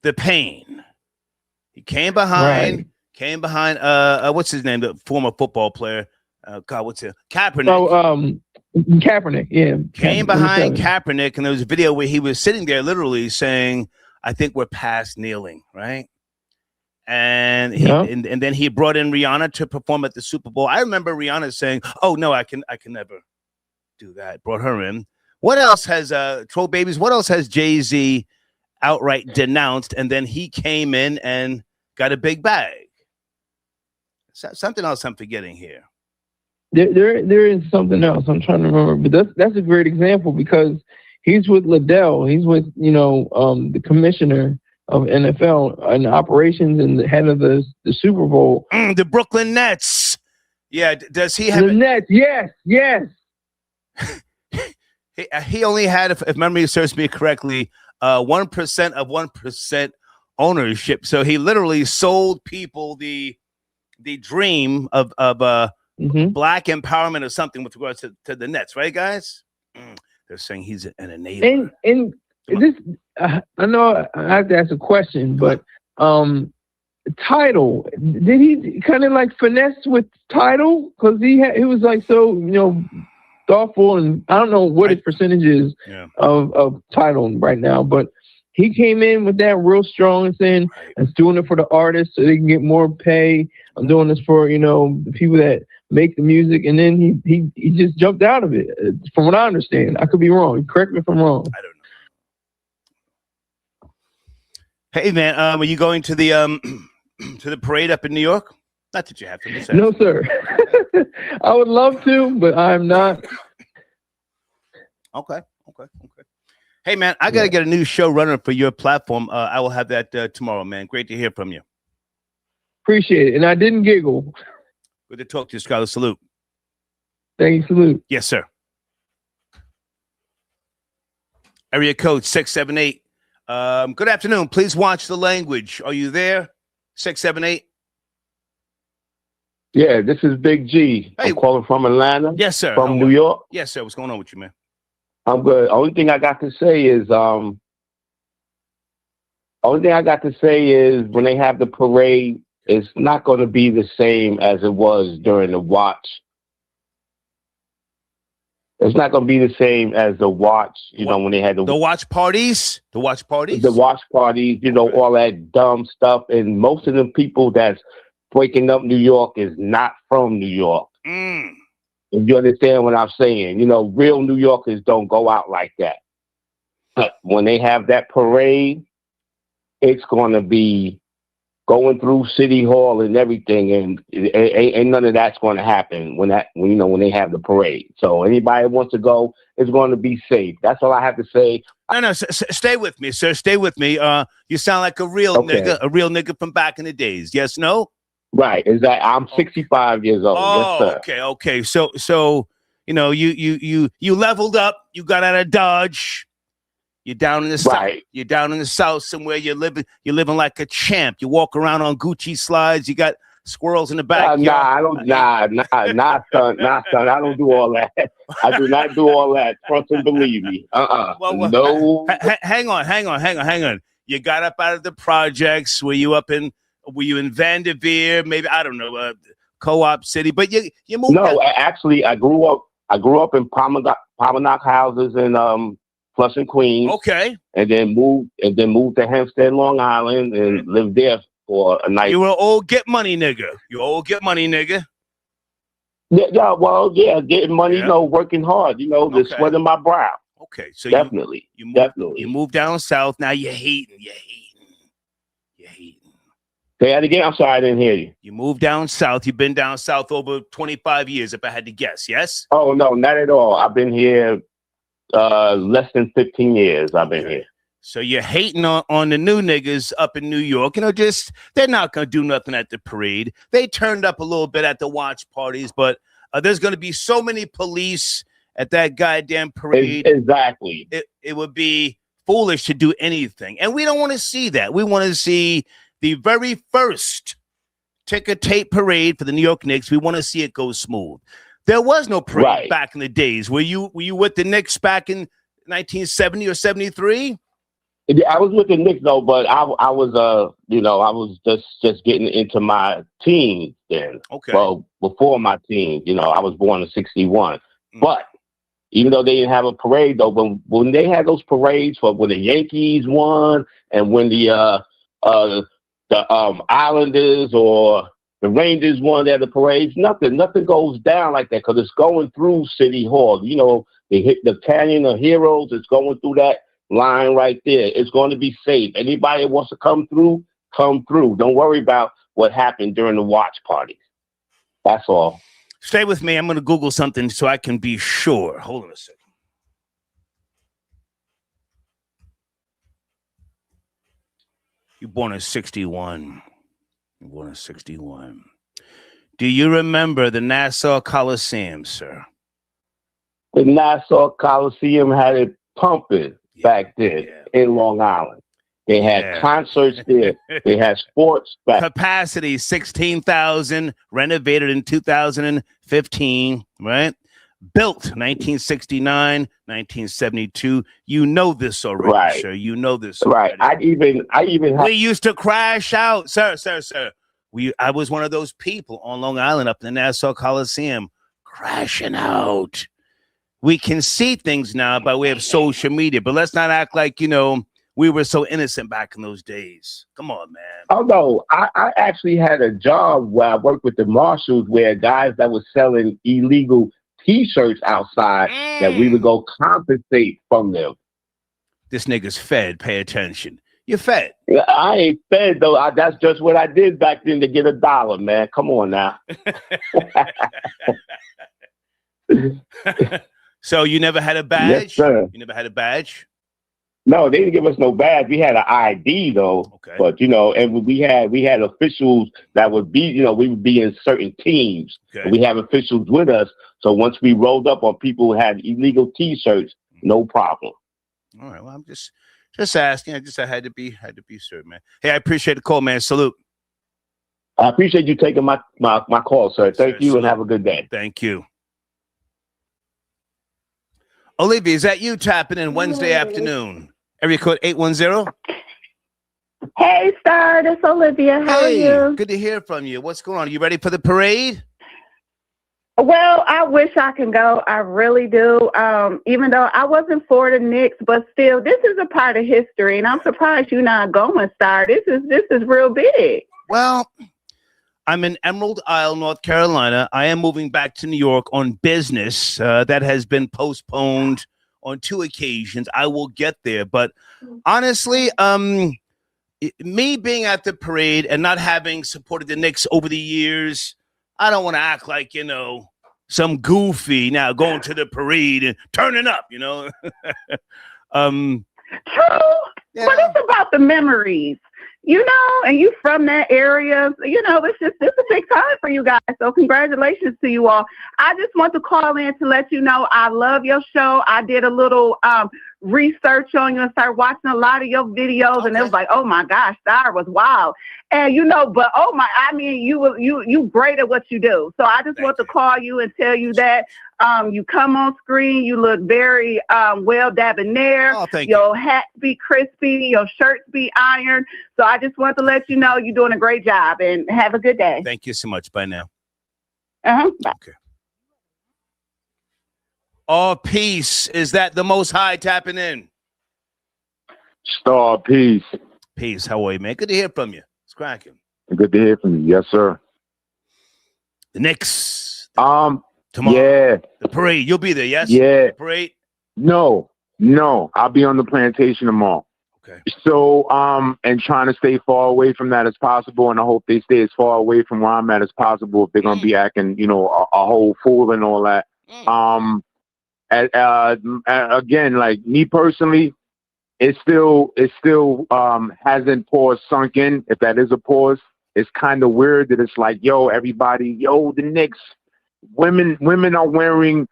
the pain? He came behind what's his name, the former football player, what's it, Kaepernick. So Kaepernick, yeah, came behind Kaepernick, and there was a video where he was sitting there literally saying, I think we're past kneeling, right? And and then he brought in Rihanna to perform at the Super Bowl. I remember Rihanna saying, "Oh no, I can never do that." Brought her in. What else has Troll Babies? What else has Jay-Z outright denounced? And then he came in and got a big bag. Something else I'm forgetting here. There is something else I'm trying to remember, but that's a great example because he's with Liddell. He's with the commissioner of NFL and operations and the head of the Super Bowl. The Brooklyn Nets. Yeah, does he have the Nets? Yes. He only had, if memory serves me correctly, 1% of 1% ownership. So he literally sold people the dream of black empowerment or something with regards to the Nets, right, guys? They're saying he's an enabler. And this, I know I have to ask a question, but Tidal, did he kind of like finesse with Tidal? Because he was like so thoughtful, and I don't know what his percentage is of Tidal right now, but he came in with that real strong and saying, I'm doing it for the artists so they can get more pay. I'm doing this for the people that make the music, and then he just jumped out of it. From what I understand, I could be wrong. Correct me if I'm wrong. I don't know. Hey man, are you going to the to the parade up in New York? Not that you have to. Say. No, sir. I would love to, but I'm not. Okay. Hey man, I gotta get a new show runner for your platform. I will have that tomorrow, man. Great to hear from you. Appreciate it, and I didn't giggle. Good to talk to you, Scholar. Salute. Thank you. Salute. Yes, sir. Area code 678. Good afternoon. Please watch the language. Are you there? 678. Yeah, this is Big G. Hey. I'm calling from Atlanta. Yes, sir. From New York. Yes, sir. What's going on with you, man? I'm good. Only thing I got to say is when they have the parade, it's not going to be the same as it was during the watch. It's not going to be the same as the watch, when they had the watch parties. The watch parties, all that dumb stuff. And most of the people that's breaking up New York is not from New York. If you understand what I'm saying, real New Yorkers don't go out like that. But when they have that parade, it's going to be going through City Hall and everything, and ain't none of that's going to happen when they have the parade. So anybody who wants to go is going to be safe. That's all I have to say. No, stay with me, sir. Stay with me. You sound like a real nigga from back in the days. Yes, no? Right. Is that I'm 65 years old. Oh, yes, sir. Okay. So you leveled up. You got out of Dodge. You're down in the south. You're down in the south somewhere. You're living like a champ. You walk around on Gucci slides. You got squirrels in the back. Nah, son. I don't do all that. I do not do all that. Trust and believe me. No. Hang on. You got up out of the projects. Were you in Vanderveer? Maybe, I don't know, Co-op City. But you moved. No, actually, I grew up in Promenade houses in Flushing, Queens. Okay. And then moved to Hempstead, Long Island, and lived there for a night. You were an old get money nigga. Yeah, getting money, working hard, the sweat in my brow. Okay, so definitely. You moved down south. Now you're hating. Say that again. I'm sorry, I didn't hear you. You moved down south. You've been down south over 25 years, if I had to guess. Yes? Oh no, not at all. I've been here less than 15 years. I've been here. So you're hating on the new niggas up in New York. You know, just they're not going to do nothing at the parade. They turned up a little bit at the watch parties, but there's going to be so many police at that goddamn parade. Exactly. It would be foolish to do anything. And we don't want to see that. We want to see the very first ticker tape parade for the New York Knicks. We want to see it go smooth. There was no parade back in the days. Were you with the Knicks back in 1970 or 73? I was with the Knicks though, but I was you know, I was just getting into my teens then. Okay. Well, before my teens, you know, I was born in 61. But even though they didn't have a parade though, when they had those parades for when the Yankees won and when the Islanders or the Rangers won at the parades, nothing goes down like that because it's going through City Hall. You know, they hit the Canyon of Heroes. It's going through that line right there. It's going to be safe. Anybody that wants to come through, come through. Don't worry about what happened during the watch parties. That's all. Stay with me. I'm going to Google something so I can be sure. Hold on a second. You're born in 61. You're born in 61. Do you remember the Nassau Coliseum, sir? The Nassau Coliseum had it pumping back then in Long Island. They had concerts there. They had sports back. Capacity 16,000, renovated in 2015, right? Built 1969, 1972. You know this already, sir. You know this already. Right. I even we used to crash out, sir. I was one of those people on Long Island up in the Nassau Coliseum crashing out. We can see things now by way of social media, but let's not act like, you know, we were so innocent back in those days. Come on, man. Oh, no. I actually had a job where I worked with the marshals where guys that were selling illegal T-shirts outside that we would go compensate from them. This nigga's fed. Pay attention. You're fed. I ain't fed, though. That's just what I did back then to get $1, man. Come on now. So you never had a badge? Yes, sir. You never had a badge? No, they didn't give us no badge. We had an ID though. Okay. But you know, and we had officials that would be, you know, we would be in certain teams. Okay. We have officials with us. So once we rolled up on people who had illegal T-shirts, no problem. All right. Well, I'm just asking. I had to be sure, man. Hey, I appreciate the call, man. Salute. I appreciate you taking my call, sir. Thank you, and have a good day. Thank you. Olivia, is that you tapping in Wednesday afternoon? Area code 810? Hey, Star, it's Olivia. How are you? Good to hear from you. What's going on? You ready for the parade? Well, I wish I can go. I really do. Even though I wasn't for the Knicks, but still, this is a part of history, and I'm surprised you're not going, Star. This is real big. Well, I'm in Emerald Isle, North Carolina. I am moving back to New York on business. That has been postponed on 2 occasions. I will get there. But honestly, me being at the parade and not having supported the Knicks over the years, I don't want to act like, you know, some goofy now going to the parade and turning up, you know. True. But it's about the memories. You know, and you from that area, you know, it's a big time for you guys. So congratulations to you all. I just want to call in to let you know I love your show. I did a little research on you and started watching a lot of your videos, and it was like, oh my gosh, Star was wild. And you know, but you great at what you do. So I just want to call you and tell you that you come on screen, you look very well debonair. Oh, thank your hats be crispy, your shirts be ironed. So I just want to let you know you're doing a great job, and have a good day. Thank you so much. Bye now. Bye. Okay. Oh, peace. Is that the Most High tapping in? Star, peace. Peace. How are you, man? Good to hear from you. It's cracking. Good to hear from you. Yes, sir. The Knicks. Tomorrow. Yeah. The parade. You'll be there, yes? Yeah. The parade? No. I'll be on the plantation tomorrow. Okay. So, and trying to stay far away from that as possible, and I hope they stay as far away from where I'm at as possible if they're going to be acting, you know, a whole fool and all that. Again, like me personally, it still hasn't pause sunk in. If that is a pause, it's kind of weird that it's like, yo, everybody, yo, the Knicks, women are wearing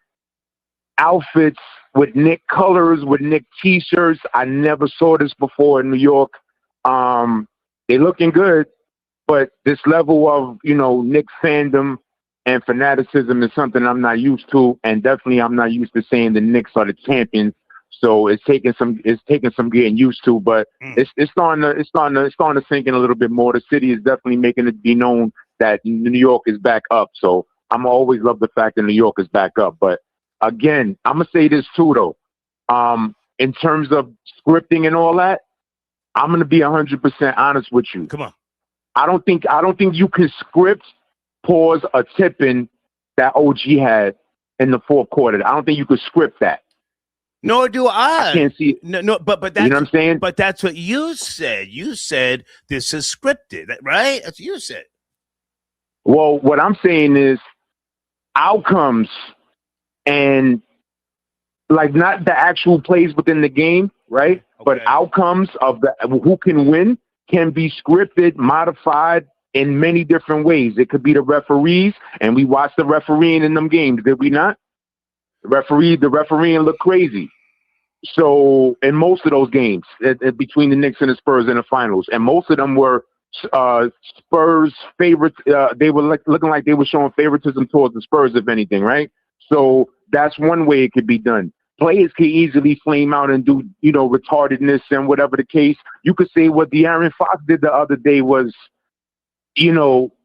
outfits with Knick colors, with Knick T-shirts. I never saw this before in New York. They looking good, but this level of, Knicks fandom and fanaticism is something I'm not used to, and definitely I'm not used to saying the Knicks are the champions. So it's taking some getting used to, but it's starting to sink in a little bit more. The city is definitely making it be known that New York is back up. So I'm always love the fact that New York is back up. But again, I'm gonna say this too though. In terms of scripting and all that, I'm gonna be 100% honest with you. Come on. I don't think you can script pause a tip-in that OG had in the fourth quarter. I don't think you could script that. Nor do I. I can't see it. No, but that's, you know what I'm saying? But that's what you said. You said this is scripted, right? That's what you said. Well, what I'm saying is outcomes and like not the actual plays within the game, right? Okay. But outcomes of who can win can be scripted, modified in many different ways. It could be the referees, and we watched the refereeing in them games, did we not? The refereeing looked crazy. So in most of those games, between the Knicks and the Spurs in the finals, and most of them were Spurs favorites. They were looking like they were showing favoritism towards the Spurs, if anything, right? So that's one way it could be done. Players can easily flame out and do, retardedness and whatever the case. You could say what De'Aaron Fox did the other day was,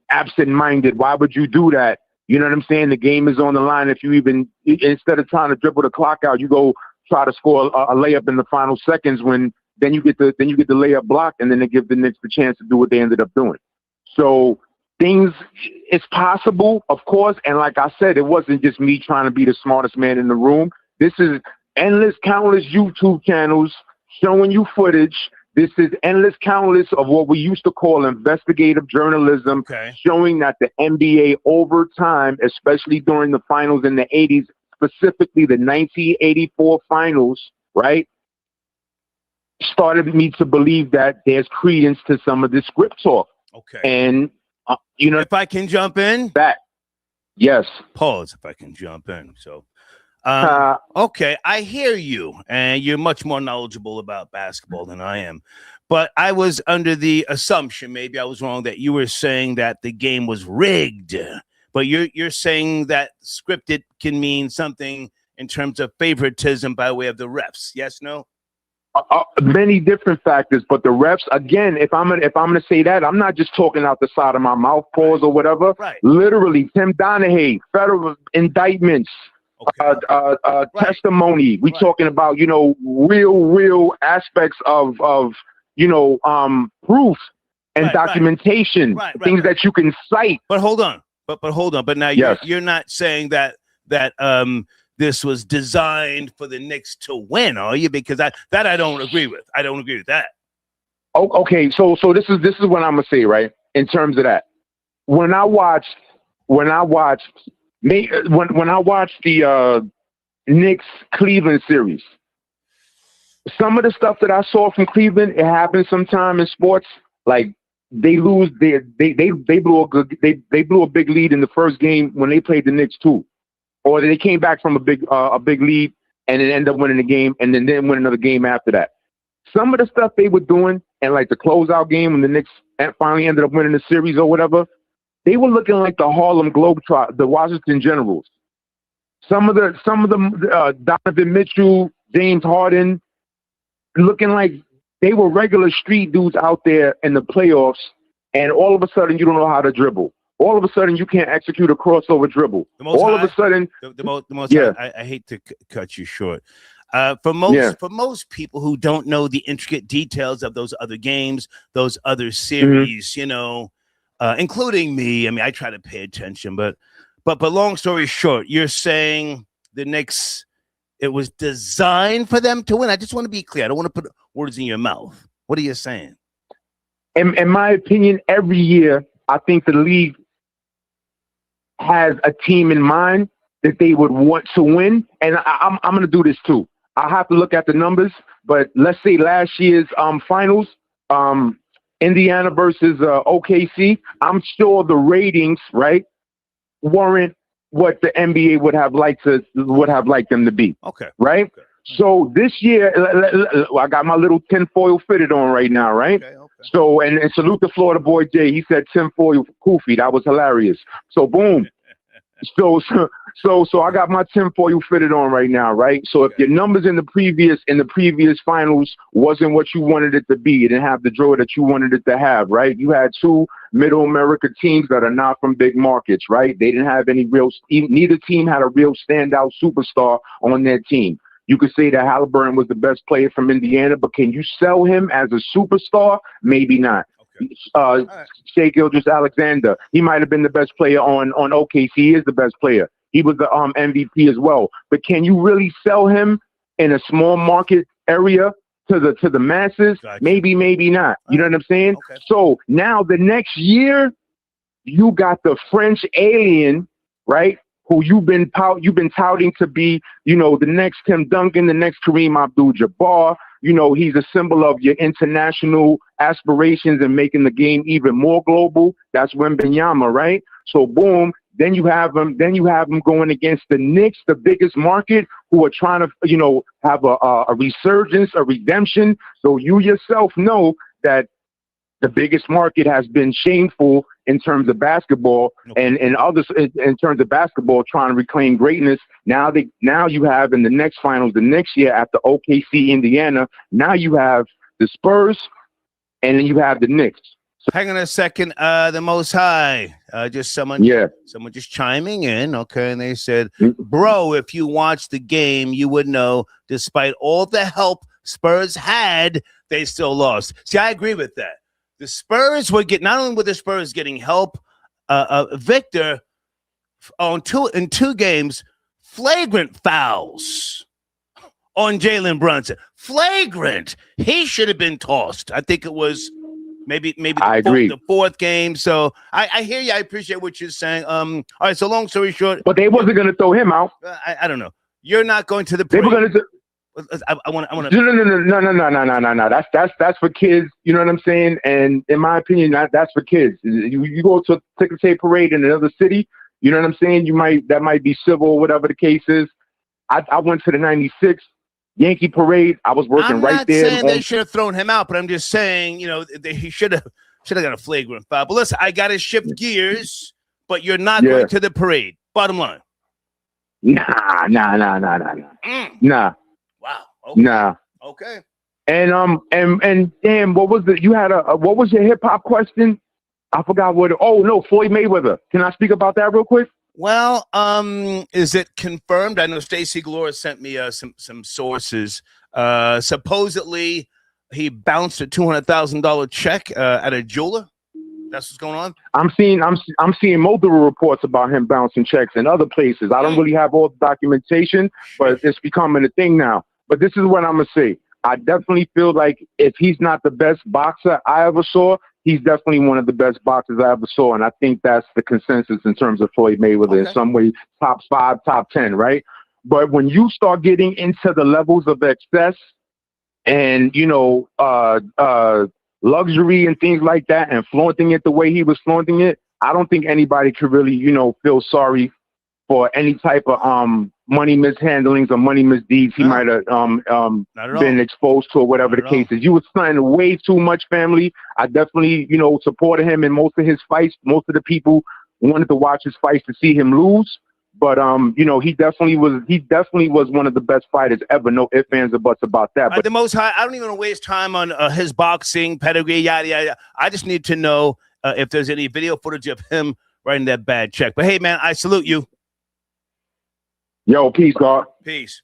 absent-minded. Why would you do that? You know what I'm saying? The game is on the line. If you instead of trying to dribble the clock out, you go try to score a layup in the final seconds. Then you get the layup blocked, and then they give the Knicks the chance to do what they ended up doing. So it's possible, of course. And like I said, it wasn't just me trying to be the smartest man in the room. This is countless YouTube channels showing you footage. This is countless of what we used to call investigative journalism, showing that the NBA over time, especially during the finals in the 80s, specifically the 1984 finals, right, started me to believe that there's credence to some of this script talk. Okay. And, if I can jump in? Yes. Pause if I can jump in. So, okay, I hear you, and you're much more knowledgeable about basketball than I am. But I was under the assumption, maybe I was wrong, that you were saying that the game was rigged. But you're saying that scripted can mean something in terms of favoritism by way of the refs. Yes, no? Many different factors, but the refs, again, if I'm gonna say that, I'm not just talking out the side of my mouth, pause or whatever. Right. Literally, Tim Donaghy, federal indictments, testimony. We talking about real aspects of proof and documentation, things that you can cite. But hold on, but hold on. But now you're not saying that this was designed for the Knicks to win, are you? Because I don't agree with. I don't agree with that. Oh, okay, so this is what I'm gonna say, right? In terms of that, when I watched the Knicks Cleveland series, some of the stuff that I saw from Cleveland, it happens sometime in sports. Like they lose, they blew a big lead in the first game when they played the Knicks too. Or they came back from a big lead and then end up winning the game and then win another game after that. Some of the stuff they were doing, and like the closeout game when the Knicks finally ended up winning the series or whatever, they were looking like the Harlem Globetrotters, the Washington Generals. Some of them, Donovan Mitchell, James Harden, looking like they were regular street dudes out there in the playoffs, and all of a sudden you don't know how to dribble. All of a sudden, you can't execute a crossover dribble. All of a sudden, I hate to cut you short. For most people who don't know the intricate details of those other games, those other series, including me. I mean, I try to pay attention, but long story short, you're saying the Knicks, it was designed for them to win. I just want to be clear. I don't want to put words in your mouth. What are you saying? In my opinion, every year, I think the league has a team in mind that they would want to win. And I'm going to do this too. I have to look at the numbers, but let's say last year's finals, Indiana versus OKC. I'm sure the ratings, right, weren't what the NBA would have liked them to be. Okay. Right. Okay. So this year, I got my little tinfoil fitted on right now, right? Okay. So and salute the Florida boy Jay. He said tinfoil Koofy. That was hilarious. So boom. So I got my tinfoil fitted on right now, right? So if your numbers in the previous finals wasn't what you wanted it to be, you didn't have the draw that you wanted it to have, right? You had two Middle America teams that are not from big markets, right? They didn't have neither team had a real standout superstar on their team. You could say that Halliburton was the best player from Indiana, but can you sell him as a superstar? Maybe not. Shai Gilgeous-Alexander, he might have been the best player on OKC. He is the best player. He was the MVP as well. But can you really sell him in a small market area to the masses? Gotcha. Maybe not. You know what I'm saying? Okay. So now the next year, you got the French alien, right? Who you've been touting to be, the next Tim Duncan, the next Kareem Abdul-Jabbar. He's a symbol of your international aspirations and making the game even more global. That's Wembanyama, right? So boom, then you have him going against the Knicks, the biggest market, who are trying to, have a resurgence, a redemption. So you yourself know that the biggest market has been shameful in terms of basketball, and others in terms of basketball trying to reclaim greatness. Now you have in the next finals, the next year after OKC, Indiana, now you have the Spurs, and then you have the Knicks. So, hang on a second. The Most High, someone just chiming in, okay, and they said, bro, if you watch the game, you would know, despite all the help Spurs had, they still lost. See, I agree with that. The Spurs would get, not only were the Spurs getting help, Victor, in two games, flagrant fouls on Jalen Brunson. Flagrant. He should have been tossed. I think it was maybe the fourth game. So I hear you. I appreciate what you're saying. All right, so long story short. But they wasn't going to throw him out. I don't know. You're not going to the parade. They were going to. I want to. No. That's for kids. You know what I'm saying? And in my opinion, that's for kids. You go to a ticker tape parade in another city. You know what I'm saying? That might be civil or whatever the case is. I went to the '96 Yankee parade. I was working right there. I'm not saying they should have thrown him out, but I'm just saying, he should have got a flagrant foul. But listen, I got to shift gears. But you're not going to the parade. Bottom line. Nah. Nah. Wow. Okay. Nah. Okay. And damn, what was what was your hip hop question? I forgot what. Floyd Mayweather. Can I speak about that real quick? Well, is it confirmed? I know Stacey Glora sent me some sources. Supposedly, he bounced a $200,000 check at a jeweler. That's what's going on. I'm seeing multiple reports about him bouncing checks in other places. I don't really have all the documentation, but it's becoming a thing now. But this is what I'm gonna say. I definitely feel like if he's not the best boxer I ever saw, he's definitely one of the best boxers I ever saw. And I think that's the consensus in terms of Floyd Mayweather. In some way, top 5, top 10, right? But when you start getting into the levels of excess and, luxury and things like that and flaunting it the way he was flaunting it, I don't think anybody could really, feel sorry for any type of money mishandlings or money misdeeds he might have been exposed to or whatever the case is. You were spending way too much, family. I definitely, supported him in most of his fights. Most of the people wanted to watch his fights to see him lose. But he definitely was one of the best fighters ever. No ifs, ands, or buts about that. But the Most High, I don't even want to waste time on his boxing pedigree, yada yada. I just need to know if there's any video footage of him writing that bad check. But hey, man, I salute you. Yo, peace, God. Peace.